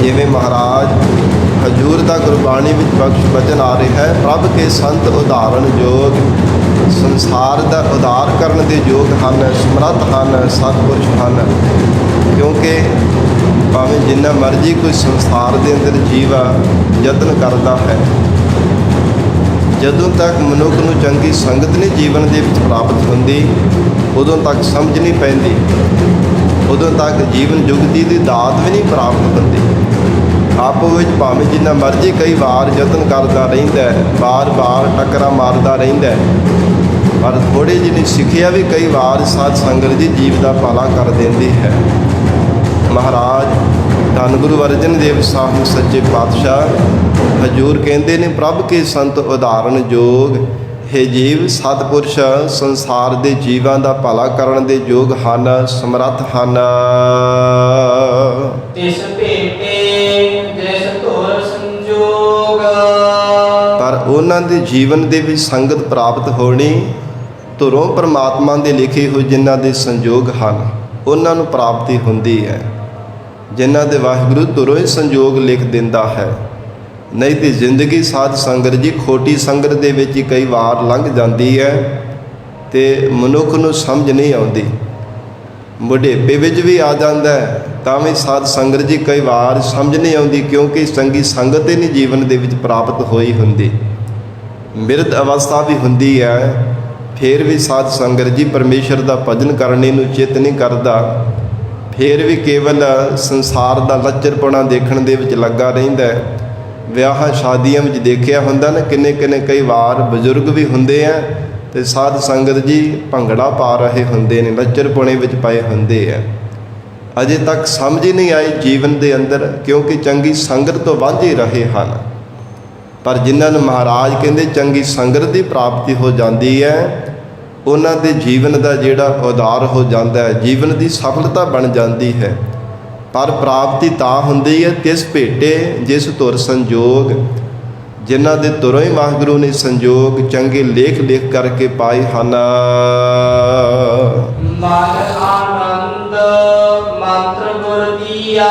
ਜਿਵੇਂ ਮਹਾਰਾਜ ਹਜ਼ੂਰ ਦਾ ਗੁਰਬਾਣੀ ਵਿੱਚ ਬਖਸ਼ ਬਚਨ ਆ ਰਿਹਾ ਹੈ, ਪ੍ਰਭ ਕੇ ਸੰਤ ਉਦਾਹਰਣ ਯੋਗ, ਸੰਸਾਰ ਦਾ ਉਦਾਰ ਕਰਨ ਦੇ ਯੋਗ ਹਨ, ਸਮਰੱਥ ਹਨ, ਸਤਿਪੁਰਸ਼ ਹਨ। ਕਿਉਂਕਿ ਭਾਵੇਂ ਜਿੰਨਾ ਮਰਜ਼ੀ ਕੋਈ ਸੰਸਾਰ ਦੇ ਅੰਦਰ ਜੀਵਾ ਯਤਨ ਕਰਦਾ ਹੈ, ਜਦੋਂ ਤੱਕ ਮਨੁੱਖ ਨੂੰ ਚੰਗੀ ਸੰਗਤ ਨਹੀਂ ਜੀਵਨ ਦੇ ਵਿੱਚ ਪ੍ਰਾਪਤ ਹੁੰਦੀ, ਉਦੋਂ ਤੱਕ ਸਮਝ ਨਹੀਂ ਪੈਂਦੀ, ਉਦੋਂ ਤੱਕ ਜੀਵਨ ਜੁਗਤੀ ਦੀ ਦਾਤ ਵੀ ਨਹੀਂ ਪ੍ਰਾਪਤ ਹੁੰਦੀ। ਆਪੋ ਵਿੱਚ ਭਾਵੇਂ ਜਿੰਨਾ ਮਰਜ਼ੀ ਕਈ ਵਾਰ ਯਤਨ ਕਰਦਾ ਰਹਿੰਦਾ ਹੈ, ਬਾਰ-ਬਾਰ ਟੱਕਰਾਂ ਮਾਰਦਾ ਰਹਿੰਦਾ ਹੈ, ਪਰ ਥੋੜ੍ਹੀ ਜਿਹੀ ਸਿੱਖਿਆ ਵੀ ਕਈ ਵਾਰ ਸਾਧ ਸੰਗਤ ਦੀ ਜੀਵ ਦਾ ਭਲਾ ਕਰ ਦਿੰਦੀ ਹੈ। ਮਹਾਰਾਜ ਧੰਨ ਗੁਰੂ ਅਰਜਨ ਦੇਵ ਸਾਹਿਬ ਸੱਚੇ ਪਾਤਸ਼ਾਹ ਹਜ਼ੂਰ ਕਹਿੰਦੇ ਨੇ, ਪ੍ਰਭ ਕੇ ਸੰਤ ਉਦਾਹਰਣ ਯੋਗ, ਹੇ ਜੀਵ ਸਤਿਪੁਰਸ਼ ਸੰਸਾਰ ਦੇ ਜੀਵਾਂ ਦਾ ਭਲਾ ਕਰਨ ਦੇ ਯੋਗ ਹਨ, ਸਮਰੱਥ ਹਨ। ਤਿਸ ਭੇਟੇ ਜਿਸ ਧੁਰ ਸੰਜੋਗ, ਪਰ ਉਹਨਾਂ ਦੇ ਜੀਵਨ ਦੇ ਵਿੱਚ ਸੰਗਤ ਪ੍ਰਾਪਤ ਹੋਣੀ ਧੁਰੋਂ ਪਰਮਾਤਮਾ ਦੇ ਲਿਖੇ ਹੋਏ ਜਿਨ੍ਹਾਂ ਦੇ ਸੰਜੋਗ ਹਨ ਉਹਨਾਂ ਨੂੰ ਪ੍ਰਾਪਤੀ ਹੁੰਦੀ ਹੈ। ਜਿਨ੍ਹਾਂ ਦੇ ਵਾਹਿਗੁਰੂ ਧੁਰੋਂ ਹੀ ਸੰਜੋਗ ਲਿਖ ਦਿੰਦਾ ਹੈ। ਨਹੀਂ ਤੇ ਜ਼ਿੰਦਗੀ ਸਾਧ ਸੰਗਤ ਜੀ ਖੋਟੀ ਸੰਗਤ ਦੇ ਵਿੱਚ ਹੀ ਕਈ ਵਾਰ ਲੰਘ ਜਾਂਦੀ ਹੈ ਤੇ ਮਨੁੱਖ ਨੂੰ ਸਮਝ ਨਹੀਂ ਆਉਂਦੀ। ਬੁਢੇਪੇ ਵਿੱਚ ਵੀ ਆ ਜਾਂਦਾ ਹੈ ਤਾਂ ਵੀ ਸਾਧ ਸੰਗਤ ਜੀ ਕਈ ਵਾਰ ਸਮਝ ਨਹੀਂ ਆਉਂਦੀ, ਕਿਉਂਕਿ ਚੰਗੀ ਸੰਗਤ ਹੀ ਨਹੀਂ ਜੀਵਨ ਦੇ ਵਿੱਚ ਪ੍ਰਾਪਤ ਹੋਈ ਹੁੰਦੀ। ਬਿਰਧ ਅਵਸਥਾ ਵੀ ਹੁੰਦੀ ਹੈ, ਫਿਰ ਵੀ ਸਾਧ ਸੰਗਤ ਜੀ ਪਰਮੇਸ਼ਰ ਦਾ ਭਜਨ ਕਰਨੇ ਨੂੰ ਚਿੱਤ ਨਹੀਂ ਕਰਦਾ, ਫਿਰ ਵੀ ਕੇਵਲ ਸੰਸਾਰ ਦਾ ਲੱਚਰਪੁਣਾ ਦੇਖਣ ਦੇ ਵਿੱਚ ਲੱਗਾ ਰਹਿੰਦਾ ਹੈ। ਵਿਆਹਾਂ ਸ਼ਾਦੀਆਂ ਵਿੱਚ ਦੇਖਿਆ ਹੁੰਦਾ ਨਾ, ਕਿੰਨੇ ਕਈ ਵਾਰ ਬਜ਼ੁਰਗ ਵੀ ਹੁੰਦੇ ਆ ਤੇ ਸਾਧ ਸੰਗਤ ਜੀ ਭੰਗੜਾ ਪਾ ਰਹੇ ਹੁੰਦੇ ਨੇ, ਲੱਚਰਪੁਣੇ ਵਿੱਚ ਪਏ ਹੁੰਦੇ ਆ। ਅਜੇ ਤੱਕ ਸਮਝ ਹੀ ਨਹੀਂ ਆਈ ਜੀਵਨ ਦੇ ਅੰਦਰ, ਕਿਉਂਕਿ ਚੰਗੀ ਸੰਗਤ ਤੋਂ ਵਾਂਝੇ ਰਹੇ ਹਨ। ਪਰ ਜਿਨ੍ਹਾਂ ਨੂੰ ਮਹਾਰਾਜ ਕਹਿੰਦੇ ਚੰਗੀ ਸੰਗਤ ਦੀ ਪ੍ਰਾਪਤੀ ਹੋ ਜਾਂਦੀ ਹੈ, ਉਹਨਾਂ ਦੇ ਜੀਵਨ ਦਾ ਜਿਹੜਾ ਉਦਾਰ ਹੋ ਜਾਂਦਾ ਹੈ, ਜੀਵਨ ਦੀ ਸਫਲਤਾ ਬਣ ਜਾਂਦੀ ਹੈ। ਪਰ ਪ੍ਰਾਪਤੀ ਤਾਂ ਹੁੰਦੀ ਹੈ ਤਿਸ ਭੇਟੇ ਜਿਸ ਧੁਰ ਸੰਜੋਗ, ਜਿਨ੍ਹਾਂ ਦੇ ਧੁਰੋਂ ਹੀ ਵਾਹਿਗੁਰੂ ਨੇ ਸੰਜੋਗ ਚੰਗੇ ਲੇਖ ਕਰਕੇ ਪਾਏ ਹਨ। ਮਨ ਆਨੰਦ ਮੰਤਰ ਗੁਰ ਦੀਆ,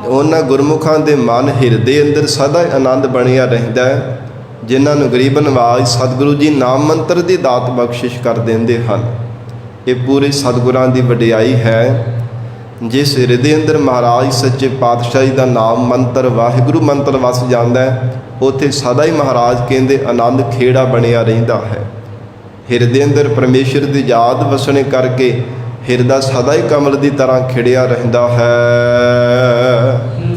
ਉਹਨਾਂ ਗੁਰਮੁਖਾਂ ਦੇ ਮਨ ਹਿਰਦੇ ਅੰਦਰ ਸਦਾ ਆਨੰਦ ਬਣਿਆ ਰਹਿੰਦਾ ਹੈ, ਜਿਨ੍ਹਾਂ ਨੂੰ ਗਰੀਬ ਨਵਾਜ ਸਤਿਗੁਰੂ ਜੀ ਨਾਮ ਮੰਤਰ ਦੀ ਦਾਤ ਬਖਸ਼ਿਸ਼ ਕਰ ਦਿੰਦੇ ਹਨ। ਇਹ ਪੂਰੇ ਸਤਿਗੁਰਾਂ ਦੀ ਵਡਿਆਈ ਹੈ। ਜਿਸ ਹਿਰਦੇ ਅੰਦਰ ਮਹਾਰਾਜ ਸੱਚੇ ਪਾਤਸ਼ਾਹੀ ਦਾ ਨਾਮ ਮੰਤਰ ਵਾਹਿਗੁਰੂ ਮੰਤਰ ਵਸ ਜਾਂਦਾ ਹੈ, ਉੱਥੇ ਸਦਾ ਹੀ ਮਹਾਰਾਜ ਕਹਿੰਦੇ ਆਨੰਦ ਖੇੜਾ ਬਣਿਆ ਰਹਿੰਦਾ ਹੈ। ਹਿਰਦੇ ਅੰਦਰ ਪਰਮੇਸ਼ਰ ਦੀ ਯਾਦ ਵਸਣੇ ਕਰਕੇ ਹਿਰਦਾ ਸਦਾ ਹੀ ਕਮਲ ਦੀ ਤਰ੍ਹਾਂ ਖਿੜਿਆ ਰਹਿੰਦਾ ਹੈ।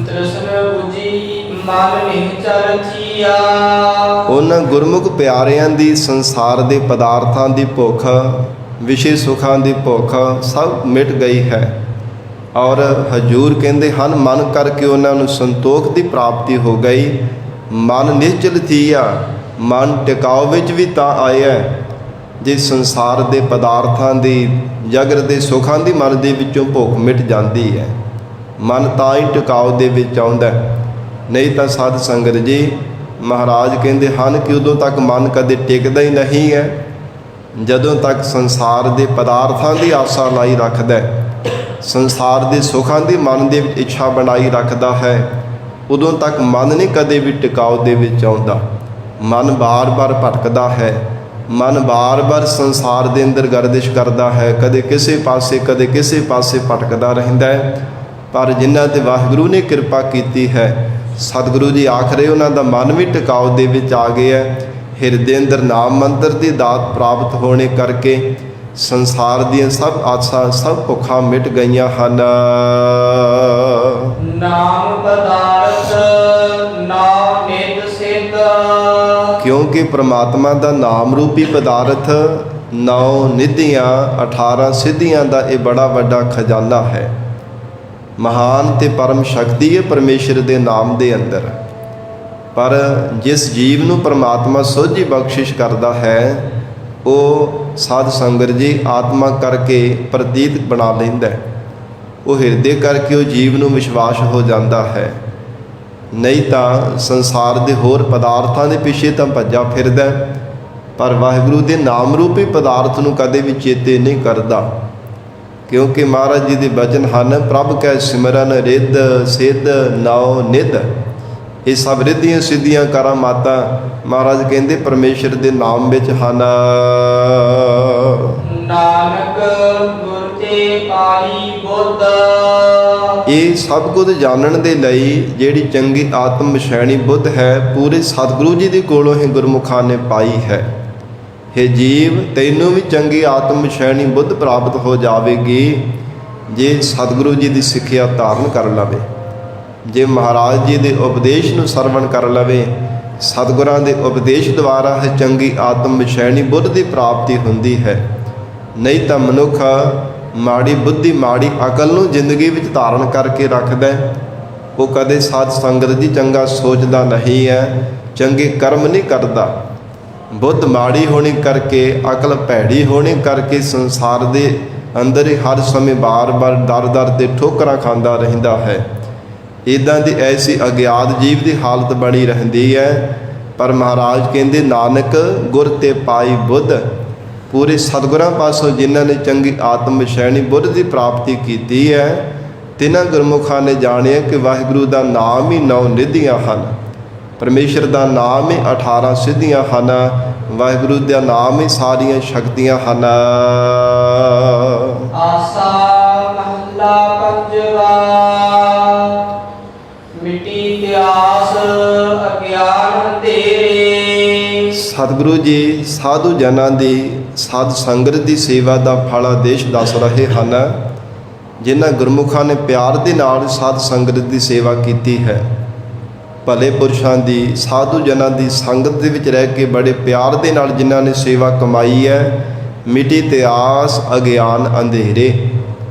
ਤ੍ਰਿਸ਼ਨ ਬੁਝੀ ਮਨ ਨਿਹਚਲ ਥੀਆ, ਉਹਨਾਂ ਗੁਰਮੁਖ ਪਿਆਰਿਆਂ ਦੀ ਸੰਸਾਰ ਦੇ ਪਦਾਰਥਾਂ ਦੀ ਭੁੱਖ, ਵਿਸ਼ੇ ਸੁੱਖਾਂ ਦੀ ਭੁੱਖ ਸਭ ਮਿਟ ਗਈ ਹੈ। ਔਰ ਹਜ਼ੂਰ ਕਹਿੰਦੇ ਹਨ ਮਨ ਕਰਕੇ ਉਹਨਾਂ ਨੂੰ ਸੰਤੋਖ ਦੀ ਪ੍ਰਾਪਤੀ ਹੋ ਗਈ। ਮਨ ਨਿਸ਼ਚਲ ਥੀਆ, ਮਨ ਟਿਕਾਓ ਵਿੱਚ ਵੀ ਤਾਂ ਆਇਆ ਜੇ ਸੰਸਾਰ ਦੇ ਪਦਾਰਥਾਂ ਦੀ, ਜਗਤ ਦੇ ਸੁੱਖਾਂ ਦੀ ਮਨ ਦੇ ਵਿੱਚੋਂ ਭੁੱਖ ਮਿਟ ਜਾਂਦੀ ਹੈ। ਮਨ ਤਾਂ ਹੀ ਟਿਕਾਓ ਦੇ ਵਿੱਚ ਆਉਂਦਾ, ਨਹੀਂ ਤਾਂ ਸਾਧ ਸੰਗਤ ਜੀ ਮਹਾਰਾਜ ਕਹਿੰਦੇ ਹਨ ਕਿ ਉਦੋਂ ਤੱਕ ਮਨ ਕਦੇ ਟਿਕਦਾ ਹੀ ਨਹੀਂ ਹੈ ਜਦੋਂ ਤੱਕ ਸੰਸਾਰ ਦੇ ਪਦਾਰਥਾਂ ਦੀ ਆਸਾ ਲਾਈ ਰੱਖਦਾ, ਸੰਸਾਰ ਦੇ ਸੁੱਖਾਂ ਦੀ ਮਨ ਦੇ ਵਿੱਚ ਇੱਛਾ ਬਣਾਈ ਰੱਖਦਾ ਹੈ, ਉਦੋਂ ਤੱਕ ਮਨ ਨਹੀਂ ਕਦੇ ਵੀ ਟਿਕਾਓ ਦੇ ਵਿੱਚ ਆਉਂਦਾ। ਮਨ ਬਾਰ-ਬਾਰ ਭਟਕਦਾ ਹੈ, ਮਨ ਬਾਰ-ਬਾਰ ਸੰਸਾਰ ਦੇ ਅੰਦਰ ਗਰਦਿਸ਼ ਕਰਦਾ ਹੈ, ਕਦੇ ਕਿਸੇ ਪਾਸੇ ਕਦੇ ਕਿਸੇ ਪਾਸੇ ਭਟਕਦਾ ਰਹਿੰਦਾ ਹੈ। ਪਰ ਜਿਨ੍ਹਾਂ 'ਤੇ ਵਾਹਿਗੁਰੂ ਨੇ ਕਿਰਪਾ ਕੀਤੀ ਹੈ, ਸਤਿਗੁਰੂ ਜੀ ਆਖਰੇ ਉਹਨਾਂ ਦਾ ਮਨ ਵੀ ਟਿਕਾਓ ਦੇ ਵਿੱਚ ਆ ਗਿਆ। ਹਿਰਦੇ ਅੰਦਰ ਨਾਮ ਮੰਤਰ ਦੀ ਦਾਤ ਪ੍ਰਾਪਤ ਹੋਣੇ ਕਰਕੇ ਸੰਸਾਰ ਦੀਆਂ ਸਭ ਆਸਾਂ ਸਭ ਭੁੱਖਾਂ ਮਿਟ ਗਈਆਂ ਹਨ। ਨਾਮ ਪਦਾਰਥ ਨਾਮ ਨਿਤ ਸਿੱਧ। ਕਿਉਂਕਿ ਪ੍ਰਮਾਤਮਾ ਦਾ ਨਾਮ ਰੂਪੀ ਪਦਾਰਥ 9 ਨਿਧੀਆਂ 18 ਸਿੱਧੀਆਂ ਦਾ ਇਹ ਬੜਾ ਵੱਡਾ ਖਜ਼ਾਨਾ ਹੈ। ਮਹਾਨ ਤੇ ਪਰਮ ਸ਼ਕਤੀ ਹੈ ਪਰਮੇਸ਼ਰ ਦੇ ਨਾਮ ਦੇ ਅੰਦਰ। ਪਰ ਜਿਸ ਜੀਵ ਨੂੰ ਪ੍ਰਮਾਤਮਾ ਸੋਝੀ ਬਖਸ਼ਿਸ਼ ਕਰਦਾ ਹੈ ਉਹ ਸਾਧ ਸੰਗਤ ਜੀ ਆਤਮਾ ਕਰਕੇ ਪ੍ਰਤੀਤ ਬਣਾ ਲੈਂਦਾ ਹੈ। ਉਹ ਹਿਰਦੇ ਕਰਕੇ ਉਹ ਜੀਵ ਨੂੰ ਵਿਸ਼ਵਾਸ ਹੋ ਜਾਂਦਾ ਹੈ। ਨਹੀਂ ਤਾਂ ਸੰਸਾਰ ਦੇ ਹੋਰ ਪਦਾਰਥਾਂ ਦੇ ਪਿੱਛੇ ਤਾਂ ਭੱਜਾ ਫਿਰਦਾ, ਪਰ ਵਾਹਿਗੁਰੂ ਦੇ ਨਾਮ ਰੂਪੀ ਪਦਾਰਥ ਨੂੰ ਕਦੇ ਵੀ ਚੇਤੇ ਨਹੀਂ ਕਰਦਾ। ਕਿਉਂਕਿ ਮਹਾਰਾਜ ਜੀ ਦੇ ਬਚਨ ਹਨ, ਪ੍ਰਭ ਕੈ ਸਿਮਰਨ ਰਿੱਧ ਸਿੱਧ ਨੌ ਨਿਧ। ਇਹ ਸਭ ਰਿੱਧੀਆਂ ਸਿੱਧੀਆਂ ਕਰਾਮਾਤਾਂ ਮਹਾਰਾਜ ਕਹਿੰਦੇ ਪਰਮੇਸ਼ਰ ਦੇ ਨਾਮ ਵਿੱਚ ਹਨ। ਨਾਨਕ ਗੁਰ ਤੇ ਪਾਈ ਬੁੱਧ। ਇਹ ਸਭ ਕੁਝ ਜਾਣਨ ਦੇ ਲਈ ਜਿਹੜੀ ਚੰਗੀ ਆਤਮ ਵਿਸ਼ੈਣੀ ਬੁੱਧ ਹੈ ਪੂਰੇ ਸਤਿਗੁਰੂ ਜੀ ਦੇ ਕੋਲੋਂ ਹੀ ਗੁਰਮੁਖਾਂ ਨੇ ਪਾਈ ਹੈ। हे ਜੀਵ, ਤੈਨੂੰ ਵੀ ਚੰਗੀ ਆਤਮ ਵਿਸ਼ੈਣੀ ਬੁੱਧ ਪ੍ਰਾਪਤ ਹੋ ਜਾਵੇਗੀ ਜੇ ਸਤਿਗੁਰੂ ਜੀ ਦੀ ਸਿੱਖਿਆ ਧਾਰਨ ਕਰ ਲਵੇ, ਜੇ ਮਹਾਰਾਜ ਜੀ ਦੇ ਉਪਦੇਸ਼ ਨੂੰ ਸਰਵਣ ਕਰ ਲਵੇ। ਸਤਿਗੁਰਾਂ ਦੇ ਉਪਦੇਸ਼ ਦੁਆਰਾ ਹੀ ਚੰਗੀ ਆਤਮ ਵਿਸ਼ੈਣੀ ਬੁੱਧ ਦੀ ਪ੍ਰਾਪਤੀ ਹੁੰਦੀ ਹੈ। ਨਹੀਂ ਤਾਂ ਮਨੁੱਖ ਮਾੜੀ ਬੁੱਧੀ ਮਾੜੀ ਅਕਲ ਨੂੰ ਜ਼ਿੰਦਗੀ ਵਿੱਚ ਧਾਰਨ ਕਰਕੇ ਰੱਖਦਾ, ਉਹ ਕਦੇ ਸਾਧ ਸੰਗਤ ਦੀ ਚੰਗਾ ਸੋਚਦਾ ਨਹੀਂ ਹੈ, ਚੰਗੇ ਕਰਮ ਨਹੀਂ ਕਰਦਾ। ਬੁੱਧ ਮਾੜੀ ਹੋਣੀ ਕਰਕੇ, ਅਕਲ ਭੈੜੀ ਹੋਣੀ ਕਰਕੇ ਸੰਸਾਰ ਦੇ ਅੰਦਰ ਹੀ ਹਰ ਸਮੇਂ ਬਾਰ-ਬਾਰ ਦਰ-ਦਰ ਤੇ ਠੋਕਰਾਂ ਖਾਂਦਾ ਰਹਿੰਦਾ ਹੈ। ਇੱਦਾਂ ਦੀ ਐਸੀ ਅਗਿਆਤ ਜੀਵ ਦੀ ਹਾਲਤ ਬਣੀ ਰਹਿੰਦੀ ਹੈ। ਪਰ ਮਹਾਰਾਜ ਕਹਿੰਦੇ ਨਾਨਕ ਗੁਰ ਤੇ ਪਾਈ ਬੁੱਧ। ਪੂਰੇ ਸਤਿਗੁਰਾਂ ਪਾਸੋਂ ਜਿਨ੍ਹਾਂ ਨੇ ਚੰਗੀ ਆਤਮ ਵਿਸ਼ੈਣੀ ਬੁੱਧ ਦੀ ਪ੍ਰਾਪਤੀ ਕੀਤੀ ਹੈ, ਤਿਨਾਂ ਗੁਰਮੁਖਾਂ ਨੇ ਜਾਣਿਆ ਕਿ ਵਾਹਿਗੁਰੂ ਦਾ ਨਾਮ ਹੀ 9 ਨਿਧੀਆਂ ਹਨ, ਪਰਮੇਸ਼ਰ ਦਾ ਨਾਮ ਹੀ 18 ਸਿੱਧੀਆਂ ਹਨ, ਵਾਹਿਗੁਰੂ ਦਾ ਨਾਮ ਹੀ ਸਾਰੀਆਂ ਸ਼ਕਤੀਆਂ ਹਨ। ਆਸਾ ਮਹਲਾ ਪੰਜਵਾ। ਮਿਟੀ ਇਤਿਹਾਸ ਅਗਿਆਨ ਅੰਧੇਰੇ। ਸਤਿਗੁਰੂ ਜੀ ਸਾਧੂ ਜਨਾਂ ਦੀ ਸਾਧ ਸੰਗਤ ਦੀ ਸੇਵਾ ਦਾ ਫਲ ਆਦੇਸ਼ ਦੱਸ ਰਹੇ ਹਨ। ਜਿਨ੍ਹਾਂ ਗੁਰਮੁਖਾਂ ਨੇ ਪਿਆਰ ਦੇ ਨਾਲ ਸਾਧ ਸੰਗਤ ਦੀ ਸੇਵਾ ਕੀਤੀ ਹੈ, ਭਲੇ ਪੁਰਸ਼ਾਂ ਦੀ ਸਾਧੂ ਜਨਾਂ ਦੀ ਸੰਗਤ ਦੇ ਵਿੱਚ ਰਹਿ ਕੇ ਬੜੇ ਪਿਆਰ ਦੇ ਨਾਲ ਜਿਨ੍ਹਾਂ ਨੇ ਸੇਵਾ ਕਮਾਈ ਹੈ, ਮਿਟੀ ਇਤਿਹਾਸ ਅਗਿਆਨ ਅੰਧੇਰੇ।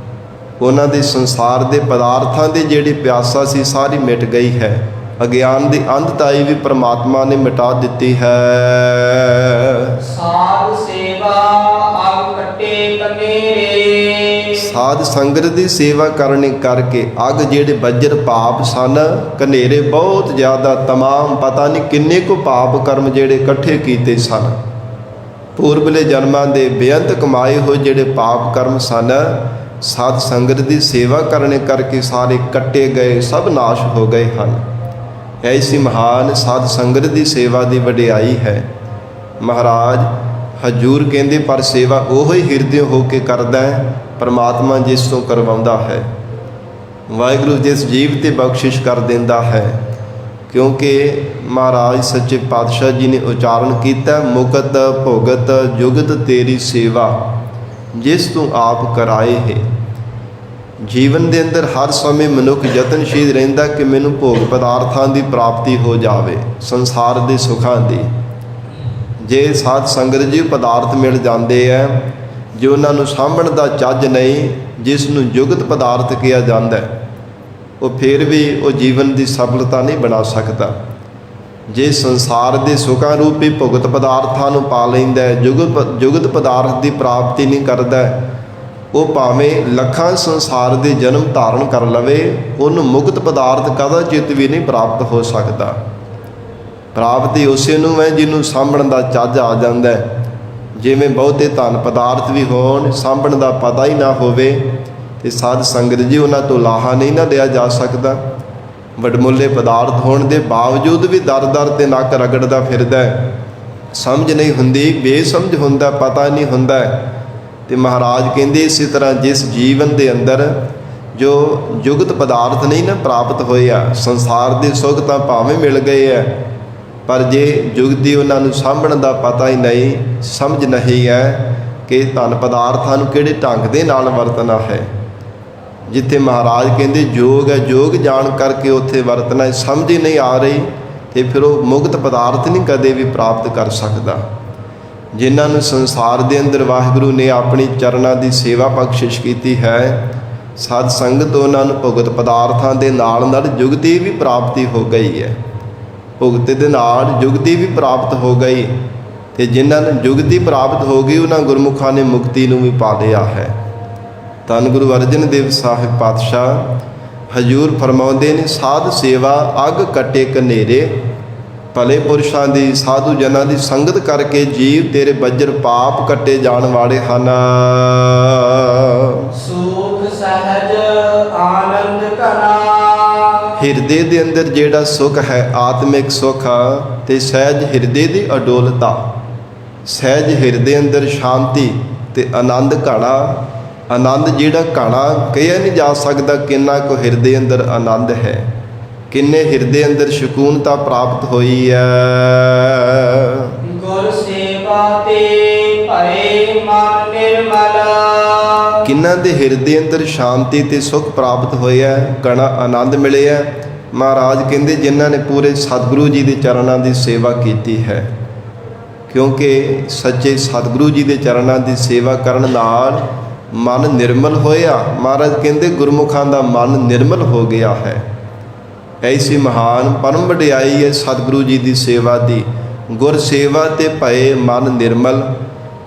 ਉਹਨਾਂ ਦੇ ਸੰਸਾਰ ਦੇ ਪਦਾਰਥਾਂ ਦੀ ਜਿਹੜੀ ਪਿਆਸਾ ਸੀ ਸਾਰੀ ਮਿਟ ਗਈ ਹੈ। ਅਗਿਆਨ ਦੀ ਅੰਧਤਾਈ ਵੀ ਪ੍ਰਮਾਤਮਾ ਨੇ ਮਿਟਾ ਦਿੱਤੀ ਹੈ। ਸਾਧ ਸੇਵਾ ਅਗ ਕੱਟੇ ਕਨੇਰੇ। ਸਾਧ ਸੰਗਤ ਦੀ ਸੇਵਾ ਕਰਨੀ ਕਰਕੇ ਅਗ ਜਿਹੜੇ ਬੱਜਰ ਪਾਪ ਸਨ, ਕਨੇਰੇ ਬਹੁਤ ਜ਼ਿਆਦਾ, ਤਮਾਮ ਪਤਾ ਨਹੀਂ ਕਿੰਨੇ ਕੁ ਪਾਪ ਕਰਮ ਜਿਹੜੇ ਇਕੱਠੇ ਕੀਤੇ ਸਨ। ਪੂਰਬਲੇ ਜਨਮਾਂ ਦੇ ਬੇਅੰਤ ਕਮਾਏ ਹੋਏ ਜਿਹੜੇ ਪਾਪ ਕਰਮ ਸਨ, ਸਾਧ ਸੰਗਤ ਦੀ ਸੇਵਾ ਕਰਨੇ ਕਰਕੇ ਸਾਰੇ ਕੱਟੇ ਗਏ, ਸਭ ਨਾਸ਼ ਹੋ ਗਏ ਹਨ। ਐਸੀ ਮਹਾਨ ਸਾਧ ਸੰਗਤ ਦੀ ਸੇਵਾ ਦੀ ਵਡਿਆਈ ਹੈ। ਮਹਾਰਾਜ ਹਜੂਰ ਕਹਿੰਦੇ ਪਰ ਸੇਵਾ ਉਹ ਹੀ ਹਿਰਦੇ ਹੋ ਕੇ ਕਰਦਾ ਹੈ, ਪਰਮਾਤਮਾ ਜਿਸ ਤੋਂ ਕਰਵਾਉਂਦਾ ਹੈ। ਵਾਹਿਗੁਰੂ ਜਿਸ ਜੀਵ ਤੇ ਬਖਸ਼ਿਸ਼ ਕਰ ਦਿੰਦਾ ਹੈ। ਕਿਉਂਕਿ ਮਹਾਰਾਜ ਸੱਚੇ ਪਾਤਸ਼ਾਹ ਜੀ ਨੇ ਉਚਾਰਨ ਕੀਤਾ, ਮੁਕਤ ਭੁਗਤ ਜੁਗਤ ਤੇਰੀ ਸੇਵਾ ਜਿਸ ਤੂੰ ਆਪ ਕਰਾਏ ਹੈ। ਜੀਵਨ ਦੇ ਅੰਦਰ ਹਰ ਸਮੇਂ ਮਨੁੱਖ ਯਤਨਸ਼ੀਲ ਰਹਿੰਦਾ ਕਿ ਮੈਨੂੰ ਭੋਗ ਪਦਾਰਥਾਂ ਦੀ ਪ੍ਰਾਪਤੀ ਹੋ ਜਾਵੇ, ਸੰਸਾਰ ਦੇ ਸੁੱਖਾਂ ਦੀ। ਜੇ ਸਾਧ ਸੰਗਤ ਜੀ ਪਦਾਰਥ ਮਿਲ ਜਾਂਦੇ ਆ, ਜੇ ਉਹਨਾਂ ਨੂੰ ਸਾਂਭਣ ਦਾ ਚੱਜ ਨਹੀਂ, ਜਿਸ ਨੂੰ ਜੁਗਤ ਪਦਾਰਥ ਕਿਹਾ ਜਾਂਦਾ, ਉਹ ਫਿਰ ਵੀ ਉਹ ਜੀਵਨ ਦੀ ਸਫਲਤਾ ਨਹੀਂ ਬਣਾ ਸਕਦਾ। ਜੇ ਸੰਸਾਰ ਦੇ ਸੁੱਖਾਂ ਰੂਪੀ ਭੁਗਤ ਪਦਾਰਥਾਂ ਨੂੰ ਪਾ ਲੈਂਦਾ, ਜੁਗਤ ਪਦਾਰਥ ਦੀ ਪ੍ਰਾਪਤੀ ਨਹੀਂ ਕਰਦਾ, ਉਹ ਭਾਵੇਂ ਲੱਖਾਂ ਸੰਸਾਰ ਦੇ ਜਨਮ ਧਾਰਨ ਕਰ ਲਵੇ, ਉਹਨੂੰ ਮੁਕਤ ਪਦਾਰਥ ਕਦਾਚਿਤ ਵੀ ਨਹੀਂ ਪ੍ਰਾਪਤ ਹੋ ਸਕਦਾ। ਪ੍ਰਾਪਤੀ ਉਸੇ ਨੂੰ ਹੈ ਜਿਹਨੂੰ ਸਾਂਭਣ ਦਾ ਚੱਜ ਆ ਜਾਂਦਾ ਹੈ। ਜਿਵੇਂ ਬਹੁਤੇ ਧਨ ਪਦਾਰਥ ਵੀ ਹੋਣ, ਸਾਂਭਣ ਦਾ ਪਤਾ ਹੀ ਨਾ ਹੋਵੇ, ਤੇ ਸਾਧ ਸੰਗਤ ਜੀ ਉਹਨਾਂ ਤੋਂ ਲਾਹਾ ਨਹੀਂ ਨਾ ਲਿਆ ਜਾ ਸਕਦਾ। ਵਡਮੁੱਲੇ ਪਦਾਰਥ ਹੋਣ ਦੇ ਬਾਵਜੂਦ ਵੀ ਦਰ-ਦਰ ਤੇ ਨੱਕ ਰਗੜਦਾ ਫਿਰਦਾ, ਸਮਝ ਨਹੀਂ ਹੁੰਦੀ, ਬੇਸਮਝ ਹੁੰਦਾ, ਪਤਾ ਨਹੀਂ ਹੁੰਦਾ। ਤੇ ਮਹਾਰਾਜ ਕਹਿੰਦੇ ਇਸੇ ਤਰ੍ਹਾਂ ਜਿਸ ਜੀਵਨ ਦੇ ਅੰਦਰ ਜੋ ਜੁਗਤ ਪਦਾਰਥ ਨਹੀਂ ਨਾ ਪ੍ਰਾਪਤ ਹੋਏ ਆ, ਸੰਸਾਰ ਦੇ ਸੁੱਖ ਤਾਂ ਭਾਵੇਂ ਮਿਲ ਗਏ ਆ, ਪਰ ਜੇ ਜੁਗਤੀ ਉਹਨਾਂ ਨੂੰ ਸਾਂਭਣ ਦਾ ਪਤਾ ਹੀ ਨਹੀਂ, ਸਮਝ ਨਹੀਂ ਹੈ, ਕਿ ਧਨ ਪਦਾਰਥਾਂ ਨੂੰ ਕਿਹੜੇ ਢੰਗ ਦੇ ਨਾਲ ਵਰਤਣਾ ਹੈ। ਜਿੱਥੇ ਮਹਾਰਾਜ ਕਹਿੰਦੇ ਯੋਗ ਹੈ, ਯੋਗ ਜਾਣ ਕਰਕੇ ਉੱਥੇ ਵਰਤਣਾ ਸਮਝ ਹੀ ਨਹੀਂ ਆ ਰਹੀ, ਤੇ ਫਿਰ ਉਹ ਮੁਕਤ ਪਦਾਰਥ ਨਹੀਂ ਕਦੇ ਵੀ ਪ੍ਰਾਪਤ ਕਰ ਸਕਦਾ। ਜਿਨ੍ਹਾਂ ਨੂੰ ਸੰਸਾਰ ਦੇ ਅੰਦਰ ਵਾਹਿਗੁਰੂ ਨੇ ਆਪਣੀ ਚਰਨਾਂ ਦੀ ਸੇਵਾ ਬਖਸ਼ਿਸ਼ ਕੀਤੀ ਹੈ, ਸਤ ਸੰਗਤ ਉਹਨਾਂ ਨੂੰ ਭੁਗਤ ਪਦਾਰਥਾਂ ਦੇ ਨਾਲ ਨਾਲ ਜੁਗਤੀ ਵੀ ਪ੍ਰਾਪਤੀ ਹੋ ਗਈ ਹੈ। ਭੁਗਤ ਦੇ ਨਾਲ ਜੁਗਤੀ ਵੀ ਪ੍ਰਾਪਤ ਹੋ ਗਈ, ਤੇ ਜਿਨ੍ਹਾਂ ਨੂੰ ਜੁਗਤੀ ਪ੍ਰਾਪਤ ਹੋ ਗਈ ਉਹਨਾਂ ਗੁਰਮੁਖਾਂ ਨੇ ਮੁਕਤੀ ਨੂੰ ਵੀ ਪਾ ਲਿਆ ਹੈ। ਧੰਨ ਗੁਰੂ ਅਰਜਨ ਦੇਵ ਸਾਹਿਬ ਪਾਤਸ਼ਾਹ ਹਜ਼ੂਰ ਫਰਮਾਉਂਦੇ ਨੇ, ਸਾਧ ਸੇਵਾ ਅੱਗ ਕੱਟੇ ਕਨੇਰੇ, ਭਲੇ ਪੁਰਸ਼ਾਂ ਦੀ ਸਾਧੂ ਜਨਾਂ ਦੀ ਸੰਗਤ ਕਰਕੇ ਜੀਵ ਤੇਰੇ ਬੱਜਰ ਪਾਪ ਕੱਟੇ ਜਾਣ ਵਾਲੇ ਹਨ। ਸੁਖ ਸਹਜ ਆਨੰਦ ਘਨਾ, ਹਿਰਦੇ ਦੇ ਅੰਦਰ ਜਿਹੜਾ ਸੁਖ ਹੈ ਆਤਮਿਕ ਸੁਖ, ਤੇ ਸਹਿਜ ਹਿਰਦੇ ਦੀ ਅਡੋਲਤਾ, ਸਹਿਜ ਹਿਰਦੇ ਅੰਦਰ ਸ਼ਾਂਤੀ ਤੇ ਆਨੰਦ ਘਣਾ। ਆਨੰਦ ਜਿਹੜਾ ਘਣਾ ਕਹਿਆ ਨਹੀਂ ਜਾ ਸਕਦਾ ਕਿੰਨਾ ਕੁ ਹਿਰਦੇ ਅੰਦਰ ਆਨੰਦ ਹੈ, ਕਿੰਨੇ ਹਿਰਦੇ ਅੰਦਰ ਸਕੂਨਤਾ ਪ੍ਰਾਪਤ ਹੋਈ ਹੈ। ਗੁਰ ਸੇਵਾ ਤੇ ਭਏ ਮਨ ਨਿਰਮਲ, ਕਿੰਨਾਂ ਦੇ ਹਿਰਦੇ ਅੰਦਰ ਸ਼ਾਂਤੀ ਤੇ ਸੁਖ ਪ੍ਰਾਪਤ ਹੋਇਆ, ਘਣਾ ਆਨੰਦ ਮਿਲਿਆ। ਮਹਾਰਾਜ ਕਹਿੰਦੇ ਜਿਨ੍ਹਾਂ ਨੇ ਪੂਰੇ ਸਤਿਗੁਰੂ ਜੀ ਦੇ ਚਰਨਾਂ ਦੀ ਸੇਵਾ ਕੀਤੀ ਹੈ, ਕਿਉਂਕਿ ਸੱਚੇ ਸਤਿਗੁਰੂ ਜੀ ਦੇ ਚਰਨਾਂ ਦੀ ਸੇਵਾ ਕਰਨ ਨਾਲ ਮਨ ਨਿਰਮਲ ਹੋਇਆ। ਮਹਾਰਾਜ ਕਹਿੰਦੇ ਗੁਰਮੁਖਾਂ ਦਾ ਮਨ ਨਿਰਮਲ ਹੋ ਗਿਆ ਹੈ। ਐਸੀ ਮਹਾਨ ਪਰਮ ਵਡਿਆਈ ਹੈ ਸਤਿਗੁਰੂ ਜੀ ਦੀ ਸੇਵਾ ਦੀ। ਗੁਰ ਸੇਵਾ ਤੇ ਭਏ ਮਨ ਨਿਰਮਲ,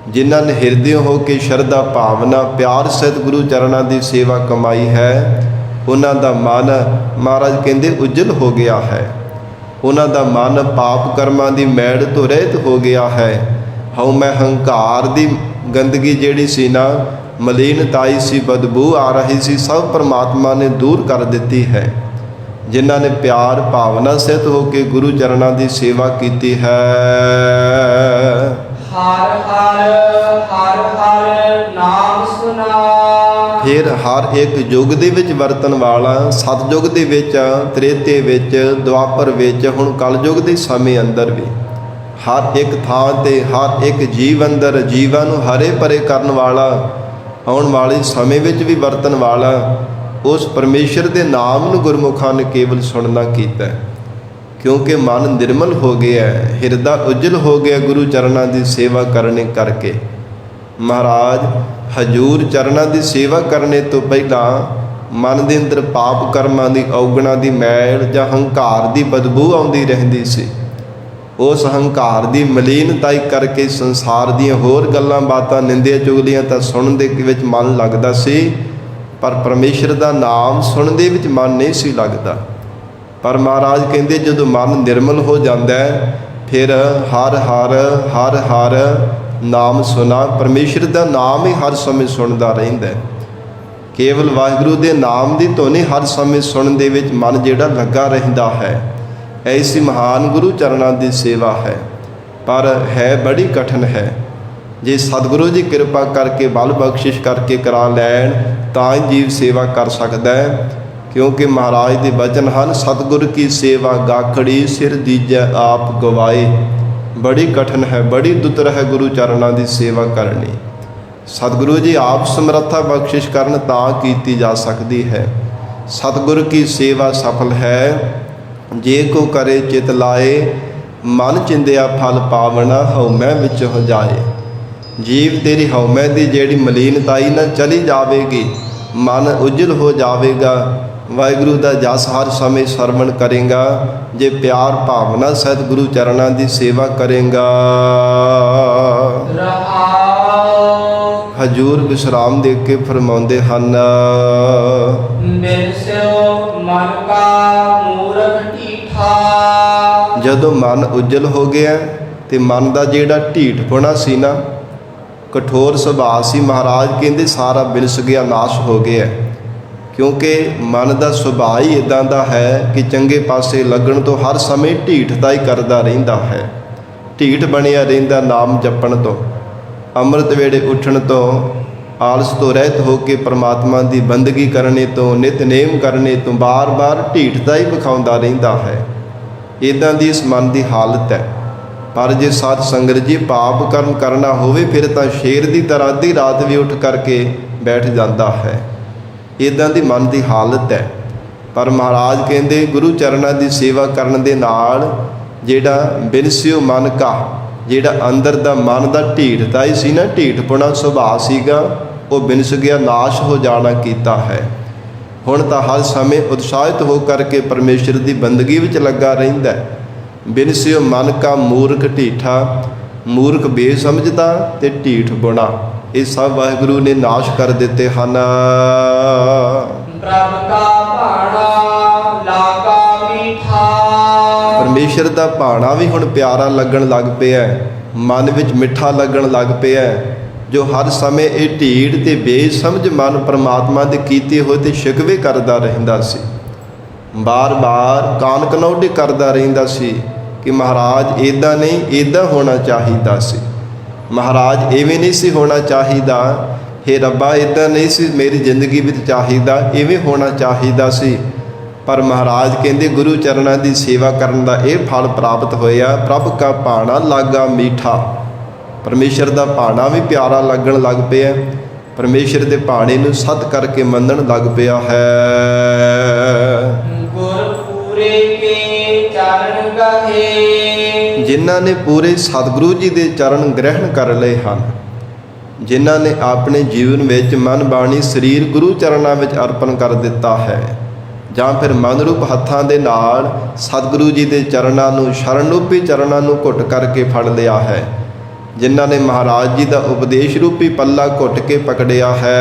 ਜਿਨ੍ਹਾਂ ਨੇ ਹਿਰਦੇ ਹੋ ਕੇ ਸ਼ਰਧਾ ਭਾਵਨਾ ਪਿਆਰ ਸਹਿਤ ਗੁਰੂ ਚਰਨਾਂ ਦੀ ਸੇਵਾ ਕਮਾਈ ਹੈ, ਉਹਨਾਂ ਦਾ ਮਨ ਮਹਾਰਾਜ ਕਹਿੰਦੇ ਉਜਲ ਹੋ ਗਿਆ ਹੈ। ਉਹਨਾਂ ਦਾ ਮਨ ਪਾਪ ਕਰਮਾਂ ਦੀ ਮੈਲ ਤੋਂ ਰਹਿਤ ਹੋ ਗਿਆ ਹੈ। ਹਉ ਮੈਂ ਹੰਕਾਰ ਦੀ ਗੰਦਗੀ ਜਿਹੜੀ ਸੀ ਨਾ, ਮਲੀਨਤਾਈ ਸੀ, ਬਦਬੂ ਆ ਰਹੀ ਸੀ, ਸਭ ਪਰਮਾਤਮਾ ਨੇ ਦੂਰ ਕਰ ਦਿੱਤੀ ਹੈ। ਜਿਨ੍ਹਾਂ ਨੇ ਪਿਆਰ ਭਾਵਨਾ ਸਹਿਤ ਹੋ ਕੇ ਗੁਰੂ ਚਰਨਾਂ ਦੀ ਸੇਵਾ ਕੀਤੀ ਹੈ। ਹਰ ਹਰ ਹਰ ਹਰ ਨਾਮ ਸੁਨਾ, ਫਿਰ ਹਰ ਇੱਕ ਯੁੱਗ ਦੇ ਵਿੱਚ ਵਰਤਣ ਵਾਲਾ, ਸਤਯੁਗ ਦੇ ਵਿੱਚ, ਤ੍ਰੇਤੇ ਵਿੱਚ, ਦੁਆਪਰ ਵਿੱਚ, ਹੁਣ ਕਲਯੁਗ ਦੇ ਸਮੇਂ ਅੰਦਰ ਵੀ ਹਰ ਇੱਕ ਥਾਂ ਤੇ ਹਰ ਇੱਕ ਜੀਵ ਅੰਦਰ ਜੀਵਾਂ ਨੂੰ ਹਰੇ ਭਰੇ ਕਰਨ ਵਾਲਾ, ਆਉਣ ਵਾਲੇ ਸਮੇਂ ਵਿੱਚ ਵੀ ਵਰਤਣ ਵਾਲਾ ਉਸ ਪਰਮੇਸ਼ਰ ਦੇ ਨਾਮ ਨੂੰ ਗੁਰਮੁਖਾਂ ਨੇ ਕੇਵਲ ਸੁਣਨਾ ਕੀਤਾ, ਕਿਉਂਕਿ ਮਨ ਨਿਰਮਲ ਹੋ ਗਿਆ, ਹਿਰਦਾ ਉਜਲ ਹੋ ਗਿਆ ਗੁਰੂ ਚਰਨਾਂ ਦੀ ਸੇਵਾ ਕਰਨੇ ਕਰਕੇ। ਮਹਾਰਾਜ ਹਜੂਰ ਚਰਨਾਂ ਦੀ ਸੇਵਾ ਕਰਨੇ ਤੋਂ ਪਹਿਲਾਂ ਮਨ ਦੇ ਅੰਦਰ ਪਾਪ ਕਰਮਾਂ ਦੀ ਔਗਣਾ ਦੀ ਮੈਲ ਜਾਂ ਹੰਕਾਰ ਦੀ ਬਦਬੂ ਆਉਂਦੀ ਰਹਿੰਦੀ ਸੀ। ਉਸ ਹੰਕਾਰ ਦੀ ਮਲੀਨਤਾਈ ਕਰਕੇ ਸੰਸਾਰ ਦੀਆਂ ਹੋਰ ਗੱਲਾਂ ਬਾਤਾਂ, ਨਿੰਦਿਆ ਚੁਗਲੀਆਂ ਤਾਂ ਸੁਣਨ ਦੇ ਵਿੱਚ ਮਨ ਲੱਗਦਾ ਸੀ, ਪਰ ਪਰਮੇਸ਼ਰ ਦਾ ਨਾਮ ਸੁਣਨ ਦੇ ਵਿੱਚ ਮਨ ਨਹੀਂ ਸੀ ਲੱਗਦਾ। ਪਰ ਮਹਾਰਾਜ ਕਹਿੰਦੇ ਜਦੋਂ ਮਨ ਨਿਰਮਲ ਹੋ ਜਾਂਦਾ ਹੈ, ਫਿਰ ਹਰ ਹਰ ਹਰ ਹਰ ਨਾਮ ਸੁਣਾ, ਪਰਮੇਸ਼ਰ ਦਾ ਨਾਮ ਹੀ ਹਰ ਸਮੇਂ ਸੁਣਦਾ ਰਹਿੰਦਾ। ਕੇਵਲ ਵਾਹਿਗੁਰੂ ਦੇ ਨਾਮ ਦੀ ਧੁਨੀ ਹਰ ਸਮੇਂ ਸੁਣਨ ਦੇ ਵਿੱਚ ਮਨ ਜਿਹੜਾ ਲੱਗਾ ਰਹਿੰਦਾ ਹੈ। ਐਸੀ ਮਹਾਨ ਗੁਰੂ ਚਰਨਾਂ ਦੀ ਸੇਵਾ ਹੈ, ਪਰ ਹੈ ਬੜੀ ਕਠਿਨ ਹੈ। ਜੇ ਸਤਿਗੁਰੂ ਜੀ ਕਿਰਪਾ ਕਰਕੇ ਬਲ ਬਖਸ਼ਿਸ਼ ਕਰਕੇ ਕਰਾ ਲੈਣ ਤਾਂ ਹੀ ਜੀਵ ਸੇਵਾ ਕਰ ਸਕਦਾ ਹੈ, ਕਿਉਂਕਿ ਮਹਾਰਾਜ ਦੇ ਬਚਨ ਹਨ, ਸਤਿਗੁਰ ਕੀ ਸੇਵਾ ਗਾਖੜੀ ਸਿਰ ਦੀਜੈ ਆਪ ਗਵਾਏ। ਬੜੀ ਕਠਿਨ ਹੈ, ਬੜੀ ਦੁੱਤਰ ਹੈ ਗੁਰੂ ਚਰਨਾਂ ਦੀ ਸੇਵਾ ਕਰਨੀ। ਸਤਿਗੁਰੂ ਜੀ ਆਪ ਸਮਰੱਥਾ ਬਖਸ਼ਿਸ਼ ਕਰਨ ਤਾਂ ਕੀਤੀ ਜਾ ਸਕਦੀ ਹੈ। ਸਤਿਗੁਰ ਕੀ ਸੇਵਾ ਸਫਲ ਹੈ, ਜੇ ਕੋ ਕਰੇ ਚਿਤ ਲਾਏ, ਮਨ ਚਿੰਦਿਆ ਫਲ ਪਾਵਣਾ ਹਉਮੈ ਵਿੱਚ ਹੋ ਜਾਏ। ਜੀਵ ਤੇਰੀ ਹਉਮੈ ਦੀ ਜਿਹੜੀ ਮਲੀਨਤਾਈ ਨਾ ਚਲੀ ਜਾਵੇਗੀ, ਮਨ ਉਜਲ ਹੋ ਜਾਵੇਗਾ। ਵਾਹਿਗੁਰੂ ਦਾ ਜਸ ਹਰ ਸਮੇਂ ਸਰਵਣ ਕਰੇਗਾ, ਜੇ ਪਿਆਰ ਭਾਵਨਾ ਸਹਿਤ ਗੁਰੂ ਚਰਨਾਂ ਦੀ ਸੇਵਾ ਕਰੇਗਾ। ਹਜੂਰ ਵਿਸ਼ਰਾਮ ਦੇ ਕੇ ਫਰਮਾਉਂਦੇ ਹਨ, ਬਿਰਸਿਓ ਮਨ ਕਾ ਮੂਰਖ ਢੀਠਾ। ਜਦੋਂ ਮਨ ਉਜਲ ਹੋ ਗਿਆ ਤੇ ਮਨ ਦਾ ਜਿਹੜਾ ਢੀਠਪੁਣਾ ਸੀ ਨਾ, ਕਠੋਰ ਸੁਭਾਅ ਸੀ, ਮਹਾਰਾਜ ਕਹਿੰਦੇ ਸਾਰਾ ਬਿਲਸ ਗਿਆ, ਨਾਸ਼ ਹੋ ਗਿਆ। ਕਿਉਂਕਿ ਮਨ ਦਾ ਸੁਭਾਅ ਹੀ ਇਦਾਂ ਦਾ ਹੈ ਕਿ ਚੰਗੇ ਪਾਸੇ ਲੱਗਣ ਤੋਂ ਹਰ ਸਮੇਂ ਢੀਠਤਾ ਹੀ ਕਰਦਾ ਰਹਿੰਦਾ ਹੈ। ਢੀਠ ਬਣਿਆ ਰਹਿੰਦਾ ਨਾਮ ਜਪਣ ਤੋਂ, ਅੰਮ੍ਰਿਤ ਵੇਲੇ ਉੱਠਣ ਤੋਂ, ਆਲਸ ਤੋਂ ਰਹਿਤ ਹੋ ਕੇ ਪਰਮਾਤਮਾ ਦੀ ਬੰਦਗੀ ਕਰਨੇ ਤੋਂ, ਨਿਤਨੇਮ ਕਰਨੇ ਤੋਂ ਬਾਰ-ਬਾਰ ਢੀਠਤਾ ਹੀ ਵਿਖਾਉਂਦਾ ਰਹਿੰਦਾ ਹੈ। ਇੱਦਾਂ ਦੀ ਇਸ ਮਨ ਦੀ ਹਾਲਤ ਹੈ। ਪਰ ਜੇ ਸਾਧ ਸੰਗਤ ਜੀ ਪਾਪ ਕਰਮ ਕਰਨਾ ਹੋਵੇ ਫਿਰ ਤਾਂ ਸ਼ੇਰ ਦੀ ਤਰ੍ਹਾਂ ਅੱਧੀ ਰਾਤ ਵੀ ਉੱਠ ਕਰਕੇ ਬੈਠ ਜਾਂਦਾ ਹੈ। ਇਦਾਂ ਦੀ ਮਨ ਦੀ ਹਾਲਤ ਹੈ। ਪਰ ਮਹਾਰਾਜ ਕਹਿੰਦੇ ਗੁਰੂ ਚਰਨਾਂ ਦੀ ਸੇਵਾ ਕਰਨ ਦੇ ਨਾਲ ਜਿਹੜਾ ਬਿਨਸਿਓ ਮਨ ਕਾ, ਜਿਹੜਾ ਅੰਦਰ ਦਾ ਮਨ ਦਾ ਢੀਠਤਾ ਹੀ ਸੀ ਨਾ, ਢੀਠਪੁਣਾ ਸੁਭਾਅ ਸੀਗਾ, ਉਹ ਬਿਨਸ ਗਿਆ, ਨਾਸ਼ ਹੋ ਜਾਣਾ ਕੀਤਾ ਹੈ। ਹੁਣ ਤਾਂ ਹਰ ਸਮੇਂ ਉਤਸ਼ਾਹਿਤ ਹੋ ਕਰਕੇ ਪਰਮੇਸ਼ਰ ਦੀ ਬੰਦਗੀ ਵਿੱਚ ਲੱਗਾ ਰਹਿੰਦਾ ਹੈ। ਬਿਨਸਿਓ ਮਨ ਕਾ ਮੂਰਖ ਢੀਠਾ, ਮੂਰਖ ਬੇਸਮਝਦਾ ਤੇ ਢੀਠ ਬੁਣਾ, ਇਹ ਸਭ ਵਾਹਿਗੁਰੂ ਨੇ ਨਾਸ਼ ਕਰ ਦਿੱਤੇ ਹਨ। ਪ੍ਰਭ ਕਾ ਭਾਣਾ ਲਾਗਾ ਮੀਠਾ। ਪਰਮੇਸ਼ਰ ਦਾ ਭਾਣਾ ਵੀ ਹੁਣ ਪਿਆਰਾ ਲੱਗਣ ਲੱਗ ਪਿਆ, ਮਨ ਵਿੱਚ ਮਿੱਠਾ ਲੱਗਣ ਲੱਗ ਪਿਆ। ਜੋ ਹਰ ਸਮੇਂ ਇਹ ਢੀਠ ਤੇ ਬੇਸਮਝ ਮਨ ਪਰਮਾਤਮਾ ਦੇ ਕੀਤੇ ਹੋਏ ਤੇ ਸ਼ਿਕਵੇ ਕਰਦਾ ਰਹਿੰਦਾ ਸੀ, ਬਾਰ-ਬਾਰ ਕਾਨ ਕਨੌਡੇ ਕਰਦਾ ਰਹਿੰਦਾ ਸੀ ਕਿ ਮਹਾਰਾਜ ਇੱਦਾਂ ਨਹੀਂ, ਇੱਦਾਂ ਹੋਣਾ ਚਾਹੀਦਾ ਸੀ, ਮਹਾਰਾਜ ਐਵੇਂ ਨਹੀਂ ਸੀ ਹੋਣਾ ਚਾਹੀਦਾ, ਹੇ ਰੱਬਾ ਇੱਦਾਂ ਨਹੀਂ ਸੀ ਮੇਰੀ ਜ਼ਿੰਦਗੀ ਵਿੱਚ ਚਾਹੀਦਾ, ਐਵੇਂ ਹੋਣਾ ਚਾਹੀਦਾ ਸੀ। ਪਰ ਮਹਾਰਾਜ ਕਹਿੰਦੇ ਗੁਰੂ ਚਰਨਾਂ ਦੀ ਸੇਵਾ ਕਰਨ ਦਾ ਇਹ ਫਲ ਪ੍ਰਾਪਤ ਹੋਇਆ। ਪ੍ਰਭ ਕਾ ਭਾਣਾ ਲਾਗਾ ਮੀਠਾ, ਪਰਮੇਸ਼ਰ ਦਾ ਭਾਣਾ ਵੀ ਪਿਆਰਾ ਲੱਗਣ ਲੱਗ ਪਿਆ, ਪਰਮੇਸ਼ਰ ਦੇ ਭਾਣੇ ਨੂੰ ਸਤ ਕਰਕੇ ਮੰਨਣ ਲੱਗ ਪਿਆ ਹੈ। ਗੁਰ ਪੂਰੇ ਕੇ ਚਰਨ ਗਹੇ। ਜਿਨ੍ਹਾਂ ਨੇ ਪੂਰੇ ਸਤਿਗੁਰੂ ਜੀ ਦੇ ਚਰਨ ਗ੍ਰਹਿਣ ਕਰ ਲਏ ਹਨ, ਜਿਨ੍ਹਾਂ ਨੇ ਆਪਣੇ ਜੀਵਨ ਵਿੱਚ ਮਨ ਬਾਣੀ ਸਰੀਰ ਗੁਰੂ ਚਰਨਾਂ ਵਿੱਚ ਅਰਪਣ ਕਰ ਦਿੱਤਾ ਹੈ, ਜਾਂ ਫਿਰ ਮਨ ਰੂਪ ਹੱਥਾਂ ਦੇ ਨਾਲ ਸਤਿਗੁਰੂ ਜੀ ਦੇ ਚਰਨਾਂ ਨੂੰ, ਸ਼ਰਨ ਰੂਪੀ ਚਰਨਾਂ ਨੂੰ ਘੁੱਟ ਕਰਕੇ ਫੜ ਲਿਆ ਹੈ, ਜਿਨ੍ਹਾਂ ਨੇ ਮਹਾਰਾਜ ਜੀ ਦਾ ਉਪਦੇਸ਼ ਰੂਪੀ ਪੱਲਾ ਘੁੱਟ ਕੇ ਪਕੜਿਆ ਹੈ।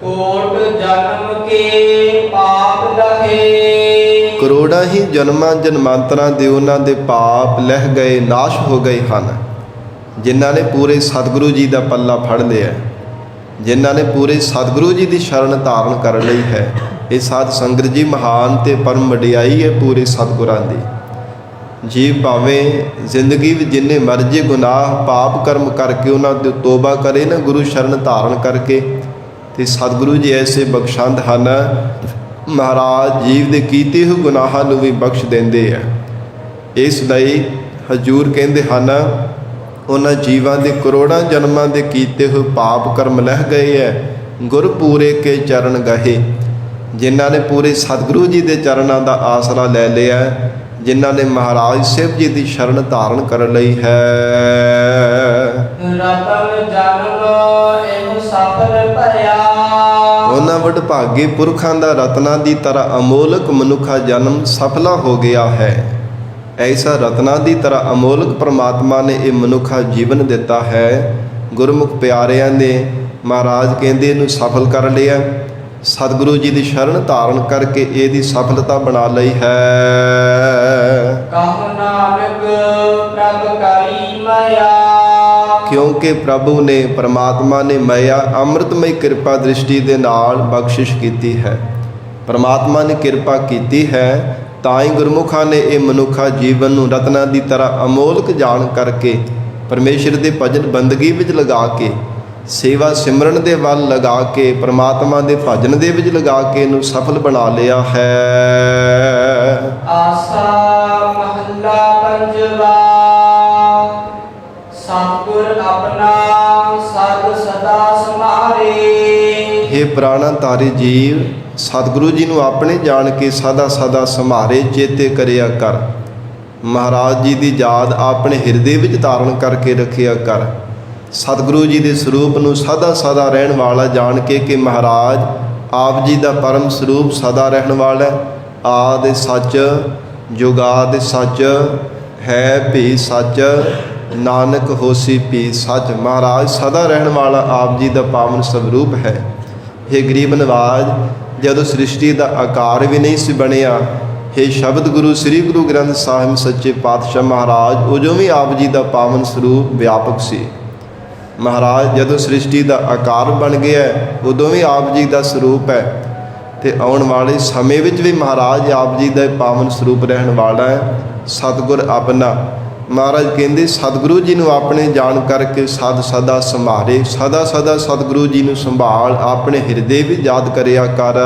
ਕੋਟ ਜਨਮ ਕੇ ਪਾਪ ਲਹੇ। ਕਰੋੜਾਂ ਹੀ ਜਨਮਾਂ ਜਨਮਾਂਤਰਾਂ ਦੇ ਉਹਨਾਂ ਦੇ ਪਾਪ ਲਹਿ ਗਏ, ਨਾਸ਼ ਹੋ ਗਏ ਹਨ, ਜਿਨ੍ਹਾਂ ਨੇ ਪੂਰੇ ਸਤਿਗੁਰੂ ਜੀ ਦਾ ਪੱਲਾ ਫੜ ਲਿਆ, ਜਿਨ੍ਹਾਂ ਨੇ ਪੂਰੇ ਸਤਿਗੁਰੂ ਜੀ ਦੀ ਸ਼ਰਨ ਧਾਰਨ ਕਰ ਲਈ ਹੈ। ਇਹ ਸਾਧ ਸੰਗਤ ਜੀ ਮਹਾਨ ਤੇ ਪਰਮ ਵਡਿਆਈ ਹੈ ਪੂਰੇ ਸਤਿਗੁਰਾਂ ਦੀ। ਜੀ ਭਾਵੇਂ ਜ਼ਿੰਦਗੀ ਵਿੱਚ ਜਿੰਨੇ ਮਰਜ਼ੀ ਗੁਨਾਹ ਪਾਪ ਕਰਮ ਕਰਕੇ ਉਹਨਾਂ ਦੀ ਤੋਬਾ ਕਰੇ ਨਾ ਗੁਰੂ ਸ਼ਰਨ ਧਾਰਨ ਕਰਕੇ, ਤੇ ਸਤਿਗੁਰੂ ਜੀ ਐਸੇ ਬਖਸ਼ੰਦ ਹਨ, ਮਹਾਰਾਜ ਜੀਵ ਦੇ ਕੀਤੇ ਹੋਏ ਗੁਨਾਹਾਂ ਨੂੰ ਵੀ ਬਖਸ਼ ਦਿੰਦੇ ਆ। ਇਸ ਲਈ ਹਜ਼ੂਰ ਕਹਿੰਦੇ ਹਨ ਉਹਨਾਂ ਜੀਵਾਂ ਦੇ ਕਰੋੜਾਂ ਜਨਮਾਂ ਦੇ ਕੀਤੇ ਹੋਏ ਪਾਪ ਕਰਮ ਲਹਿ ਗਏ ਹੈ, ਗੁਰ ਪੂਰੇ ਕੇ ਚਰਨ ਗਹੇ। ਜਿਨ੍ਹਾਂ ਨੇ ਪੂਰੇ ਸਤਿਗੁਰੂ ਜੀ ਦੇ ਚਰਨਾਂ ਦਾ ਆਸਰਾ ਲੈ ਲਿਆ, ਜਿਨ੍ਹਾਂ ਨੇ ਮਹਾਰਾਜ ਸਿਵ ਜੀ ਦੀ ਸ਼ਰਨ ਧਾਰਨ ਕਰ ਲਈ ਹੈ। ਰਤਨ ਜਨਮ ਇਹੋ ਸਫਲ ਭਰਿਆ। ਉਹਨਾਂ ਵਡਭਾਗੇ ਪੁਰਖਾਂ ਦਾ ਰਤਨਾਂ ਦੀ ਤਰ੍ਹਾਂ ਅਮੋਲਕ ਮਨੁੱਖਾ ਜਨਮ ਸਫਲਾ ਹੋ ਗਿਆ ਹੈ। ਐਸਾ ਰਤਨਾਂ ਦੀ ਤਰ੍ਹਾਂ ਅਮੋਲਕ ਪ੍ਰਮਾਤਮਾ ਨੇ ਇਹ ਮਨੁੱਖਾ ਜੀਵਨ ਦਿੱਤਾ ਹੈ। ਗੁਰਮੁਖ ਪਿਆਰਿਆਂ ਨੇ ਮਹਾਰਾਜ ਕਹਿੰਦੇ ਇਹਨੂੰ ਸਫਲ ਕਰ ਲਿਆ, ਸਤਿਗੁਰੂ ਜੀ ਦੀ ਸ਼ਰਨ ਧਾਰਨ ਕਰਕੇ ਇਹਦੀ ਸਫਲਤਾ ਬਣਾ ਲਈ ਹੈ। ਕਹੁ ਨਾਨਕ ਪ੍ਰਭ ਕਰੀ ਮਾਇਆ। ਕਿਉਂਕਿ ਪ੍ਰਭੂ ਨੇ, ਪਰਮਾਤਮਾ ਨੇ ਮਾਇਆ ਅੰਮ੍ਰਿਤਮਈ ਕਿਰਪਾ ਦ੍ਰਿਸ਼ਟੀ ਦੇ ਨਾਲ ਬਖਸ਼ਿਸ਼ ਕੀਤੀ ਹੈ। ਪਰਮਾਤਮਾ ਨੇ ਕਿਰਪਾ ਕੀਤੀ ਹੈ, ਤਾਂ ਹੀ ਗੁਰਮੁਖਾਂ ਨੇ ਇਹ ਮਨੁੱਖਾ ਜੀਵਨ ਨੂੰ ਰਤਨਾਂ ਦੀ ਤਰ੍ਹਾਂ ਅਮੋਲਕ ਜਾਣ ਕਰਕੇ ਪਰਮੇਸ਼ਰ ਦੇ ਭਜਨ ਬੰਦਗੀ ਵਿੱਚ ਲਗਾ ਕੇ, ਸੇਵਾ ਸਿਮਰਨ ਦੇ ਵੱਲ ਲਗਾ ਕੇ, ਪਰਮਾਤਮਾ ਦੇ ਭਜਨ ਦੇ ਵਿੱਚ ਲਗਾ ਕੇ ਇਹਨੂੰ ਸਫਲ ਬਣਾ ਲਿਆ ਹੈ। ਆਸਾ ਮਹੱਲਾ ਪੰਜਵਾ। ਸਤਿਗੁਰ ਆਪਣਾ ਸਦ ਸਦਾ ਸਮਾਰੇ। हे ਪ੍ਰਾਣਾ ਤਾਰੇ ਜੀਵ, ਸਤਿਗੁਰੂ ਜੀ ਨੂੰ ਆਪਣੇ ਜਾਣ ਕੇ ਸਦਾ ਸਦਾ ਸੰਭਾਰੇ ਚੇਤੇ ਕਰਿਆ ਕਰ। ਮਹਾਰਾਜ ਜੀ ਦੀ ਯਾਦ ਆਪਣੇ ਹਿਰਦੇ ਵਿੱਚ ਧਾਰਨ ਕਰਕੇ ਰੱਖਿਆ ਕਰ। ਸਤਿਗੁਰੂ ਜੀ ਦੇ ਸਰੂਪ ਨੂੰ ਸਦਾ ਸਦਾ ਰਹਿਣ ਵਾਲਾ ਜਾਣ ਕੇ ਕਿ ਮਹਾਰਾਜ ਆਪ ਜੀ ਦਾ ਪਰਮ ਸਰੂਪ ਸਦਾ ਰਹਿਣ ਵਾਲਾ, ਆਦਿ ਸੱਚ, ਜੁਗਾਦਿ ਸੱਚ, ਹੈ ਭੀ ਸੱਚ, ਨਾਨਕ ਹੋਸੀ ਭੀ ਸੱਚ। ਮਹਾਰਾਜ ਸਦਾ ਰਹਿਣ ਵਾਲਾ ਆਪ ਜੀ ਦਾ ਪਾਵਨ ਸਰੂਪ ਹੈ। हे ਗਰੀਬ ਨਵਾਜ, ਜਦੋਂ ਸ੍ਰਿਸ਼ਟੀ ਦਾ ਆਕਾਰ ਵੀ ਨਹੀਂ ਸੀ ਬਣਿਆ, हे ਸ਼ਬਦ ਗੁਰੂ ਸ੍ਰੀ ਗੁਰੂ ਗ੍ਰੰਥ ਸਾਹਿਬ ਸੱਚੇ ਪਾਤਸ਼ਾਹ ਮਹਾਰਾਜ ਉਦੋਂ ਵੀ ਆਪ ਜੀ ਦਾ ਪਾਵਨ ਸਰੂਪ ਵਿਆਪਕ ਸੀ। ਮਹਾਰਾਜ ਜਦੋਂ ਸ੍ਰਿਸ਼ਟੀ ਦਾ ਆਕਾਰ ਬਣ ਗਿਆ ਉਦੋਂ ਵੀ ਆਪ ਜੀ ਦਾ ਸਰੂਪ ਹੈ, ਤੇ ਆਉਣ ਵਾਲੇ ਸਮੇਂ ਵਿੱਚ ਵੀ ਮਹਾਰਾਜ ਆਪ ਜੀ ਦਾ ਪਾਵਨ ਸਰੂਪ ਰਹਿਣ ਵਾਲਾ ਹੈ। ਸਤਿਗੁਰ ਆਪਣਾ, ਮਹਾਰਾਜ ਕਹਿੰਦੇ ਸਤਿਗੁਰੂ ਜੀ ਨੂੰ ਆਪਣੇ ਜਾਣ ਕਰਕੇ ਸਦ ਸਦਾ ਸੰਭਾਰੇ। ਸਦਾ ਸਦਾ ਸਤਿਗੁਰੂ ਜੀ ਨੂੰ ਸੰਭਾਲ ਆਪਣੇ ਹਿਰਦੇ ਵਿੱਚ ਯਾਦ ਕਰਿਆ ਕਰ।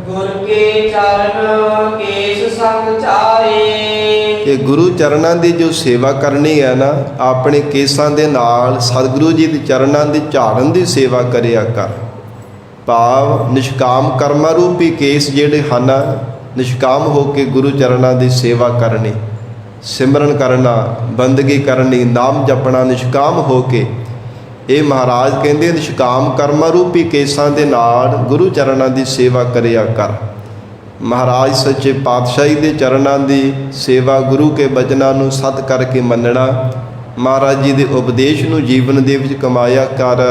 ਗੁਰ ਕੇ ਚਰਨ ਕੇਸ ਸੰਗ ਚਾਰੇ। ਕਿ ਇਹ ਗੁਰੂ ਚਰਨਾਂ ਦੀ ਜੋ ਸੇਵਾ ਕਰਨੀ ਹੈ ਨਾ, ਆਪਣੇ ਕੇਸਾਂ ਦੇ ਨਾਲ ਸਤਿਗੁਰੂ ਜੀ ਦੇ ਚਰਨਾਂ ਦੀ ਝਾੜਨ ਦੀ ਸੇਵਾ ਕਰਿਆ ਕਰ। ਭਾਵ ਨਿਸ਼ਕਾਮ ਕਰਮਾਂ ਰੂਪੀ ਕੇਸ ਜਿਹੜੇ ਹਨ, ਨਿਸ਼ਕਾਮ ਹੋ ਕੇ ਗੁਰੂ ਚਰਨਾਂ ਦੀ ਸੇਵਾ ਕਰਨੀ, ਸਿਮਰਨ ਕਰਨਾ, ਬੰਦਗੀ ਕਰਨੀ, ਨਾਮ ਜਪਣਾ ਨਿਸ਼ਕਾਮ ਹੋ ਕੇ। ਇਹ ਮਹਾਰਾਜ ਕਹਿੰਦੇ ਨਿਸ਼ਕਾਮ ਕਰਮਾਂ ਰੂਪੀ ਕੇਸਾਂ ਦੇ ਨਾਲ ਗੁਰੂ ਚਰਨਾਂ ਦੀ ਸੇਵਾ ਕਰਿਆ ਕਰ। ਮਹਾਰਾਜ ਸੱਚੇ ਪਾਤਸ਼ਾਹੀ ਦੇ ਚਰਨਾਂ ਦੀ ਸੇਵਾ, ਗੁਰੂ ਕੇ ਬਚਨਾਂ ਨੂੰ ਸਤ ਕਰਕੇ ਮੰਨਣਾ, ਮਹਾਰਾਜ ਜੀ ਦੇ ਉਪਦੇਸ਼ ਨੂੰ ਜੀਵਨ ਦੇ ਵਿੱਚ ਕਮਾਇਆ ਕਰ।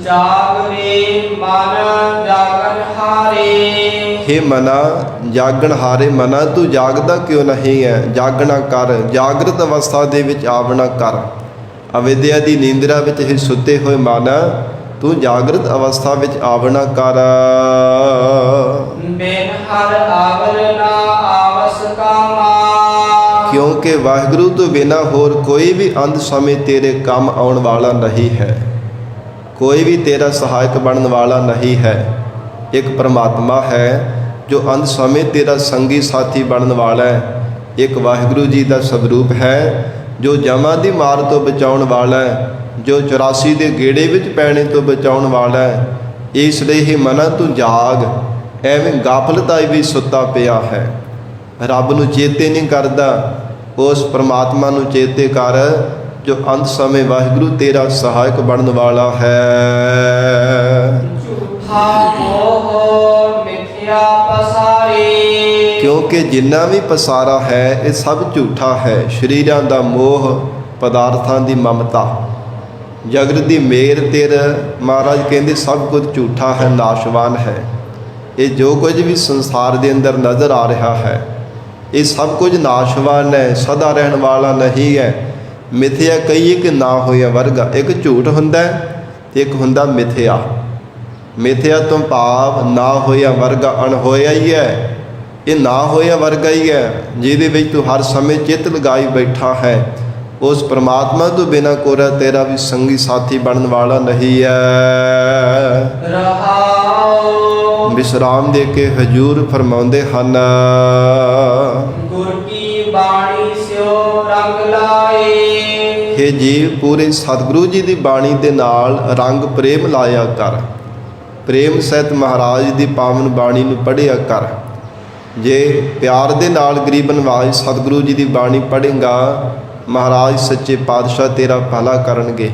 ਜਾਗਵੇ ਮਨ ਜਾਗਨ ਹਾਰੇ। ਹੇ ਮਨਾ, ਜਾਗਣ ਹਾਰੇ ਮਨਾ, ਤੂੰ ਜਾਗਦਾ ਕਿਉਂ ਨਹੀਂ ਹੈ? ਜਾਗਣਾ ਕਰ, ਜਾਗਰਤ ਅਵਸਥਾ ਦੇ ਵਿੱਚ ਆਵਣਾ ਕਰ। ਅਵਿਦਿਆ ਦੀ ਨੀਂਦਰਾ ਵਿੱਚ ਹੀ ਸੁੱਤੇ ਹੋਏ ਮਨ, ਤੂੰ ਜਾਗਰਤ ਅਵਸਥਾ ਵਿੱਚ ਆਵਣਾ ਕਰ। ਬਿਨ ਹਰ ਆਵਰ ਨਾ ਆਵਸ ਕਾਮਾ। ਕਿਉਂਕਿ ਵਾਹਿਗੁਰੂ ਤੋਂ ਬਿਨਾਂ ਹੋਰ ਕੋਈ ਵੀ ਅੰਧ ਸਮੇਂ ਤੇਰੇ ਕੰਮ ਆਉਣ ਵਾਲਾ ਨਹੀਂ ਹੈ, ਕੋਈ ਵੀ ਤੇਰਾ ਸਹਾਇਕ ਬਣਨ ਵਾਲਾ ਨਹੀਂ ਹੈ। ਇੱਕ ਪਰਮਾਤਮਾ ਹੈ ਜੋ ਅੰਧ ਸਮੇਂ ਤੇਰਾ ਸੰਗੀ ਸਾਥੀ ਬਣਨ ਵਾਲਾ ਹੈ। ਇੱਕ ਵਾਹਿਗੁਰੂ ਜੀ ਦਾ ਸਵਰੂਪ ਹੈ ਜੋ ਜਮਾਂ ਦੀ ਮਾਰ ਤੋਂ ਬਚਾਉਣ ਵਾਲਾ ਹੈ, ਜੋ 84 ਦੇ ਗੇੜੇ ਵਿੱਚ ਪੈਣੇ ਤੋਂ ਬਚਾਉਣ ਵਾਲਾ ਹੈ। ਇਸ ਲਈ ਹੀ ਮਨਾ ਤੂੰ ਜਾਗ, ਐਵੇਂ ਗਾਫਲਤਾ ਵੀ ਸੁੱਤਾ ਪਿਆ ਹੈ। ਰੱਬ ਨੂੰ ਚੇਤੇ ਨਹੀਂ ਕਰਦਾ, ਉਸ ਪਰਮਾਤਮਾ ਨੂੰ ਚੇਤੇ ਕਰ ਜੋ ਅੰਤ ਸਮੇਂ ਵਾਹਿਗੁਰੂ ਤੇਰਾ ਸਹਾਇਕ ਬਣਨ ਵਾਲਾ ਹੈ। ਝੂਠਾ ਮੋਹ ਮਿਥਿਆ ਪਸਾਰੇ। ਕਿਉਂਕਿ ਜਿੰਨਾ ਵੀ ਪਸਾਰਾ ਹੈ ਇਹ ਸਭ ਝੂਠਾ ਹੈ। ਸਰੀਰਾਂ ਦਾ ਮੋਹ, ਪਦਾਰਥਾਂ ਦੀ ਮਮਤਾ, ਜਗਤ ਦੀ ਮੇਰ ਤੇਰ, ਮਹਾਰਾਜ ਕਹਿੰਦੇ ਸਭ ਕੁਝ ਝੂਠਾ ਹੈ, ਨਾਸ਼ਵਾਨ ਹੈ। ਇਹ ਜੋ ਕੁਝ ਵੀ ਸੰਸਾਰ ਦੇ ਅੰਦਰ ਨਜ਼ਰ ਆ ਰਿਹਾ ਹੈ ਇਹ ਸਭ ਕੁਝ ਨਾਸ਼ਵਾਨ ਹੈ, ਸਦਾ ਰਹਿਣ ਵਾਲਾ ਨਹੀਂ ਹੈ। ਮਿਥਿਆ ਕਹੀਏ ਕਿ ਨਾ ਹੋਇਆ ਵਰਗਾ, ਇੱਕ ਝੂਠ ਹੁੰਦਾ ਤੇ ਇੱਕ ਹੁੰਦਾ ਮਿਥਿਆ। ਮਿਥਿਆ ਤੋਂ ਭਾਵ ਨਾ ਹੋਇਆ ਵਰਗਾ, ਅਣਹੋਇਆ ਹੀ ਹੈ। ਇਹ ਨਾ ਹੋਇਆ ਵਰਗਾ ਹੀ ਹੈ ਜਿਹਦੇ ਵਿੱਚ ਤੂੰ ਹਰ ਸਮੇਂ ਚਿੱਤ ਲਗਾਈ ਬੈਠਾ ਹੈ। ਉਸ ਪਰਮਾਤਮਾ ਤੋਂ ਬਿਨਾਂ ਕੋਰਾ ਤੇਰਾ ਵੀ ਸੰਗੀ ਸਾਥੀ ਬਣਨ ਵਾਲਾ ਨਹੀਂ ਹੈ। ਰਹਾਉ ਵਿਸਰਾਮ ਦੇ ਕੇ ਹਜੂਰ ਫਰਮਾਉਂਦੇ ਹਨ, ਗੁਰ ਕੀ ਬਾਣੀ ਸਿਓ ਰੰਗ ਲਾਏ। ਹੇ ਜੀਵ, ਪੂਰੇ ਸਤਿਗੁਰੂ ਜੀ ਦੀ ਬਾਣੀ ਦੇ ਨਾਲ ਰੰਗ ਪ੍ਰੇਮ ਲਾਇਆ ਕਰ। ਪ੍ਰੇਮ ਸਹਿਤ ਮਹਾਰਾਜ ਦੀ ਪਾਵਨ ਬਾਣੀ ਨੂੰ ਪੜ੍ਹਿਆ ਕਰ। ਜੇ ਪਿਆਰ ਦੇ ਨਾਲ ਗਰੀਬ ਨਿਵਾਜ ਸਤਿਗੁਰੂ ਜੀ ਦੀ ਬਾਣੀ ਪੜ੍ਹੇਗਾ, ਮਹਾਰਾਜ ਸੱਚੇ ਪਾਤਸ਼ਾਹ ਤੇਰਾ ਭਲਾ ਕਰਨਗੇ।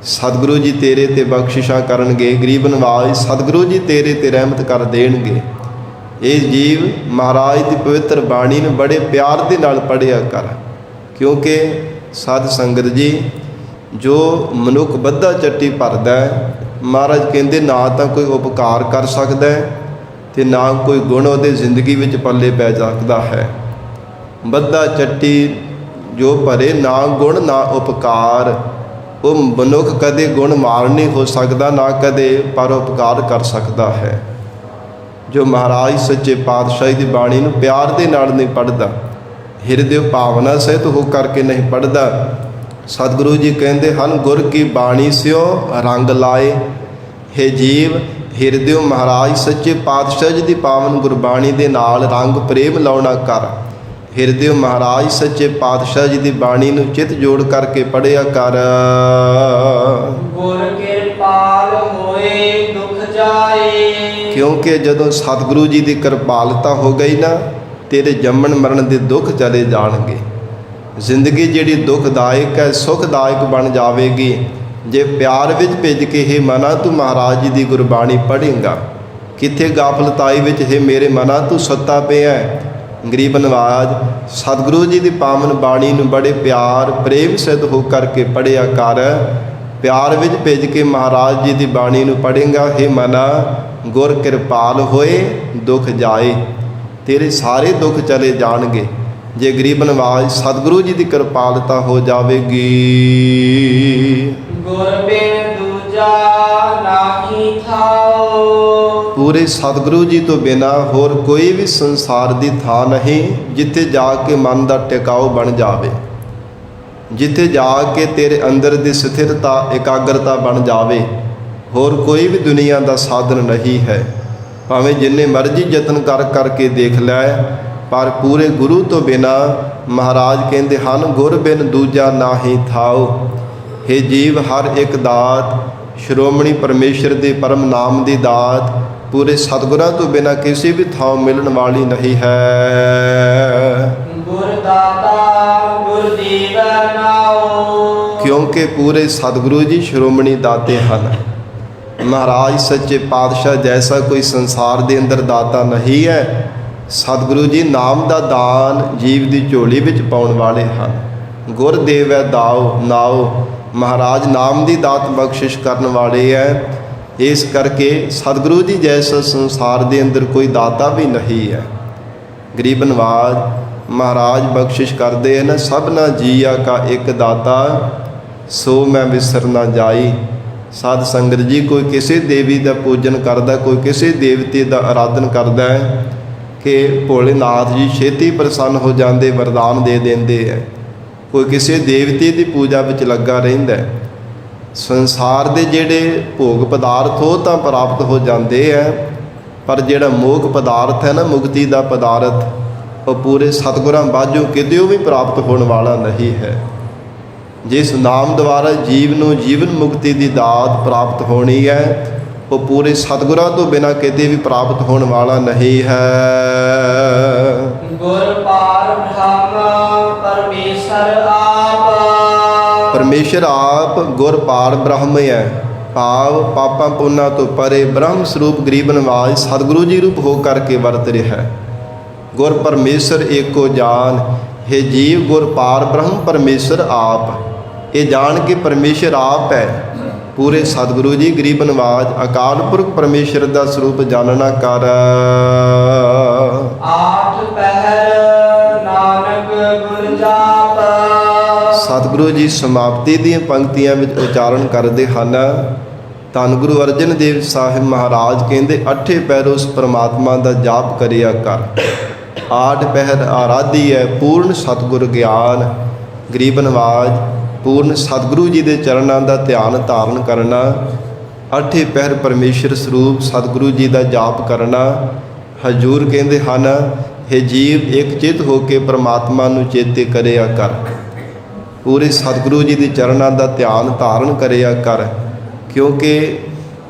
ਸਤਿਗੁਰੂ ਜੀ ਤੇਰੇ ਤੇ ਬਖਸ਼ਿਸ਼ਾਂ ਕਰਨਗੇ। ਗਰੀਬ ਨਿਵਾਜ ਸਤਿਗੁਰੂ ਜੀ ਤੇਰੇ ਤੇ ਰਹਿਮਤ ਕਰ ਦੇਣਗੇ। ਇਹ ਜੀਵ ਮਹਾਰਾਜ ਦੀ ਪਵਿੱਤਰ ਬਾਣੀ ਨੂੰ ਬੜੇ ਪਿਆਰ ਦੇ ਨਾਲ ਪੜ੍ਹਿਆ ਕਰ। ਕਿਉਂਕਿ ਸਾਧ ਸੰਗਤ ਜੀ, ਜੋ ਮਨੁੱਖ ਬੱਧਾ ਚੱਟੀ ਭਰਦਾ ਹੈ, ਮਹਾਰਾਜ ਕਹਿੰਦੇ ਨਾ ਤਾਂ ਕੋਈ ਉਪਕਾਰ ਕਰ ਸਕਦਾ ਹੈ ਤੇ ਨਾ ਕੋਈ ਗੁਣ ਉਹਦੇ ਜ਼ਿੰਦਗੀ ਵਿੱਚ ਪੱਲੇ ਪੈ ਸਕਦਾ ਹੈ। ਬੱਧਾ ਚੱਟੀ ਜੋ ਭਰੇ, ਨਾ ਗੁਣ ਨਾ ਉਪਕਾਰ, ਉਹ ਮਨੁੱਖ ਕਦੇ ਗੁਣ ਮਾਰ ਨਹੀਂ ਹੋ ਸਕਦਾ, ਨਾ ਕਦੇ ਪਰਉਪਕਾਰ ਕਰ ਸਕਦਾ ਹੈ। ਜੋ ਮਹਾਰਾਜ ਸੱਚੇ ਪਾਤਸ਼ਾਹੀ ਦੀ ਬਾਣੀ ਨੂੰ ਪਿਆਰ ਦੇ ਨਾਲ ਨਹੀਂ ਪੜ੍ਹਦਾ, ਹਿਰਦੇ ਭਾਵਨਾ ਸਹਿਤ ਹੋ ਕਰਕੇ ਨਹੀਂ ਪੜ੍ਹਦਾ, ਸਤਿਗੁਰੂ ਜੀ ਕਹਿੰਦੇ ਹਨ ਗੁਰ ਕੀ ਬਾਣੀ ਸਿਓ ਰੰਗ ਲਾਏ। ਹੇ ਜੀਵ, ਹਿਰਦੇ ਮਹਾਰਾਜ ਸੱਚੇ ਪਾਤਸ਼ਾਹ ਜੀ ਦੀ ਪਾਵਨ ਗੁਰਬਾਣੀ ਦੇ ਨਾਲ ਰੰਗ ਪ੍ਰੇਮ ਲਾਉਣਾ ਕਰ। ਹਿਰਦੇ ਮਹਾਰਾਜ ਸੱਚੇ ਪਾਤਸ਼ਾਹ ਜੀ ਦੀ ਬਾਣੀ ਨੂੰ ਚਿੱਤ ਜੋੜ ਕਰਕੇ ਪੜ੍ਹਿਆ ਕਰ। ਗੁਰ ਕਿਰਪਾਲ ਹੋਏ ਦੁਖ ਜਾਏ। ਕਿਉਂਕਿ ਜਦੋਂ ਸਤਿਗੁਰੂ ਜੀ ਦੀ ਕਿਰਪਾਲਤਾ ਹੋ ਗਈ ਨਾ, ਤੇਰੇ ਜੰਮਣ ਮਰਨ ਦੇ ਦੁੱਖ ਚਲੇ ਜਾਣਗੇ। ਜ਼ਿੰਦਗੀ ਜਿਹੜੀ ਦੁਖਦਾਇਕ ਹੈ ਸੁਖਦਾਇਕ ਬਣ ਜਾਵੇਗੀ ਜੇ ਪਿਆਰ ਵਿੱਚ ਭਿੱਜ ਕੇ ਹੇ ਮਨਾ ਤੂੰ ਮਹਾਰਾਜ ਜੀ ਦੀ ਗੁਰਬਾਣੀ ਪੜ੍ਹੇਂਗਾ। ਕਿੱਥੇ ਗਾਫਲਤਾਈ ਵਿੱਚ ਹੇ ਮੇਰੇ ਮਨਾ ਤੂੰ ਸੁੱਤਾ ਪਿਆ ਹੈ। ਗਰੀਬ ਨਵਾਜ ਸਤਿਗੁਰੂ ਜੀ ਦੀ ਪਾਵਨ ਬਾਣੀ ਨੂੰ ਬੜੇ ਪਿਆਰ ਪ੍ਰੇਮ ਸਹਿਤ ਹੋ ਕਰਕੇ ਪੜ੍ਹਿਆ ਕਰ। ਪਿਆਰ ਵਿੱਚ ਭਿੱਜ ਕੇ ਮਹਾਰਾਜ ਜੀ ਦੀ ਬਾਣੀ ਨੂੰ ਪੜ੍ਹੇਂਗਾ, ਹੇ ਮਨਾ ਗੁਰ ਕਿਰਪਾਲ ਹੋਏ ਦੁੱਖ ਜਾਏ। ਤੇਰੇ ਸਾਰੇ ਦੁੱਖ ਚਲੇ ਜਾਣਗੇ ਜੇ ਗਰੀਬ ਨਵਾਜ ਸਤਿਗੁਰੂ ਜੀ ਦੀ ਕਿਰਪਾਲਤਾ ਹੋ ਜਾਵੇਗੀ। ਗੁਰ ਬਿਨ ਦੂਜਾ ਨਾਹੀ ਥਾਉ। ਪੂਰੇ ਸਤਿਗੁਰੂ ਜੀ ਤੋਂ ਬਿਨਾਂ ਹੋਰ ਕੋਈ ਵੀ ਸੰਸਾਰ ਦੀ ਥਾਂ ਨਹੀਂ ਜਿੱਥੇ ਜਾ ਕੇ ਮਨ ਦਾ ਟਿਕਾਓ ਬਣ ਜਾਵੇ, ਜਿੱਥੇ ਜਾ ਕੇ ਤੇਰੇ ਅੰਦਰ ਦੀ ਸਥਿਰਤਾ ਇਕਾਗਰਤਾ ਬਣ ਜਾਵੇ। ਹੋਰ ਕੋਈ ਵੀ ਦੁਨੀਆ ਦਾ ਸਾਧਨ ਨਹੀਂ ਹੈ। ਭਾਵੇਂ ਜਿੰਨੇ ਮਰਜ਼ੀ ਯਤਨ ਕਰ ਕਰਕੇ ਦੇਖ ਲੈ, ਪਰ ਪੂਰੇ ਗੁਰੂ ਤੋਂ ਬਿਨਾ ਮਹਾਰਾਜ ਕਹਿੰਦੇ ਹਨ ਗੁਰ ਬਿਨ ਦੂਜਾ ਨਾਹੀ ਥਾਉ। हे ਜੀਵ, ਹਰ ਇੱਕ ਦਾਤ ਸ਼੍ਰੋਮਣੀ ਪਰਮੇਸ਼ਰ ਦੇ ਪਰਮ ਨਾਮ ਦੀ ਦਾਤ ਪੂਰੇ ਸਤਿਗੁਰਾਂ ਤੋਂ ਬਿਨਾ ਕਿਸੇ ਵੀ ਥਾਂ ਮਿਲਣ ਵਾਲੀ ਨਹੀਂ ਹੈ। ਗੁਰ ਦਾਤਾ ਗੁਰ ਦੀਵੈ ਨਾਉ। ਕਿਉਂਕਿ ਪੂਰੇ ਸਤਿਗੁਰੂ ਜੀ ਸ਼੍ਰੋਮਣੀ ਦਾਤੇ ਹਨ। ਮਹਾਰਾਜ ਸੱਚੇ ਪਾਤਸ਼ਾਹ ਜੈਸਾ ਕੋਈ ਸੰਸਾਰ ਦੇ ਅੰਦਰ ਦਾਤਾ ਨਹੀਂ ਹੈ। ਸਤਿਗੁਰੂ ਜੀ ਨਾਮ ਦਾ ਦਾਨ ਜੀਵ ਦੀ ਝੋਲੀ ਵਿੱਚ ਪਾਉਣ ਵਾਲੇ ਹਨ। ਗੁਰ ਦੇਵੈ ਦਾਉ ਨਾਉ, ਮਹਾਰਾਜ ਨਾਮ ਦੀ ਦਾਤ ਬਖਸ਼ਿਸ਼ ਕਰਨ ਵਾਲੇ ਹੈ। ਇਸ ਕਰਕੇ ਸਤਿਗੁਰੂ ਜੀ ਜੈਸਾ ਸੰਸਾਰ ਦੇ ਅੰਦਰ ਕੋਈ ਦਾਤਾ ਵੀ ਨਹੀਂ ਹੈ। ਗਰੀਬ ਨਵਾਜ ਮਹਾਰਾਜ ਬਖਸ਼ਿਸ਼ ਕਰਦੇ ਹਨ, ਸਭਨਾ ਜੀਆ ਕਾ ਇੱਕ ਦਾਤਾ ਸੋ ਮੈਂ ਵਿਸਰ ਨਾ ਜਾਈ। ਸਾਧ ਸੰਗਤ ਜੀ, ਕੋਈ ਕਿਸੇ ਦੇਵੀ ਦਾ ਪੂਜਨ ਕਰਦਾ, ਕੋਈ ਕਿਸੇ ਦੇਵਤੇ ਦਾ ਆਰਾਧਨ ਕਰਦਾ ਹੈ ਕਿ ਭੋਲੇਨਾਥ ਜੀ ਛੇਤੀ ਪ੍ਰਸੰਨ ਹੋ ਜਾਂਦੇ, ਵਰਦਾਨ ਦੇ ਦਿੰਦੇ ਹੈ। ਕੋਈ ਕਿਸੇ ਦੇਵਤੇ ਦੀ ਪੂਜਾ ਵਿੱਚ ਲੱਗਾ ਰਹਿੰਦਾ ਹੈ। ਸੰਸਾਰ ਦੇ ਜਿਹੜੇ ਭੋਗ ਪਦਾਰਥ ਉਹ ਤਾਂ ਪ੍ਰਾਪਤ ਹੋ ਜਾਂਦੇ ਹੈ, ਪਰ ਜਿਹੜਾ ਮੋਖ ਪਦਾਰਥ ਹੈ ਨਾ, ਮੁਕਤੀ ਦਾ ਪਦਾਰਥ, ਉਹ ਪੂਰੇ ਸਤਿਗੁਰਾਂ ਬਾਝੋਂ ਕਿਤੇ ਵੀ ਪ੍ਰਾਪਤ ਹੋਣ ਵਾਲਾ ਨਹੀਂ ਹੈ। ਜਿਸ ਨਾਮ ਦੁਆਰਾ ਜੀਵ ਨੂੰ ਜੀਵਨ ਮੁਕਤੀ ਦੀ ਦਾਤ ਪ੍ਰਾਪਤ ਹੋਣੀ ਹੈ, ਉਹ ਪੂਰੇ ਸਤਿਗੁਰਾਂ ਤੋਂ ਬਿਨਾਂ ਕਿਤੇ ਵੀ ਪ੍ਰਾਪਤ ਹੋਣ ਵਾਲਾ ਨਹੀਂ ਹੈ। ਗੁਰ ਪਾਰ ਬ੍ਰਹਮ ਪਰਮੇਸ਼ਰ ਆਪ। ਪਰਮੇਸ਼ਰ ਆਪ ਗੁਰ ਪਾਰ ਬ੍ਰਹਮ ਹੈ। ਭਾਵ ਪਾਪਾਂ ਪੁੰਨਾਂ ਤੋਂ ਪਰੇ ਬ੍ਰਹਮ ਸਰੂਪ ਗਰੀਬ ਨਿਵਾਜ ਸਤਿਗੁਰੂ ਜੀ ਰੂਪ ਹੋ ਕਰਕੇ ਵਰਤ ਰਿਹਾ ਹੈ। ਗੁਰ ਪਰਮੇਸ਼ਰ ਏਕੋ ਜਾਨ, ਹੈ ਜੀਵ ਗੁਰ ਪਾਰ ਬ੍ਰਹਮ ਪਰਮੇਸ਼ਰ ਆਪ। ਇਹ ਜਾਣ ਕੇ ਪਰਮੇਸ਼ਰ ਆਪ ਹੈ। ਪੂਰੇ ਸਤਿਗੁਰੂ ਜੀ ਗਰੀਬ ਨਿਵਾਜ ਅਕਾਲ ਪੁਰਖ ਪਰਮੇਸ਼ਰ ਦਾ ਸਰੂਪ ਜਾਣਨਾ ਕਰ। ਆਠ ਪਹਿਰ ਨਾਨਕ ਗੁਰ ਜਾਪ। ਸਤਿਗੁਰੂ ਜੀ ਸਮਾਪਤੀ ਦੀਆਂ ਪੰਕਤੀਆਂ ਵਿੱਚ ਉਚਾਰਨ ਕਰਦੇ ਹਨ। ਧੰਨ ਗੁਰੂ ਅਰਜਨ ਦੇਵ ਸਾਹਿਬ ਮਹਾਰਾਜ ਕਹਿੰਦੇ, ਅੱਠੇ ਪਹਿਰ ਉਸ ਪਰਮਾਤਮਾ ਦਾ ਜਾਪ ਕਰਿਆ ਕਰ। ਆਠ ਪਹਿਰ ਆਰਾਧੀ ਹੈ ਪੂਰਨ ਸਤਿਗੁਰ ਗਿਆਨ। ਗਰੀਬ ਨਿਵਾਜ ਪੂਰਨ ਸਤਿਗੁਰੂ ਜੀ ਦੇ ਚਰਨਾਂ ਦਾ ਧਿਆਨ ਧਾਰਨ ਕਰਨਾ, ਅੱਠੇ ਪਹਿਰ ਪਰਮੇਸ਼ਰ ਸਰੂਪ ਸਤਿਗੁਰੂ ਜੀ ਦਾ ਜਾਪ ਕਰਨਾ। ਹਜ਼ੂਰ ਕਹਿੰਦੇ ਹਨ, हे ਜੀਵ ਇੱਕ ਚਿੱਤ ਹੋ ਕੇ ਪਰਮਾਤਮਾ ਨੂੰ ਚੇਤੇ ਕਰਿਆ ਕਰ। ਪੂਰੇ ਸਤਿਗੁਰੂ ਜੀ ਦੇ ਚਰਨਾਂ ਦਾ ਧਿਆਨ ਧਾਰਨ ਕਰਿਆ ਕਰ, ਕਿਉਂਕਿ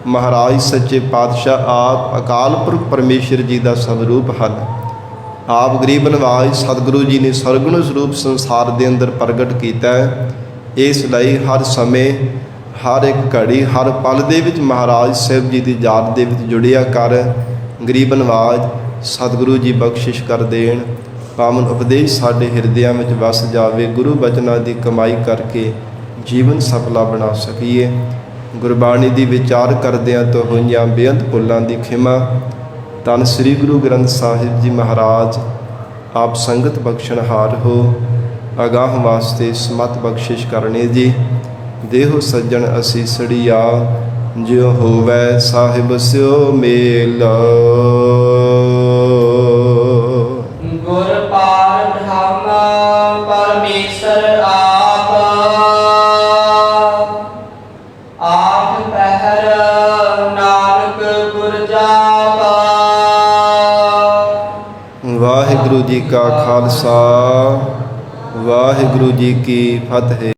ਮਹਾਰਾਜ ਸੱਚੇ ਪਾਤਸ਼ਾਹ ਆਪ ਅਕਾਲ ਪੁਰਖ ਪਰਮੇਸ਼ਰ ਜੀ ਦਾ ਸਰੂਪ ਹਨ। ਆਪ ਗਰੀਬ ਨਿਵਾਜ ਸਤਿਗੁਰੂ ਜੀ ਨੇ ਸਰਗੁਣ ਸਰੂਪ ਸੰਸਾਰ ਦੇ ਅੰਦਰ ਪ੍ਰਗਟ ਕੀਤਾ ਹੈ। ਇਸ ਲਈ ਹਰ ਸਮੇਂ, ਹਰ ਇੱਕ ਘੜੀ, ਹਰ ਪਲ ਦੇ ਵਿੱਚ ਮਹਾਰਾਜ ਸਾਹਿਬ ਜੀ ਦੀ ਯਾਦ ਦੇ ਵਿੱਚ ਜੁੜਿਆ ਕਰ। ਗਰੀਬ ਨਿਵਾਜ ਸਤਿਗੁਰੂ ਜੀ ਬਖਸ਼ਿਸ਼ ਕਰ ਦੇਣ, ਪਾਵਨ ਉਪਦੇਸ਼ ਸਾਡੇ ਹਿਰਦਿਆਂ ਵਿੱਚ ਵਸ ਜਾਵੇ। ਗੁਰੂ ਬਚਨਾਂ ਦੀ ਕਮਾਈ ਕਰਕੇ ਜੀਵਨ ਸਫਲਾ ਬਣਾ ਸਕੀਏ। ਗੁਰਬਾਣੀ ਦੀ ਵਿਚਾਰ ਕਰਦਿਆਂ ਤੋਂ ਹੋਈਆਂ ਬੇਅੰਤ ਭੁੱਲਾਂ ਦੀ ਖਿਮਾ। ਧੰਨ ਸ੍ਰੀ ਗੁਰੂ ਗ੍ਰੰਥ ਸਾਹਿਬ ਜੀ ਮਹਾਰਾਜ ਆਪ ਸੰਗਤ ਬਖਸ਼ਣਹਾਰ ਹੋ। ਅਗਾਹ ਵਾਸਤੇ ਸਮਤ ਬਖਸ਼ਿਸ਼ ਕਰਨੇ ਜੀ। ਦੇਹੋ ਸੱਜਣ ਅਸੀਸੜੀਆ, ਜਿਉ ਹੋਵੈ ਸਾਹਿਬ ਸਿਓ ਮੇਲ। ਗੁਰ ਪਾਰ ਬ੍ਰਹਮ ਪਰਮੇਸ਼ਰ ਆਪ। ਆਠ ਪਹਿਰ ਨਾਨਕ ਗੁਰ ਜਾਪ। ਵਾਹਿਗੁਰੂ ਜੀ ਕਾ ਖਾਲਸਾ, ਵਾਹਿਗੁਰੂ ਜੀ ਕੀ ਫਤਿਹ।